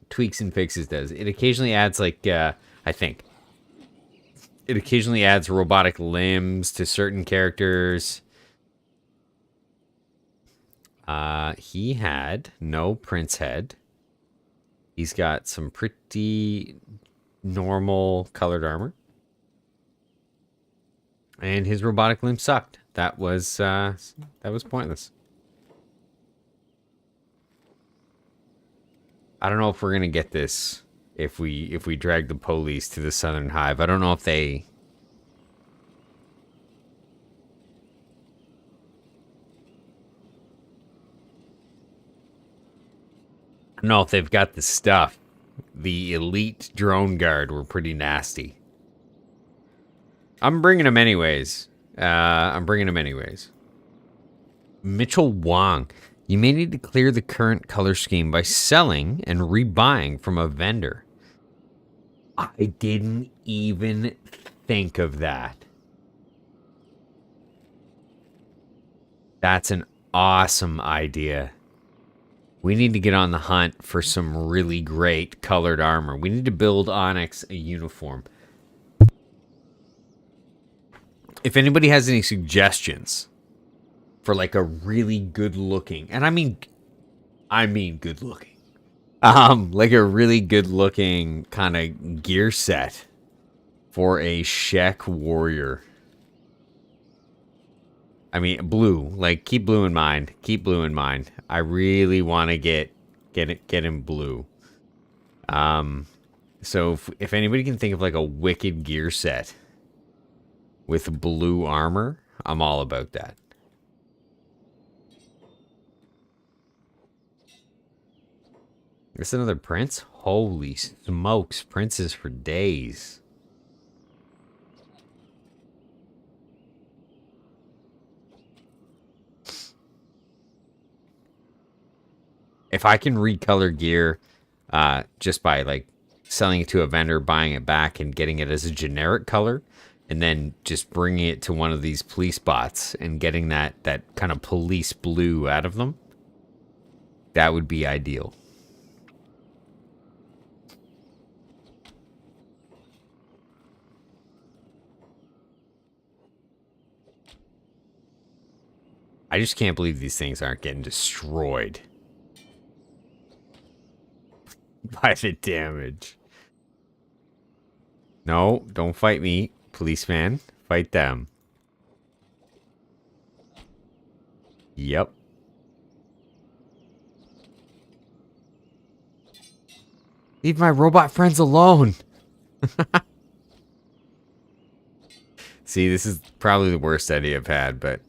Speaker 1: tweaks and fixes does. It occasionally adds, like, I think. It occasionally adds robotic limbs to certain characters. He had no prince head. He's got some pretty normal colored armor. And his robotic limb sucked. That was pointless. I don't know if we're gonna get this if we drag the police to the Southern Hive. I don't know if they. I don't know if they've got the stuff. The elite drone guard were pretty nasty. I'm bringing them anyways. Mitchell Wong. You may need to clear the current color scheme by selling and rebuying from a vendor. I didn't even think of that. That's an awesome idea. We need to get on the hunt for some really great colored armor. We need to build Onyx a uniform. If anybody has any suggestions for like a really good looking, and I mean good looking, like a really good looking kind of gear set for a Shek warrior. I mean, blue. Like, keep blue in mind. Keep blue in mind. I really want to get him blue. So if anybody can think of like a wicked gear set with blue armor, I'm all about that. This another prince? Holy smokes, princes for days. If I can recolor gear just by like selling it to a vendor, buying it back and getting it as a generic color, and then just bringing it to one of these police bots and getting that kind of police blue out of them, that would be ideal. I just can't believe these things aren't getting destroyed by the damage. No, don't fight me, policeman. Fight them. Yep. Leave my robot friends alone. See, this is probably the worst idea I've had, but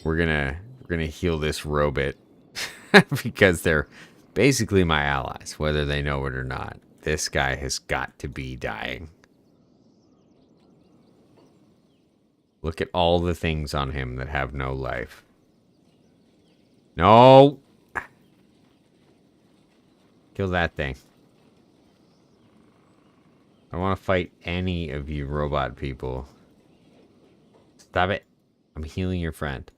Speaker 1: we're gonna heal this robot because they're basically my allies, whether they know it or not. This guy has got to be dying. Look at all the things on him that have no life. No! Kill that thing. I don't want to fight any of you robot people. Stop it. I'm healing your friend.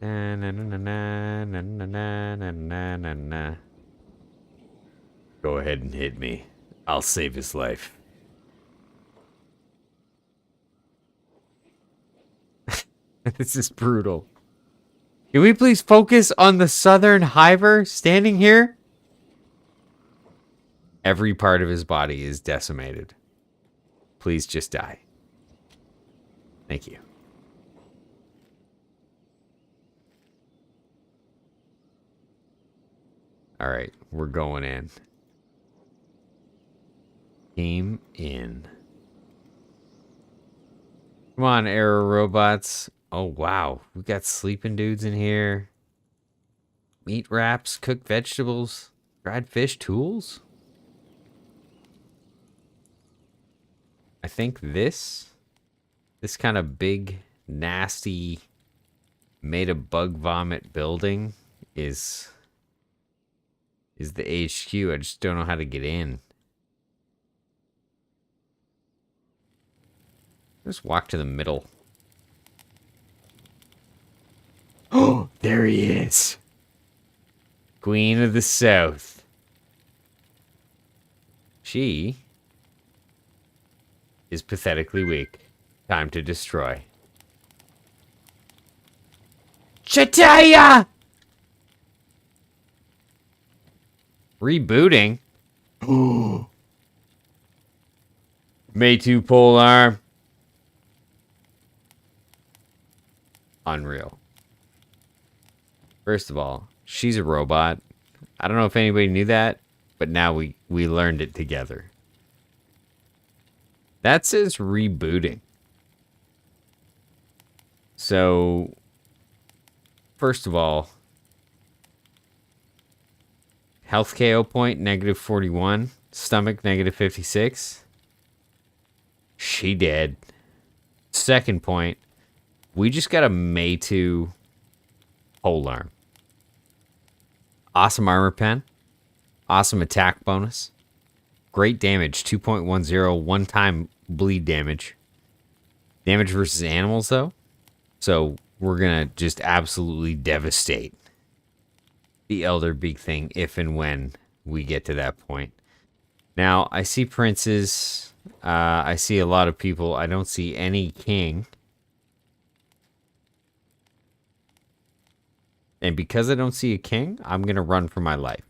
Speaker 1: Na na na na na na na na na na na. Go ahead and hit me. I'll save his life. This is brutal. Can we please focus on the Southern Hiver standing here? Every part of his body is decimated. Please just die. Thank you. All right, we're going in. Game in. Come on, arrow robots. Oh, wow. We got sleeping dudes in here. Meat wraps, cooked vegetables, dried fish, tools. I think this kind of big, nasty, made of bug vomit building is the HQ. I just don't know how to get in. Just walk to the middle. Oh, there he is. Queen of the South. She is pathetically weak. Time to destroy. Chataya! Rebooting? May2 pole arm. Unreal. First of all, she's a robot. I don't know if anybody knew that, but now we learned it together. That says rebooting. So, first of all, health KO point, -41. Stomach, -56. She dead. Second point, we just got a May2 polearm. Awesome armor pen. Awesome attack bonus. Great damage, 2.10, one-time bleed damage. Damage versus animals, though. So we're going to just absolutely devastate the Elder Beak thing if and when we get to that point. Now, I see princes. I see a lot of people. I don't see any king. And because I don't see a king, I'm going to run for my life.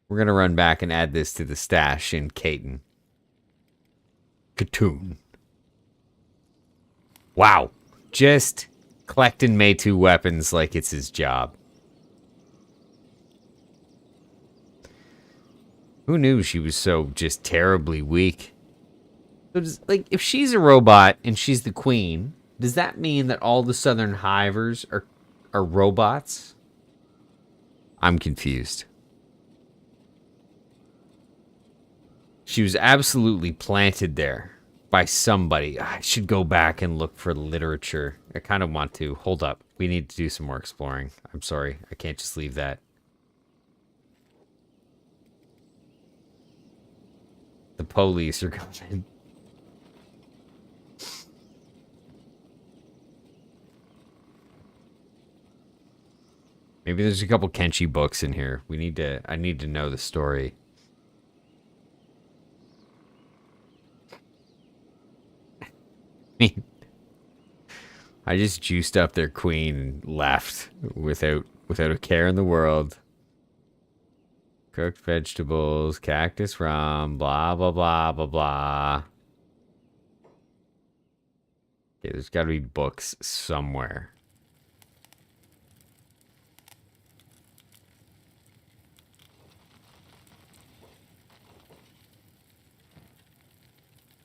Speaker 1: We're going to run back and add this to the stash in Catun. Catun. Wow. Just collecting May2 weapons like it's his job. Who knew she was so just terribly weak? So like, if she's a robot and she's the queen, does that mean that all the Southern Hivers are robots? I'm confused. She was absolutely planted there by somebody. I should go back and look for literature. I kind of want to. Hold up. We need to do some more exploring. I'm sorry. I can't just leave that. The police are coming. Maybe there's a couple Kenshi books in here. I need to know the story. I just juiced up their queen and left without a care in the world. Cooked vegetables, cactus rum, blah, blah, blah, blah, blah. Okay, there's got to be books somewhere.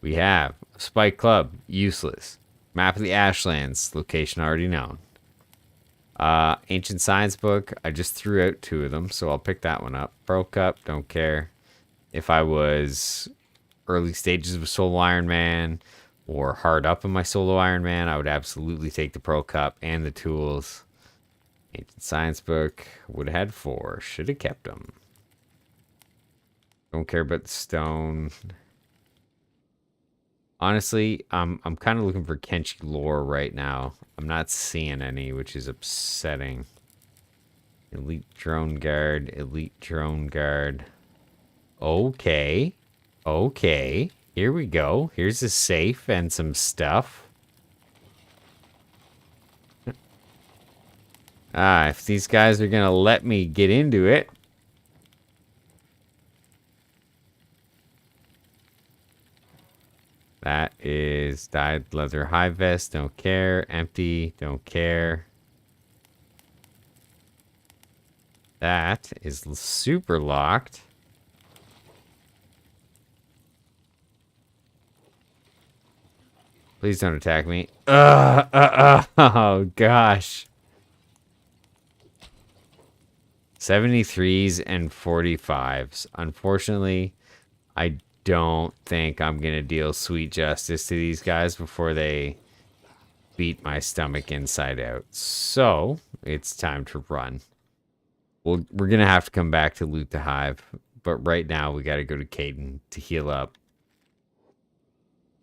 Speaker 1: We have a Spike Club, useless. Map of the Ashlands, location already known. Ancient Science book, I just threw out 2 of them, so I'll pick that one up. Pro Cup, don't care. If I was early stages of a solo Ironman or hard up in my solo Ironman, I would absolutely take the Pro Cup and the tools. Ancient Science book, would have had 4, should have kept them. Don't care about the stone. Honestly, I'm kind of looking for Kenshi lore right now. I'm not seeing any, which is upsetting. Elite drone guard, elite drone guard. Okay. Okay. Here we go. Here's a safe and some stuff. Ah, if these guys are gonna let me get into it. That is dyed leather high vest. Don't care. Empty. Don't care. That is super locked. Please don't attack me. Oh, gosh. 73s and 45s. Unfortunately, I don't think I'm going to deal sweet justice to these guys before they beat my stomach inside out. So, it's time to run. Well, we're going to have to come back to loot the hive. But right now, we got to go to Catun to heal up.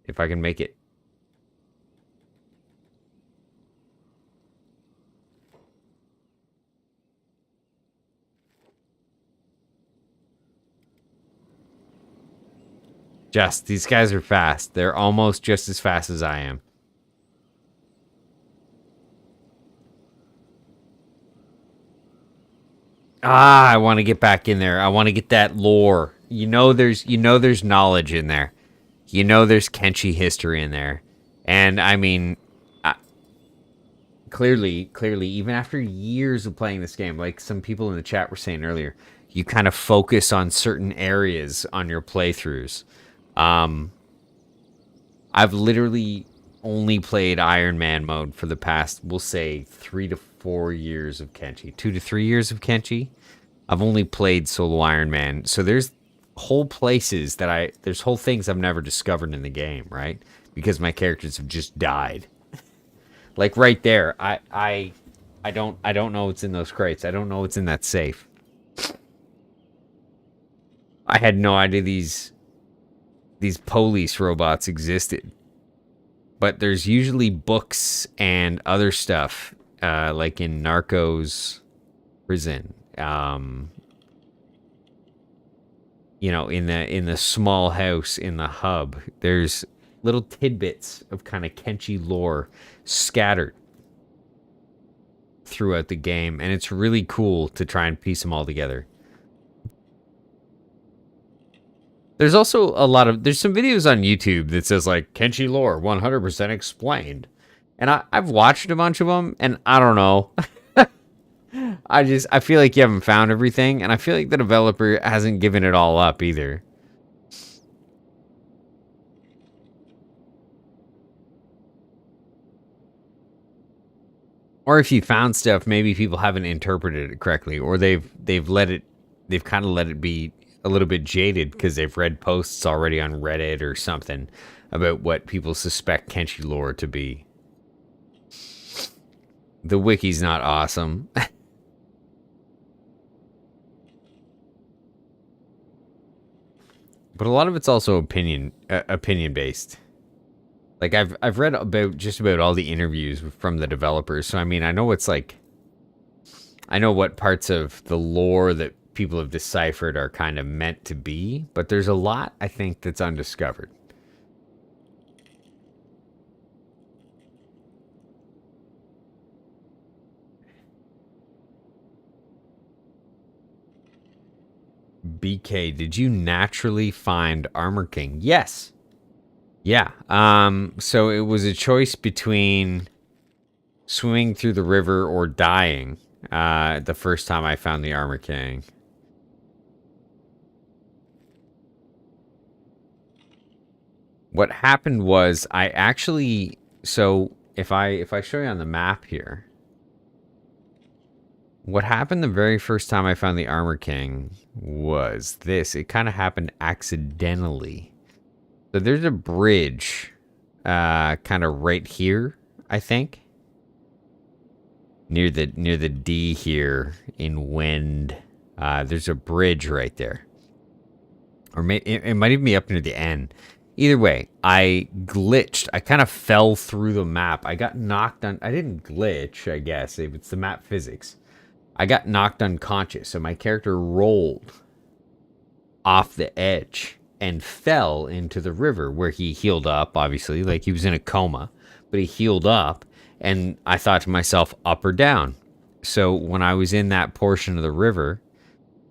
Speaker 1: If I can make it. These guys are fast. They're almost just as fast as I am. Ah, I want to get back in there. I want to get that lore. There's knowledge in there. There's Kenshi history in there. And I mean, clearly, even after years of playing this game, like some people in the chat were saying earlier, you kind of focus on certain areas on your playthroughs. I've literally only played Ironman mode for the past, we'll say, 3 to 4 years of Kenshi. 2 to 3 years of Kenshi. I've only played solo Ironman. So there's whole places there's whole things I've never discovered in the game, right? Because my characters have just died. Like right there, I don't know what's in those crates. I don't know what's in that safe. I had no idea these police robots existed. But there's usually books and other stuff, like in Narcos prison. In the small house in the hub, there's little tidbits of kind of Kenshi lore scattered throughout the game, and it's really cool to try and piece them all together. There's also there's some videos on YouTube that says like Kenshi lore 100% explained. And I've watched a bunch of them and I don't know. I feel like you haven't found everything and I feel like the developer hasn't given it all up either. Or if you found stuff, maybe people haven't interpreted it correctly or they've kind of let it be a little bit jaded because they've read posts already on Reddit or something about what people suspect Kenshi lore to be. The wiki's not awesome. But a lot of it's also opinion based. Like I've read about just about all the interviews from the developers, so I mean I know what parts of the lore that people have deciphered are kind of meant to be, but there's a lot I think that's undiscovered. BK, did you naturally find Armour King? Yes. Yeah. So it was a choice between swimming through the river or dying the first time I found the Armour King. What happened was I actually, so if I show you on the map here, what happened the very first time I found the Armour King was this. It kind of happened accidentally. So there's a bridge kind of right here, I think. Near the D here in Wind. There's a bridge right there. Or it might even be up near the N. Either way, I glitched. I kind of fell through the map. I got knocked on. I didn't glitch, I guess. It's the map physics. I got knocked unconscious, so my character rolled off the edge and fell into the river where he healed up, obviously. Like he was in a coma, but he healed up. And I thought to myself, up or down? So when I was in that portion of the river,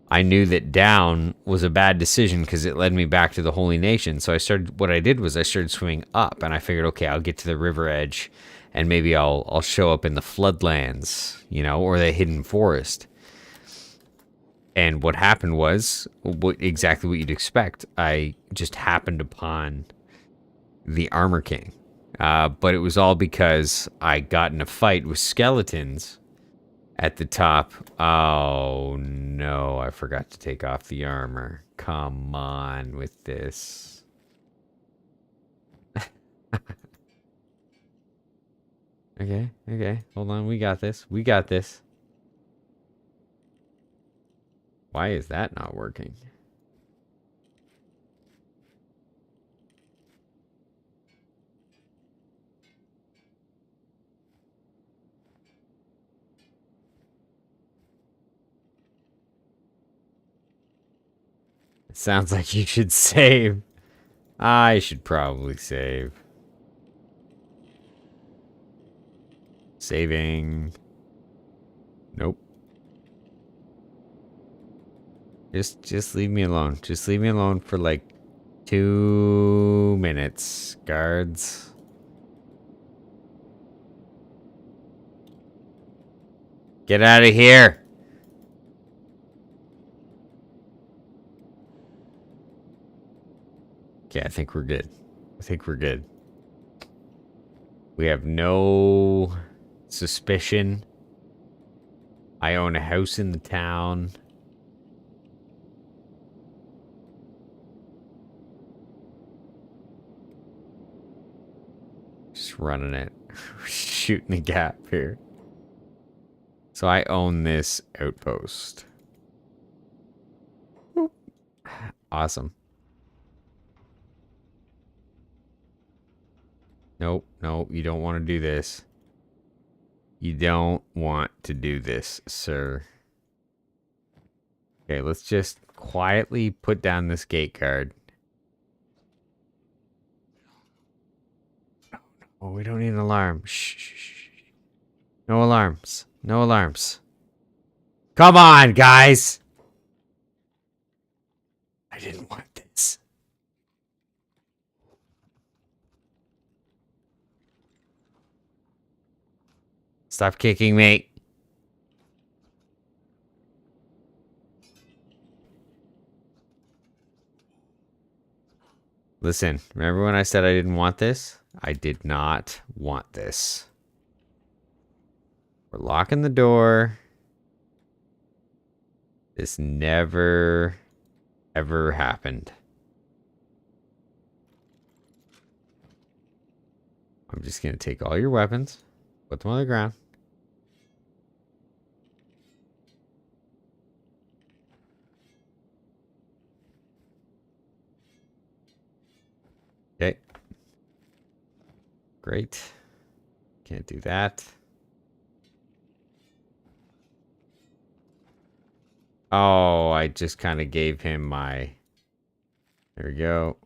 Speaker 1: I knew that down was a bad decision because it led me back to the Holy Nation. So what I did was I started swimming up, and I figured, okay, I'll get to the river edge, and maybe I'll show up in the floodlands, or the hidden forest. And what happened was exactly what you'd expect. I just happened upon the Armour King, but it was all because I got in a fight with skeletons at the top. Oh no, I forgot to take off the armor. Come on with this. Okay. Hold on, we got this. Why is that not working? It sounds like you should save. I should probably save. Saving. Nope. Just leave me alone. Just leave me alone for like 2 minutes, guards. Get out of here. Okay, I think we're good. We have no suspicion. I own a house in the town. Just running it. Shooting the gap here. So I own this outpost. Boop. Awesome. Nope, you don't want to do this. You don't want to do this, sir. Okay, let's just quietly put down this gate guard. Oh, we don't need an alarm. Shh. No alarms. Come on, guys! I didn't want this. Stop kicking me. Listen, remember when I said I didn't want this? I did not want this. We're locking the door. This never, ever happened. I'm just going to take all your weapons, put them on the ground. Okay. Great. Can't do that. Oh, I just kind of gave him my... There we go.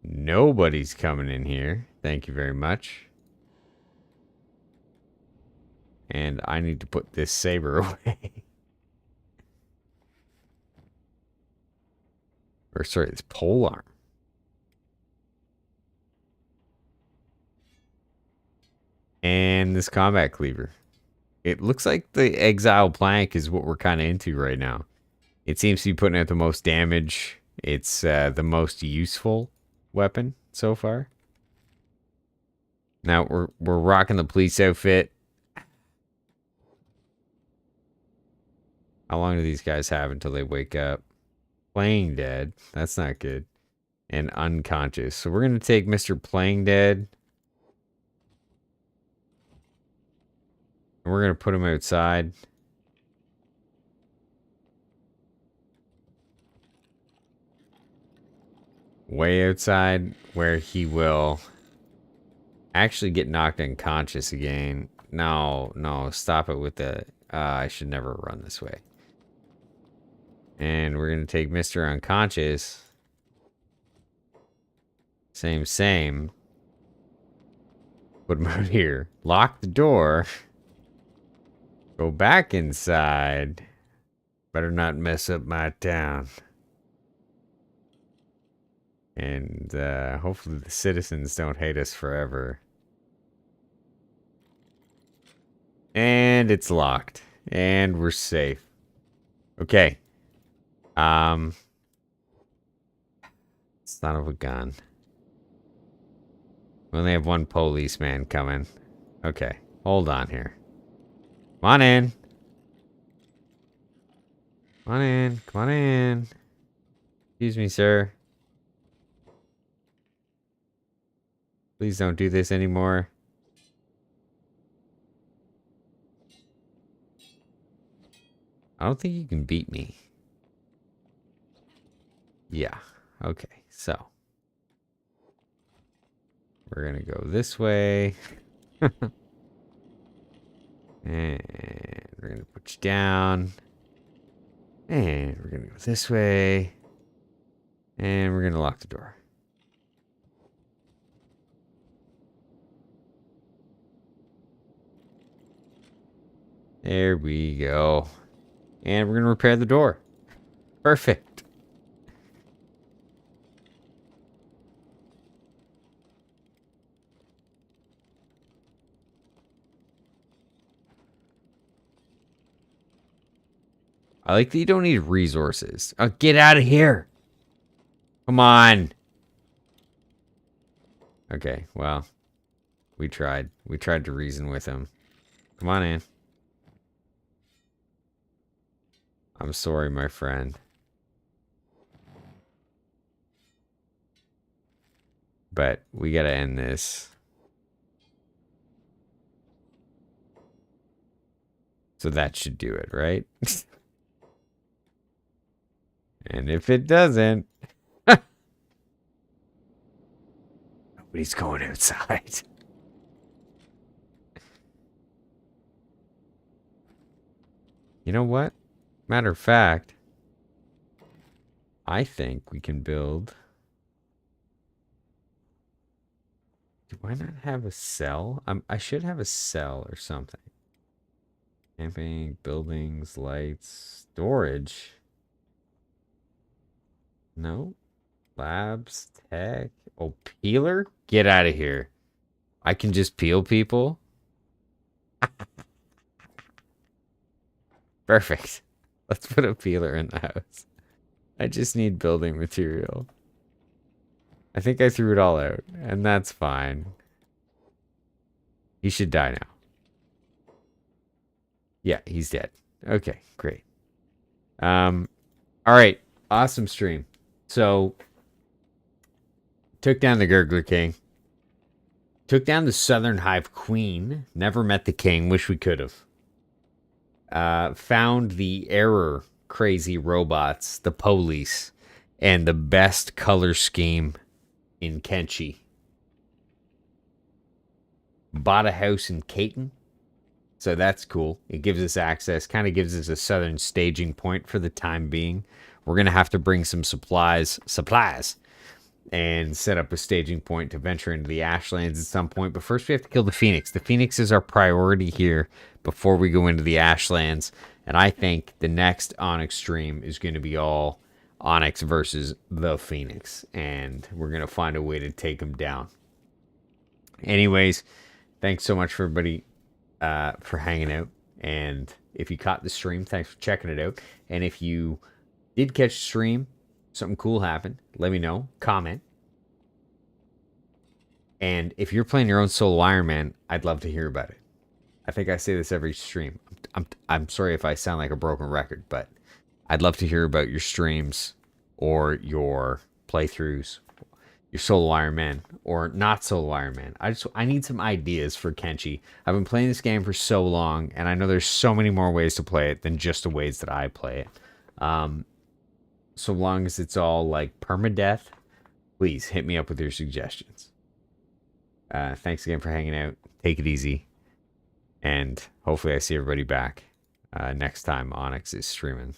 Speaker 1: Nobody's coming in here. Thank you very much. And I need to put this saber away. Or sorry, this pole arm. And this combat cleaver. It looks like the exile plank is what we're kind of into right now. It seems to be putting out the most damage. It's the most useful weapon so far. Now we're rocking the police outfit. How long do these guys have until they wake up? Playing dead. That's not good. And unconscious. So we're going to take Mr. Playing Dead. And we're going to put him outside. way outside where he will actually get knocked unconscious again. No, stop it with the... I should never run this way. And we're going to take Mr. Unconscious. Same. Put him out here. Lock the door. Go back inside. Better not mess up my town. And hopefully the citizens don't hate us forever. And it's locked. And we're safe. Okay. Son of a gun. We only have one policeman coming. Okay. Hold on here. Come on in. Come on in. Come on in. Excuse me, sir. Please don't do this anymore. I don't think you can beat me. Yeah. Okay. So. We're going to go this way. And we're going to put you down. And we're going to go this way. And we're going to lock the door. There we go. And we're going to repair the door. Perfect. I like that you don't need resources. Oh, get out of here. Come on. Okay, well, we tried. We tried to reason with him. Come on in. I'm sorry, my friend. But we gotta end this. So that should do it, right? And if it doesn't... nobody's going outside. You know what? Matter of fact, I think we can build... do I not have a cell? I should have a cell or something. Camping, buildings, lights, storage. No. Labs, tech. Oh, peeler? Get out of here. I can just peel people? Perfect. Let's put a peeler in the house. I just need building material. I think I threw it all out, and that's fine. He should die now. Yeah, he's dead. Okay, great. All right, awesome stream. So, took down the Gurgler King. Took down the Southern Hive Queen. Never met the king. Wish we could have. Found the error crazy robots, the police, and the best color scheme in Kenshi. Bought a house in Catun. So that's cool. It gives us access, kind of gives us a southern staging point for the time being. We're going to have to bring some supplies, and set up a staging point to venture into the Ashlands at some point. But first we have to kill the Phoenix. The Phoenix is our priority here before we go into the Ashlands. And I think the next Onyx stream is going to be all Onyx versus the Phoenix. And we're going to find a way to take him down. Anyways, thanks so much for everybody for hanging out. And if you caught the stream, thanks for checking it out. And if you did catch the stream, something cool happened, let me know. Comment. And if you're playing your own solo Ironman, I'd love to hear about it. I think I say this every stream. I'm sorry if I sound like a broken record, but I'd love to hear about your streams or your playthroughs, your solo Ironman or not solo Ironman. I need some ideas for Kenshi. I've been playing this game for so long, and I know there's so many more ways to play it than just the ways that I play it. So long as it's all like permadeath please hit me up with your suggestions. Thanks again for hanging out. Take it easy. And hopefully I see everybody back next time Onyx is streaming.